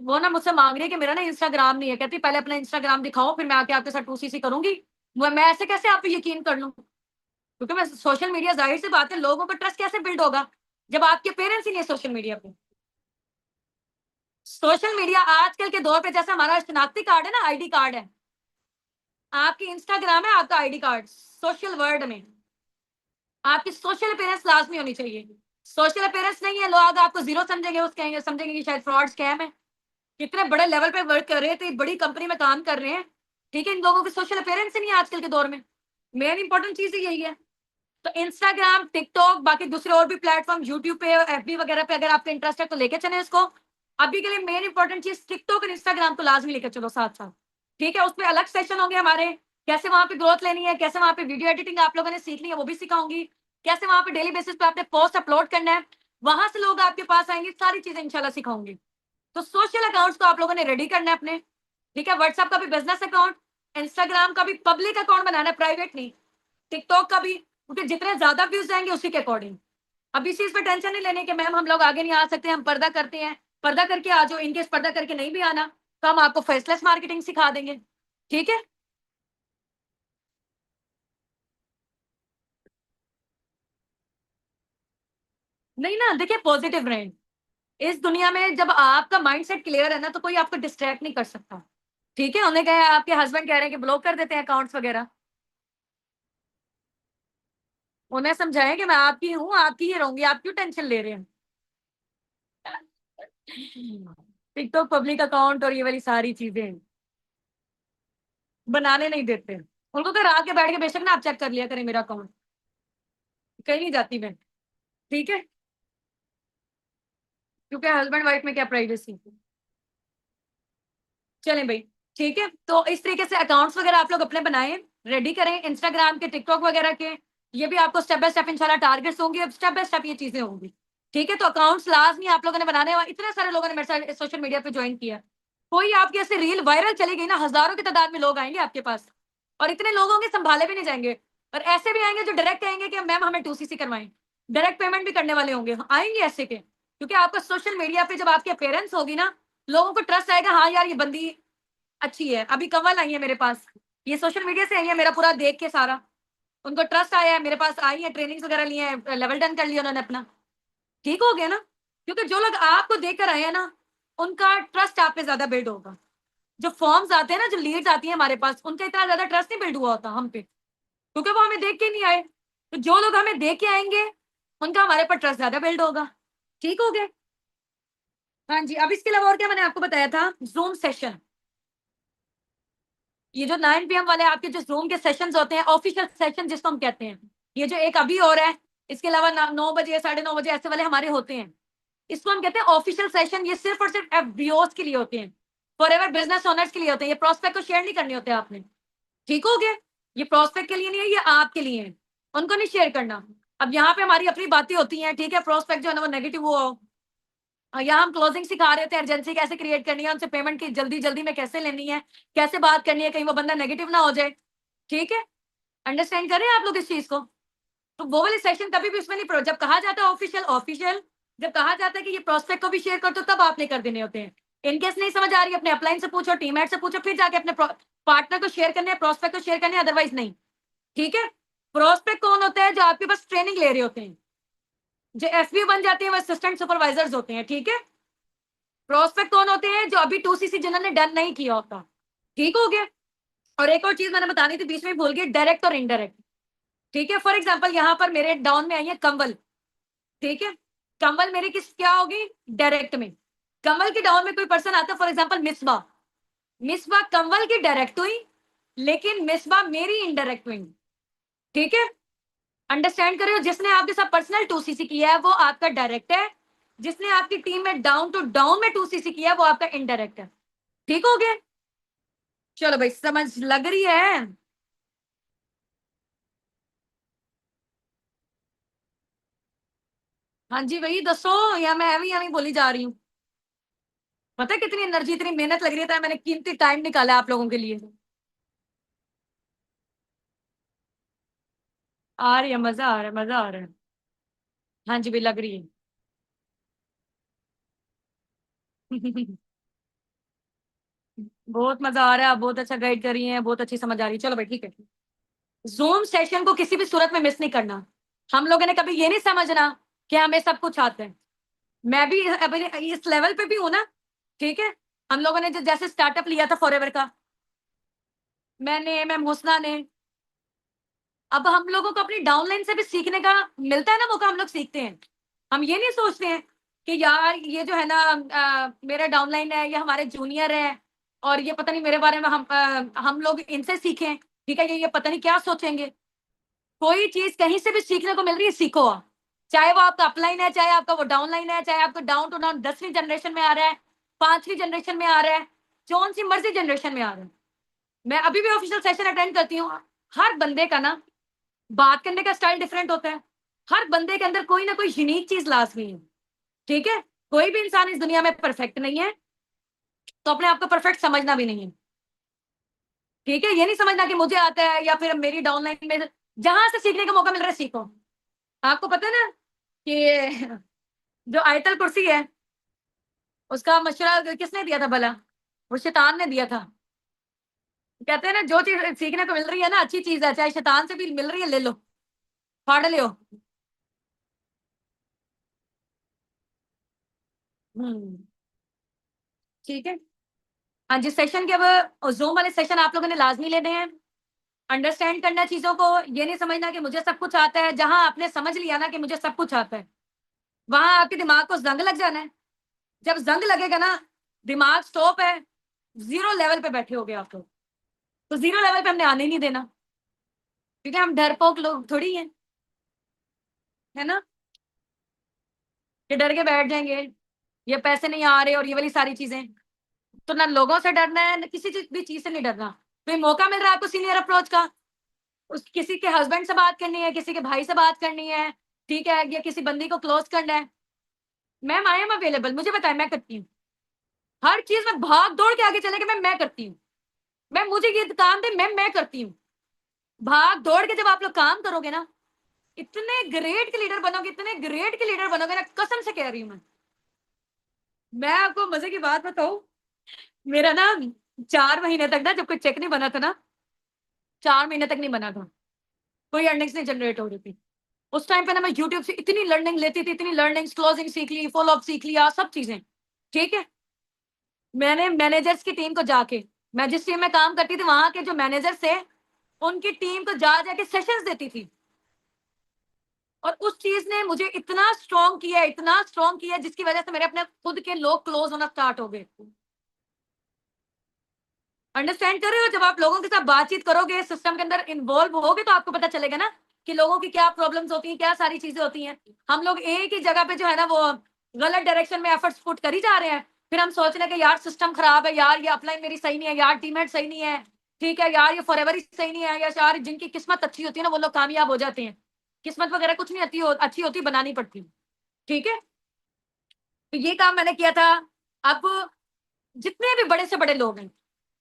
वो ना मुझसे मांग रही है कि मेरा ना इंस्टाग्राम नहीं है। कहती पहले अपना इंस्टाग्राम दिखाओ, फिर मैं आके आपके साथ 2cc करूंगी। मैं ऐसे कैसे आप पे यकीन कर लूं, क्योंकि मैं सोशल मीडिया, जाहिर सी बात है लोगों का ट्रस्ट कैसे बिल्ड होगा जब आपके पेरेंट्स ही नहीं है सोशल मीडिया पे। सोशल मीडिया आजकल के दौर पे जैसा हमारा शनाख्ती कार्ड है ना, आईडी कार्ड है, आपकी इंस्टाग्राम है आपका आईडी कार्ड सोशल वर्ल्ड में। आपकी सोशल अपेयरेंस लाजमी होनी चाहिए। सोशल अपेयरेंस नहीं है, लोग आपको जीरो समझेंगे, उस कहेंगे, समझेंगे कि शायद फ्रॉड स्कैम है। कितने बड़े लेवल पे वर्क कर रहे थे, बड़ी कंपनी में काम कर रहे हैं, ठीक है, इन लोगों की सोशल अपेयरेंस ही नहीं है आजकल के दौर में। मेन इंपॉर्टेंट चीज यही है। तो इंस्टाग्राम, टिकटॉक, बाकी दूसरे और भी प्लेटफॉर्म, यूट्यूब पे, एफबी वगैरह पे अगर आपका इंटरेस्ट है तो लेके चले इसको। अभी के लिए मेन इंपॉर्टेंट चीज टिकटॉक और इंस्टाग्राम को लाजमी लेकर चलो साथ साथ, ठीक है। उसमें अलग सेशन होंगे हमारे, कैसे वहां पे ग्रोथ लेनी है, कैसे वहां पे वीडियो एडिटिंग आप लोगों ने सीखनी है वो भी सिखाऊंगी, कैसे वहां पे डेली बेसिस पे आपने पोस्ट अपलोड करना है, वहां से लोग आपके पास आएंगे, सारी चीजें इंशाल्लाह सिखाऊंगी। तो सोशल अकाउंट्स तो आप लोगों ने रेडी करना है अपने, ठीक है। व्हाट्सएप का भी बिजनेस अकाउंट, इंस्टाग्राम का भी पब्लिक अकाउंट बनाना है, प्राइवेट नहीं। टिकटॉक का भी, क्योंकि जितने ज्यादा व्यूज जाएंगे उसी के अकॉर्डिंग। अब इस चीज पर टेंशन नहीं लेने के मैम हम लोग आगे नहीं आ सकते, हम पर्दा करते हैं, पर्दा करके आ जाओ। इनकेस पर्दा करके नहीं भी आना तो हम आपको फेसलेस मार्केटिंग सिखा देंगे, ठीक है। नहीं ना, देखिए पॉजिटिव रहें। इस दुनिया में जब आपका माइंडसेट क्लियर है ना, तो कोई आपको डिस्ट्रैक्ट नहीं कर सकता, ठीक है। उन्हें कहा, आपके हस्बैंड कह रहे हैं कि ब्लॉक कर देते हैं अकाउंट्स वगैरह, उन्हें समझाएं कि मैं आपकी हूँ, आपकी ही रहूंगी, आप क्यों टेंशन ले रहे हैं। टिकटॉक पब्लिक अकाउंट और ये वाली सारी चीजें बनाने नहीं देते उनको। घर आके बैठ के बेशक ना आप चेक कर लिया करें मेरा अकाउंट, कहीं नहीं जाती मैं, ठीक है, क्योंकि हस्बैंड वाइफ में क्या प्राइवेसी। चलें भाई, ठीक है। तो इस तरीके से अकाउंट्स वगैरह आप लोग अपने बनाएं, रेडी करें, इंस्टाग्राम के, टिकटॉक वगैरह के। ये भी आपको स्टेप बाय स्टेप इंशाल्लाह टारगेट्स होंगे, अब स्टेप बाय स्टेप ये चीजें होंगी, ठीक है। तो अकाउंट्स लाजमी आप लोगों ने बनाने हैं। इतने सारे लोगों ने मेरे साथ सोशल मीडिया पे ज्वाइन किया, कोई आपकी ऐसे रील वायरल चली गई ना, हजारों की तादाद में लोग आएंगे आपके पास, और इतने लोगों के संभाले भी नहीं जाएंगे। और ऐसे भी आएंगे जो डायरेक्ट आएंगे कि मैम हमें 2cc करवाएं, डायरेक्ट पेमेंट भी करने वाले होंगे, आएंगे ऐसे के, क्योंकि आपका सोशल मीडिया पे जब आपकी अपेयरेंस होगी ना, लोगों को ट्रस्ट आएगा, हाँ यार ये बंदी अच्छी है। अभी कवल आई है मेरे पास, ये सोशल मीडिया से आई है, मेरा पूरा देख के सारा उनको ट्रस्ट आया है, मेरे पास आई है, ट्रेनिंग्स वगैरह लिए हैं, लेवल डन कर लिया उन्होंने अपना, ठीक हो गया ना। क्योंकि जो लोग आपको देखकर आए हैं ना, उनका ट्रस्ट आप पे ज्यादा बिल्ड होगा। जो फॉर्म्स आते हैं ना, जो लीड्स आती है हमारे पास, उनका इतना ज्यादा ट्रस्ट नहीं बिल्ड हुआ होता हम पे, क्योंकि वो हमें देख के नहीं आए। तो जो लोग हमें देख के आएंगे, उनका हमारे पर ट्रस्ट ज्यादा बिल्ड होगा, ठीक हो गया। हाँ जी, अब इसके अलावा और क्या मैंने आपको बताया था, जूम सेशन। ये जो 9 PM वाले आपके जो जूम के सेशंस होते हैं, ऑफिशियल सेशन जिसको हम कहते हैं, ये जो एक अभी हो रहा है, इसके अलावा 9 बजे, 9:30 बजे ऐसे वाले हमारे होते हैं, इसको हम कहते हैं ऑफिशियल सेशन। ये सिर्फ और सिर्फ एफबीओस के लिए होते हैं, फॉर एवर बिजनेस ओनर्स के लिए होते हैं। ये प्रोस्पेक्ट को शेयर नहीं करने होते आपने, ठीक हो गया। ये प्रोस्पेक्ट के लिए नहीं है, ये आपके लिए है, उनको नहीं शेयर करना। अब यहाँ पे हमारी अपनी बातें होती हैं, ठीक है, प्रोस्पेक्ट जो है ना वो नेगेटिव हो, यहाँ हम क्लोजिंग सिखा रहे थे, अर्जेंसी कैसे क्रिएट करनी है, उनसे पेमेंट की जल्दी जल्दी में कैसे लेनी है, कैसे बात करनी है, कहीं वो बंदा नेगेटिव ना हो जाए, ठीक है। अंडरस्टैंड करें आप लोग इस चीज को। तो वो वाले सेशन कभी भी उसमें नहीं जब कहा जाता है ऑफिशियल ऑफिशियल, जब कहा जाता है कि ये प्रोस्पेक्ट को भी शेयर कर दो, तब आपने कर देने होते हैं। इनकेस नहीं समझ आ रही, अपने अपलाइन से पूछो, टीममेट से पूछो, फिर जाके अपने पार्टनर को शेयर करने हैं, प्रोस्पेक्ट को शेयर करने हैं, अदरवाइज नहीं, ठीक है। प्रोस्पेक्ट कौन होता है? जो आपके पास ट्रेनिंग ले रहे होते हैं, जो एफबी बन जाते हैं, वो असिस्टेंट सुपरवाइजर्स होते हैं, ठीक है। प्रोस्पेक्ट कौन होते हैं? जो अभी 2CC जिन्होंने डन नहीं किया होता, ठीक हो गया। और एक और चीज मैंने बतानी थी, बीच में भूल गई, डायरेक्ट और इनडायरेक्ट, ठीक है। फॉर एग्जाम्पल यहाँ पर मेरे डाउन में आई है कंवल, ठीक है। कंवल मेरी किस क्या होगी? डायरेक्ट में। कंवल के डाउन में कोई पर्सन आता है, फॉर एग्जाम्पल मिसबा, मिसबा कंवल की डायरेक्ट हुई, लेकिन मिसबा मेरी इनडायरेक्ट हुई, ठीक है। अंडरस्टैंड कर रहे हो? जिसने आपके साथ पर्सनल 2CC किया है वो आपका डायरेक्ट है, जिसने आपकी टीम में डाउन टू डाउन में 2CC किया है वो आपका इनडायरेक्ट है, ठीक हो गया। चलो भाई, समझ लग रही है? हाँ जी भाई दसो, या मैं एवी बोली जा रही हूँ? पता है कितनी एनर्जी, इतनी मेहनत लग रही है, मैंने कीमती टाइम निकाला आप लोगों के लिए। आ रही है, मजा आ रहा है, मजा आ रहा है। हाँ जी भाई, लग रही है। बहुत मजा आ रहा है, आप बहुत अच्छा गाइड कर रही हैं, बहुत अच्छी समझ आ रही है। चलो भाई ठीक है, जूम सेशन को किसी भी सूरत में मिस नहीं करना। हम लोगों ने कभी ये नहीं समझना कि हमें सब कुछ आता है। मैं भी अभी इस लेवल पे भी हूं ना, ठीक है। हम लोगों ने जो जैसे स्टार्टअप लिया था फॉरएवर का, मैंने, मैम हुस्ना ने, अब हम लोगों को अपनी डाउनलाइन से भी सीखने का मिलता है ना मौका, हम लोग सीखते हैं। हम ये नहीं सोचते हैं कि यार ये जो है ना मेरा डाउनलाइन है, ये हमारे जूनियर है, और ये पता नहीं मेरे बारे में हम लोग इनसे सीखें, ठीक है, ये पता नहीं क्या सोचेंगे। कोई चीज कहीं से भी सीखने को मिल रही है, सीखो आप। चाहे वो आपका अपलाइन है, चाहे आपका वो डाउनलाइन है, चाहे आपका डाउन टू डाउन 10वीं जनरेशन में आ रहा है, 5वीं जनरेशन में आ रहा है, कौन सी मर्जी जनरेशन में आ रहा है। मैं अभी भी ऑफिशियल सेशन अटेंड करती हूँ। हर बंदे का ना बात करने का स्टाइल डिफरेंट होता है। हर बंदे के अंदर कोई ना कोई यूनिक चीज लाजमी है, ठीक है। कोई भी इंसान इस दुनिया में परफेक्ट नहीं है, तो अपने आप को परफेक्ट समझना भी नहीं है, ठीक है। ये नहीं समझना कि मुझे आता है या फिर मेरी डाउनलाइन में, जहां से सीखने का मौका मिल रहा है सीखो। आपको पता है ना कि जो आयतल कुर्सी है, उसका मशवरा किसने दिया था भला? वो शैतान ने दिया था। कहते हैं ना, जो चीज सीखने को मिल रही है ना, अच्छी चीज है, चाहे शैतान से भी मिल रही है, ले लो, फाड़ लियो। हम्म, ठीक है। हाँ जी, सेशन के अब जूम वाले सेशन आप लोगों ने लाजमी लेने हैं। अंडरस्टैंड करना चीजों को, ये नहीं समझना कि मुझे सब कुछ आता है। जहां आपने समझ लिया ना कि मुझे सब कुछ आता है, वहां आपके दिमाग को जंग लग जाना है। जब जंग लगेगा ना, दिमाग स्टॉप है, जीरो लेवल पे बैठे हो गए आप लोग। तो जीरो लेवल पे हमने आने ही नहीं देना, क्योंकि हम डरपोक लोग थोड़ी हैं, है ना, कि डर के बैठ जाएंगे, ये पैसे नहीं आ रहे और ये वाली सारी चीजें। तो ना लोगों से डरना है, ना किसी चीज भी चीज से नहीं डरना। कोई मौका मिल रहा है आपको सीनियर अप्रोच का, उस किसी के हस्बैंड से बात करनी है, किसी के भाई से बात करनी है, ठीक है, या किसी बंदी को क्लोज करना है, मैम आई एम अवेलेबल, मुझे बताए, मैं करती हूँ। हर चीज में भाग दौड़ के आगे चले कि मैं करती हूँ, मैम मुझे ये काम दे, मैं करती हूँ। भाग दौड़ के जब आप लोग काम करोगे ना, इतने ग्रेट के लीडर बनोगे, इतने ग्रेट के लीडर बनोगे ना, कसम से कह रही हूँ मैं आपको मजे की बात बताऊं, मेरा ना 4 महीने तक ना, जब कोई चेक नहीं बना था ना, 4 महीने तक नहीं बना था, कोई अर्निंग्स नहीं जनरेट हो रही थी। उस टाइम पे ना मैं यूट्यूब से इतनी लर्निंग लेती थी, इतनी लर्निंग्स, क्लोजिंग सीख ली, फॉलो अप सीख लिया, सब चीजें, ठीक है। मैंने मैनेजर्स की टीम को जाके, मैं जिस टीम में काम करती थी वहां के जो मैनेजर्स थे, उनकी टीम को जा जाके सेशंस देती थी। और उस चीज ने मुझे इतना स्ट्रॉन्ग किया, इतना स्ट्रॉन्ग किया, जिसकी वजह से मेरे अपने खुद के लोग क्लोज होना स्टार्ट हो गए। अंडरस्टैंड कर रहे हो? जब आप लोगों के साथ बातचीत करोगे, सिस्टम के अंदर इन्वॉल्व होगे, तो आपको पता चलेगा ना कि लोगों की क्या प्रॉब्लम्स होती हैं, क्या सारी चीजें होती हैं। हम लोग एक ही जगह पे जो है ना वो गलत डायरेक्शन में एफर्ट्स पुट कर ही जा रहे हैं। फिर हम सोच रहे हैं कि यार सिस्टम खराब है, यार ये अपलाइन मेरी सही नहीं है, यार टीममेट सही नहीं है, ठीक है, यार ये फॉरएवर ही सही नहीं है, या यार जिनकी किस्मत अच्छी होती है ना वो लोग कामयाब हो जाते हैं, किस्मत वगैरह कुछ नहीं अच्छी होती, बनानी पड़ती। ठीक है, तो ये काम मैंने किया था। अब जितने भी बड़े से बड़े लोग हैं,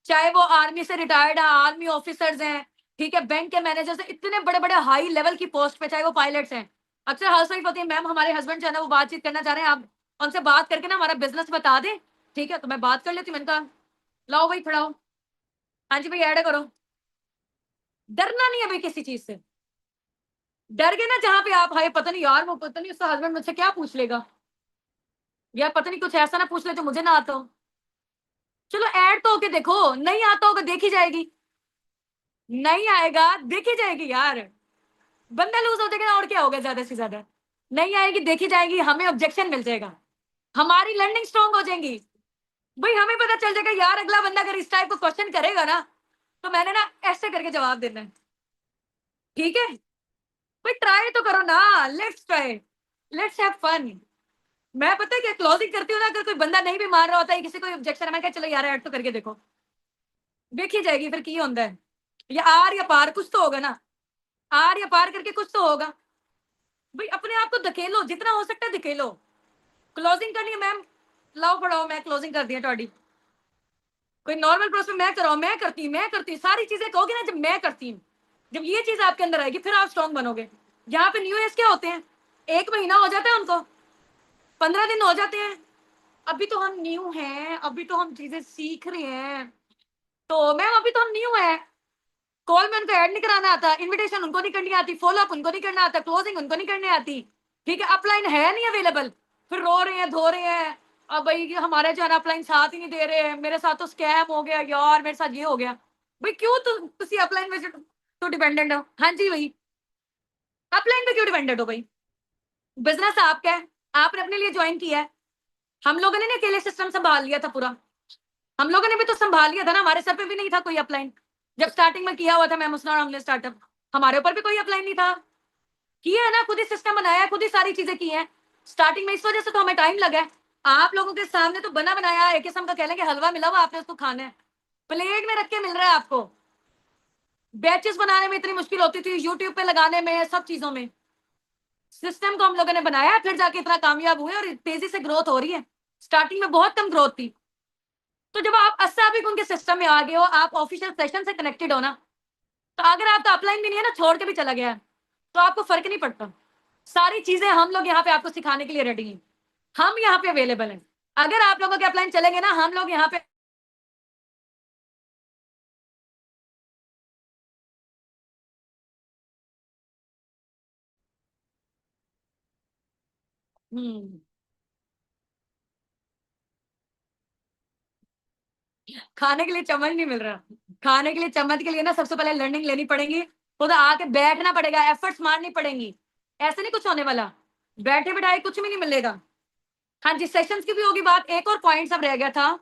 चाहे वो आर्मी से रिटायर्ड है, आर्मी ऑफिसर्स हैं, ठीक है, बैंक के मैनेजर्स हैं, इतने बड़े बड़े हाई लेवल की पोस्ट पे, चाहे वो पायलट्स हैं, अक्सर हाउस वाइफ होती है, मैम हमारे हस्बैंड जो है ना वो बातचीत करना चाह रहे हैं, आप उनसे बात करके ना हमारा बिजनेस बता दें। ठीक है, तो मैं बात कर लेती हूँ। मैंने कहा लाओ भाई खड़ा हो, हाँ जी भाई ऐड करो। डरना नहीं है भाई किसी चीज से। डर गए ना जहां पे आप, हाय पता नहीं यार, वो पता नहीं उसका हस्बैंड मुझसे क्या पूछ लेगा, यार पता नहीं कुछ ऐसा ना पूछ ले जो मुझे ना आता हो। चलो ऐड तो होके देखो, नहीं आता होगा देखी जाएगी, नहीं आएगा देखी जाएगी यार, बंदा लूज हो जाएगा और क्या होगा, ज्यादा से ज्यादा नहीं आएगी देखी जाएगी, हमें ऑब्जेक्शन मिल जाएगा, हमारी लर्निंग स्ट्रांग हो जाएंगी। भाई हमें पता चल जाएगा यार, अगला बंदा अगर इस टाइप को क्वेश्चन करेगा ना, तो मैंने ना ऐसे करके जवाब देना है। ठीक है भाई, ट्राई तो करो ना, let's try, let's have fun. मैं पता है क्या क्लोजिंग करती हूँ ना, अगर कोई बंदा नहीं भी मान रहा होता है, किसी को ऑब्जेक्शन है, मैं क्या चलो यार ऐड तो करके देखो, देखी जाएगी फिर की होता है, या आर या पार कुछ तो होगा ना, आर या पार करके कुछ तो होगा। भाई अपने आप को धकेलो, जितना हो सकता है धकेलो। क्लोजिंग करनी है मैम, लाओ पढ़ाओ, मैं क्लोजिंग कर दी थोड़ी। कोई नॉर्मल प्रोसेस में मैं कराऊं, मैं करती सारी चीजें कहोगे ना, जब मैं करती हूँ, जब ये चीज आपके अंदर आएगी फिर आप स्ट्रॉन्ग बनोगे। यहाँ पे न्यू एज क्या होते हैं, 1 महीना हो जाता है उनको, 15 दिन हो जाते हैं, अभी तो हम न्यू हैं, अभी तो हम चीजें सीख रहे हैं, तो मैम अभी तो हम न्यू है। कॉल में उनको ऐड नहीं कराना आता, इनविटेशन उनको नहीं करनी आती, फॉलो अप उनको नहीं करना आता, क्लोजिंग उनको नहीं करनी आती। ठीक है, अपलाइन है नहीं अवेलेबल, फिर रो रहे हैं धो रहे हैं, अब भाई ये हमारे जो है ना अपलाइन साथ ही नहीं दे रहे हैं, मेरे साथ तो स्कैम हो गया यार, मेरे साथ ये हो गया। भाई क्यों तुम अपलाइन में तो डिपेंडेंट हो, हाँ जी भाई, अपलाइन पे क्यों डिपेंडेंट हो भाई, बिजनेस आपका है, आपने अपने लिए ज्वाइन किया है। हम लोगों ने ना अकेले सिस्टम संभाल लिया था पूरा, हम लोगों ने भी तो संभाल लिया था ना, हमारे सर पे भी नहीं था कोई अपलाइन, जब स्टार्टिंग में किया हुआ था मैं मुस्ना और हमने स्टार्टअप, हमारे ऊपर भी कोई अपलाइन नहीं था, किया है ना, खुद ही सिस्टम बनाया है, खुद ही सारी चीजें की हैं। स्टार्टिंग में इस वजह से तो हमें टाइम लगा है, आप लोगों के सामने तो बना बनाया एक किस्म का कह लेंगे हलवा मिला हुआ, आपने उसको खाना है, प्लेट में रख के मिल रहा है आपको। बैचेस बनाने में इतनी मुश्किल होती थी, यूट्यूब पे लगाने में, सब चीजों में, सिस्टम को हम लोगों ने बनाया, फिर जाके इतना कामयाब हुए और तेजी से ग्रोथ हो रही है। स्टार्टिंग में बहुत कम ग्रोथ थी, तो जब आप असाबिक उनके सिस्टम में आ गए हो, आप ऑफिशियल सेशन से कनेक्टेड हो ना, तो अगर आपका अपलाइन भी नहीं है ना, छोड़ के भी चला गया है, तो आपको फर्क नहीं पड़ता, सारी चीजें हम लोग यहाँ पे आपको सिखाने के लिए रेडी हैं, हम यहाँ पे अवेलेबल हैं। अगर आप लोगों के अपलाइन चलेंगे ना, हम लोग यहाँ पे हम्म खाने के लिए चम्मच नहीं मिल रहा, खाने के लिए चम्मच के लिए ना सबसे पहले लर्निंग लेनी पड़ेगी, खुद आके बैठना पड़ेगा, एफर्ट्स मारनी पड़ेंगी, ऐसे नहीं कुछ होने वाला, बैठे बिठाए कुछ भी नहीं मिलेगा। हाँ जी, सेशंस की भी होगी बात, एक और पॉइंट सब रह गया था,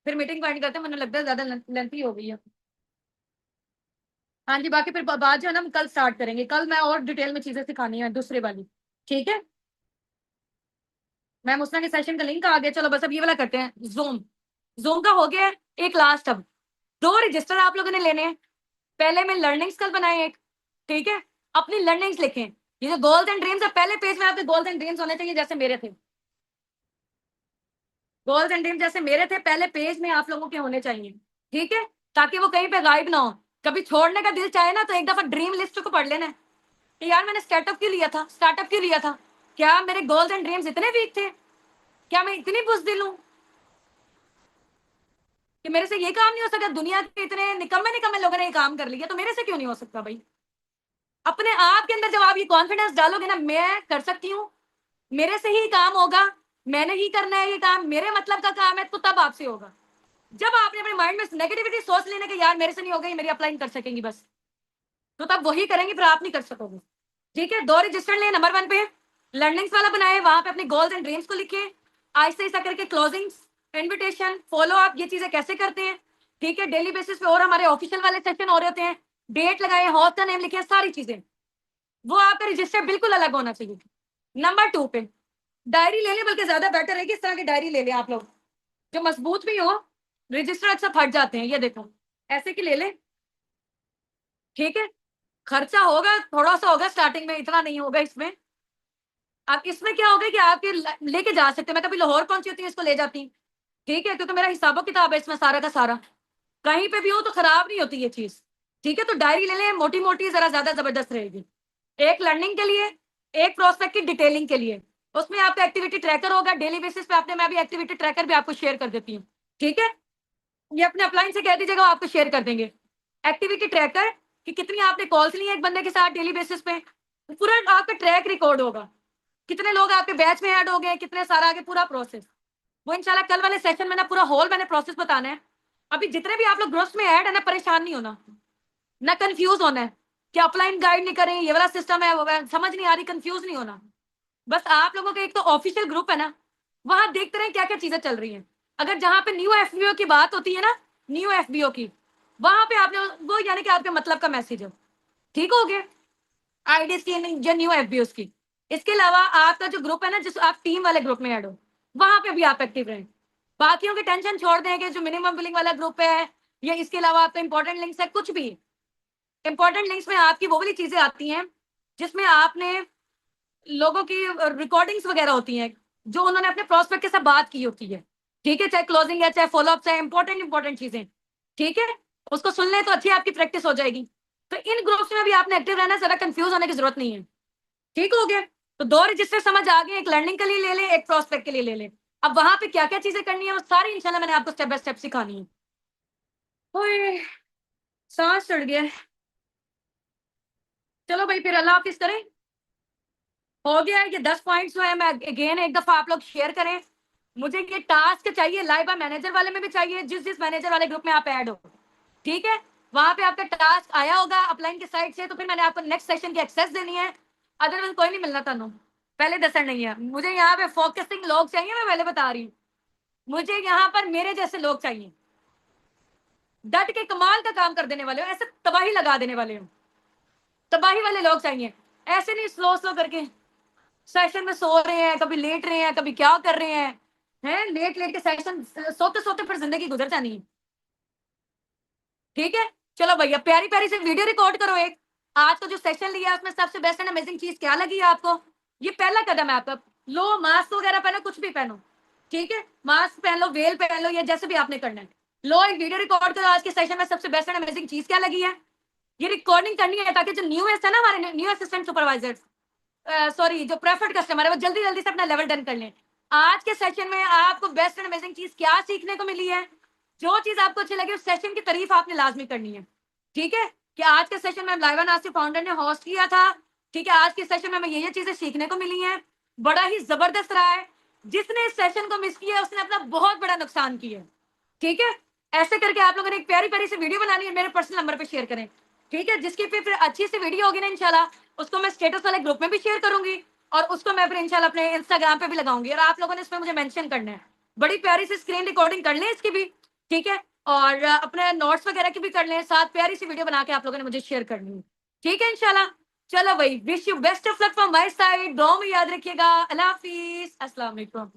फिर मीटिंग पॉइंट करते हैं, मुझे लगता है ज्यादा लेंथी हो गई है। हाँ जी, बाकी फिर बात जो है ना हम कल स्टार्ट करेंगे, कल मैं और डिटेल में चीजें सिखानी है दूसरे वाली। ठीक है मैम, उसने सेशन का लिंक आ गया, चलो बस अब ये वाला करते हैं, जूम, जूम का हो गया है। एक लास्ट, अब 2 रजिस्टर आप लोगों ने लेने हैं, पहले में लर्निंग्स कल बनाए एक, ठीक है, अपनी लर्निंग्स लिखें, ये जो गोल्स एंड ड्रीम्स है, पहले पेज में आपके गोल्स एंड ड्रीम्स होने चाहिए जैसे मेरे थे, गोल्स एंड ड्रीम्स जैसे मेरे थे पहले पेज में आप लोगों के होने चाहिए। ठीक है, ताकि वो कहीं पे गायब ना हो, कभी छोड़ने का दिल चाहे ना तो एक दफा ड्रीम लिस्ट को पढ़ लेना है कि यार मैंने स्टार्टअप क्यों लिया था, क्या मेरे गोल्स एंड ड्रीम्स इतने वीक थे, क्या मैं इतनी बुजदिल हूं कि मेरे से ये काम नहीं हो सकता, दुनिया के इतने निकम्मे निकम्मे लोगों ने ये काम कर लिया, तो मेरे से क्यों नहीं हो सकता भाई। अपने आप के अंदर जब आप ये कॉन्फिडेंस डालोगे ना, मैं कर सकती हूँ, मेरे से ही काम होगा, मैंने ही करना है ये काम, मेरे मतलब का काम है, तो तब आपसे होगा। जब आपने अपने माइंड में नेगेटिविटी सोच लेने के यार मेरे से नहीं होगा, ये मेरी अपलाइन कर सकेंगी बस, तो तब वही करेंगे, फिर आप नहीं कर सकोगे। ठीक है, 2 रजिस्टर ले, नंबर 1 पे लर्निंग्स वाला बनाए, वहां पे अपने गोल्स एंड ड्रीम्स को लिखे, आहिस्ता आहिस्ता करके क्लोजिंग्स, इन्विटेशन, फॉलो अप, ये चीजें कैसे करते हैं। ठीक है, डेली बेसिस पे और हमारे ऑफिशियल वाले सेशन हो रहे होते हैं, डेट लगाए, हॉस्ट का नेम लिखे, सारी चीजें, वो आपका रजिस्टर बिल्कुल अलग होना चाहिए। नंबर 2 पे डायरी ले ले, बल्कि ज्यादा बेटर है कि इस तरह की डायरी ले ले आप लोग, जो मजबूत भी हो, रजिस्टर अक्सर फट जाते हैं, ये देखो ऐसे की ले ले। ठीक है, खर्चा होगा, थोड़ा सा होगा स्टार्टिंग में, इतना नहीं होगा इसमें। अब इसमें क्या होगा कि आप ये लेके जा सकते हैं। मैं कभी लाहौर पहुंची होती हूँ, इसको ले जाती हूँ, ठीक है, क्योंकि मेरा हिसाबो किताब है इसमें सारा का सारा, कहीं पे भी हो तो खराब नहीं होती ये चीज, ठीक है। तो डायरी ले लें, मोटी मोटी जरा ज्यादा जबरदस्त रहेगी, एक लर्निंग के लिए, एक प्रोस्पेक्ट की डिटेलिंग के लिए। उसमें आपका एक्टिविटी ट्रैकर होगा डेली बेसिस पे, आपने, मैं भी एक्टिविटी ट्रैकर भी आपको शेयर कर देती हूँ, ठीक है। ये अपने अपलाइन से कह दीजिएगा, वो आपको शेयर कर देंगे एक्टिविटी ट्रैकर कि कितनी आपने कॉल्स ली है एक बंदे के साथ डेली बेसिस पे, पूरा आपका ट्रैक रिकॉर्ड होगा, कितने लोग आपके बैच में ऐड हो गए, कितने सारा आगे पूरा प्रोसेस। वो इंशाल्लाह कल वाले सेशन में ना पूरा होल मैंने प्रोसेस बताना है। अभी जितने भी आप लोग ग्रुप्स में ऐड है ना, परेशान नहीं होना, ना कंफ्यूज होना है कि अपलाइन गाइड नहीं करें, ये वाला सिस्टम है, वो समझ नहीं आ रही, कंफ्यूज नहीं होना। बस आप लोगों का एक तो ऑफिशियल ग्रुप है ना, वहां देखते रहे क्या क्या चीजें चल रही हैं। अगर जहां पे न्यू एफबीओ की बात होती है ना, न्यू एफबीओ की, वहां पे आपने वो, यानी कि आपके मतलब का मैसेज हो, ठीक हो गया, आईडीज की या न्यू एफबीओ की। इसके अलावा आपका जो ग्रुप है ना, जिस आप टीम वाले ग्रुप में ऐड हो, वहां पे भी आप एक्टिव रहें। बाकियों की टेंशन छोड़ देंगे, जो मिनिमम बिलिंग वाला ग्रुप है, या इसके अलावा आपका इंपॉर्टेंट लिंक्स है, कुछ भी इंपॉर्टेंट लिंक्स में आपकी वो वाली चीजें आती हैं जिसमें आपने लोगों की रिकॉर्डिंग्स वगैरह होती हैं जो उन्होंने अपने प्रोस्पेक्ट के साथ बात की होती है, ठीक है, चाहे क्लोजिंग है, चाहे फॉलोअप है, इंपॉर्टेंट चीजें, ठीक है, उसको सुन ले तो अच्छी आपकी प्रैक्टिस हो जाएगी। तो इन ग्रुप्स में भी आपने एक्टिव रहना, ज्यादा कंफ्यूज होने की जरूरत नहीं है, ठीक हो गया। तो दो रजिस्टर समझ आ गए, एक लर्निंग के लिए ले लें, एक प्रोस्पेक्ट के लिए ले लें। अब वहां पे क्या क्या चीजें करनी है वो सारी इंशाल्लाह मैंने आपको स्टेप बाय स्टेप सिखानी है। ओए, सांस चढ़ गया। चलो भाई, फिर अल्लाह हाफिज करें। हो गया है, ये 10 पॉइंट्स जो है मैं अगेन एक दफा आप लोग शेयर करें। मुझे ये टास्क चाहिए, लाइव मैनेजर वाले में भी चाहिए, जिस जिस मैनेजर वाले ग्रुप में आप ऐड हो, ठीक है, वहां पे आपका टास्क आया होगा अपलाइन की साइड से, तो फिर मैंने आपको नेक्स्ट सेशन की एक्सेस देनी है। अदरवाइज कोई नहीं मिलना थानू, पहले दसन नहीं है। मुझे यहाँ पे फोकसिंग लोग चाहिए, मैं पहले बता रही हूँ, मुझे यहाँ पर मेरे जैसे लोग चाहिए, डट के कमाल का काम कर देने वाले हो, ऐसे तबाही लगा देने वाले हो, तबाही वाले लोग चाहिए। ऐसे नहीं स्लो स्लो करके सेशन में सो रहे हैं, कभी लेट रहे हैं, कभी क्या कर रहे हैं लेट लेट के सेशन, सोते सोते फिर जिंदगी गुजर जानी है, ठीक है। चलो भैया, प्यारी प्यारी से वीडियो रिकॉर्ड करो एक, आज का जो सेशन लिया है उसमें सबसे बेस्ट एंड अमेजिंग चीज क्या लगी है आपको। ये पहला कदम है आपका, लो मास्क वगैरह पहनो, कुछ भी पहनो, ठीक है, मास्क पहन लो, वेल पहन लो, या जैसे भी आपने करना है, लो एक वीडियो रिकॉर्ड करो, आज के सेशन में सबसे बेस्ट एंड अमेजिंग चीज क्या लगी है। ये रिकॉर्डिंग करनी है ताकि जो न्यू है ना, हमारे न्यू असिस्टेंट सुपरवाइजर्स, सॉरी, जो प्रेफर्ड कस्टमर है, वो जल्दी जल्दी से अपना लेवल डन कर लें। आज के सेशन में आपको बेस्ट एंड अमेजिंग चीज क्या सीखने को मिली है, जो चीज आपको अच्छी लगी उस सेशन की तारीफ आपने लाजमी करनी है, ठीक है। कि आज के सेशन में लाइवा नासिर फाउंडर ने होस्ट किया था, ठीक है, आज के सेशन में हमें ये चीजें सीखने को मिली हैं, बड़ा ही जबरदस्त रहा है। जिसने इस सेशन को मिस किया उसने अपना बहुत बड़ा नुकसान किया है, ठीक है। ऐसे करके आप लोगों ने एक प्यारी प्यारी सी वीडियो बनानी है, मेरे पर्सनल नंबर पे शेयर करें, ठीक है, जिसकी फिर अच्छी सी वीडियो होगी ना इंशाल्लाह, उसको मैं स्टेटस वाले ग्रुप में भी शेयर करूंगी, और उसको मैं फिर इंशाल्लाह अपने इंस्टाग्राम पे भी लगाऊंगी, और आप लोगों ने इसमें मुझे मेंशन करना है। बड़ी प्यारी सी स्क्रीन रिकॉर्डिंग कर लें इसकी भी, ठीक है, और अपने नोट्स वगैरह की भी कर लें, साथ प्यारी सी वीडियो बना के आप लोगों ने मुझे शेयर करनी है, ठीक है इंशाल्लाह। चलो भाई, wish you best of luck from my side, दुआ में याद रखिएगा। अल्लाह हाफिज, अस्सलाम वालेकुम।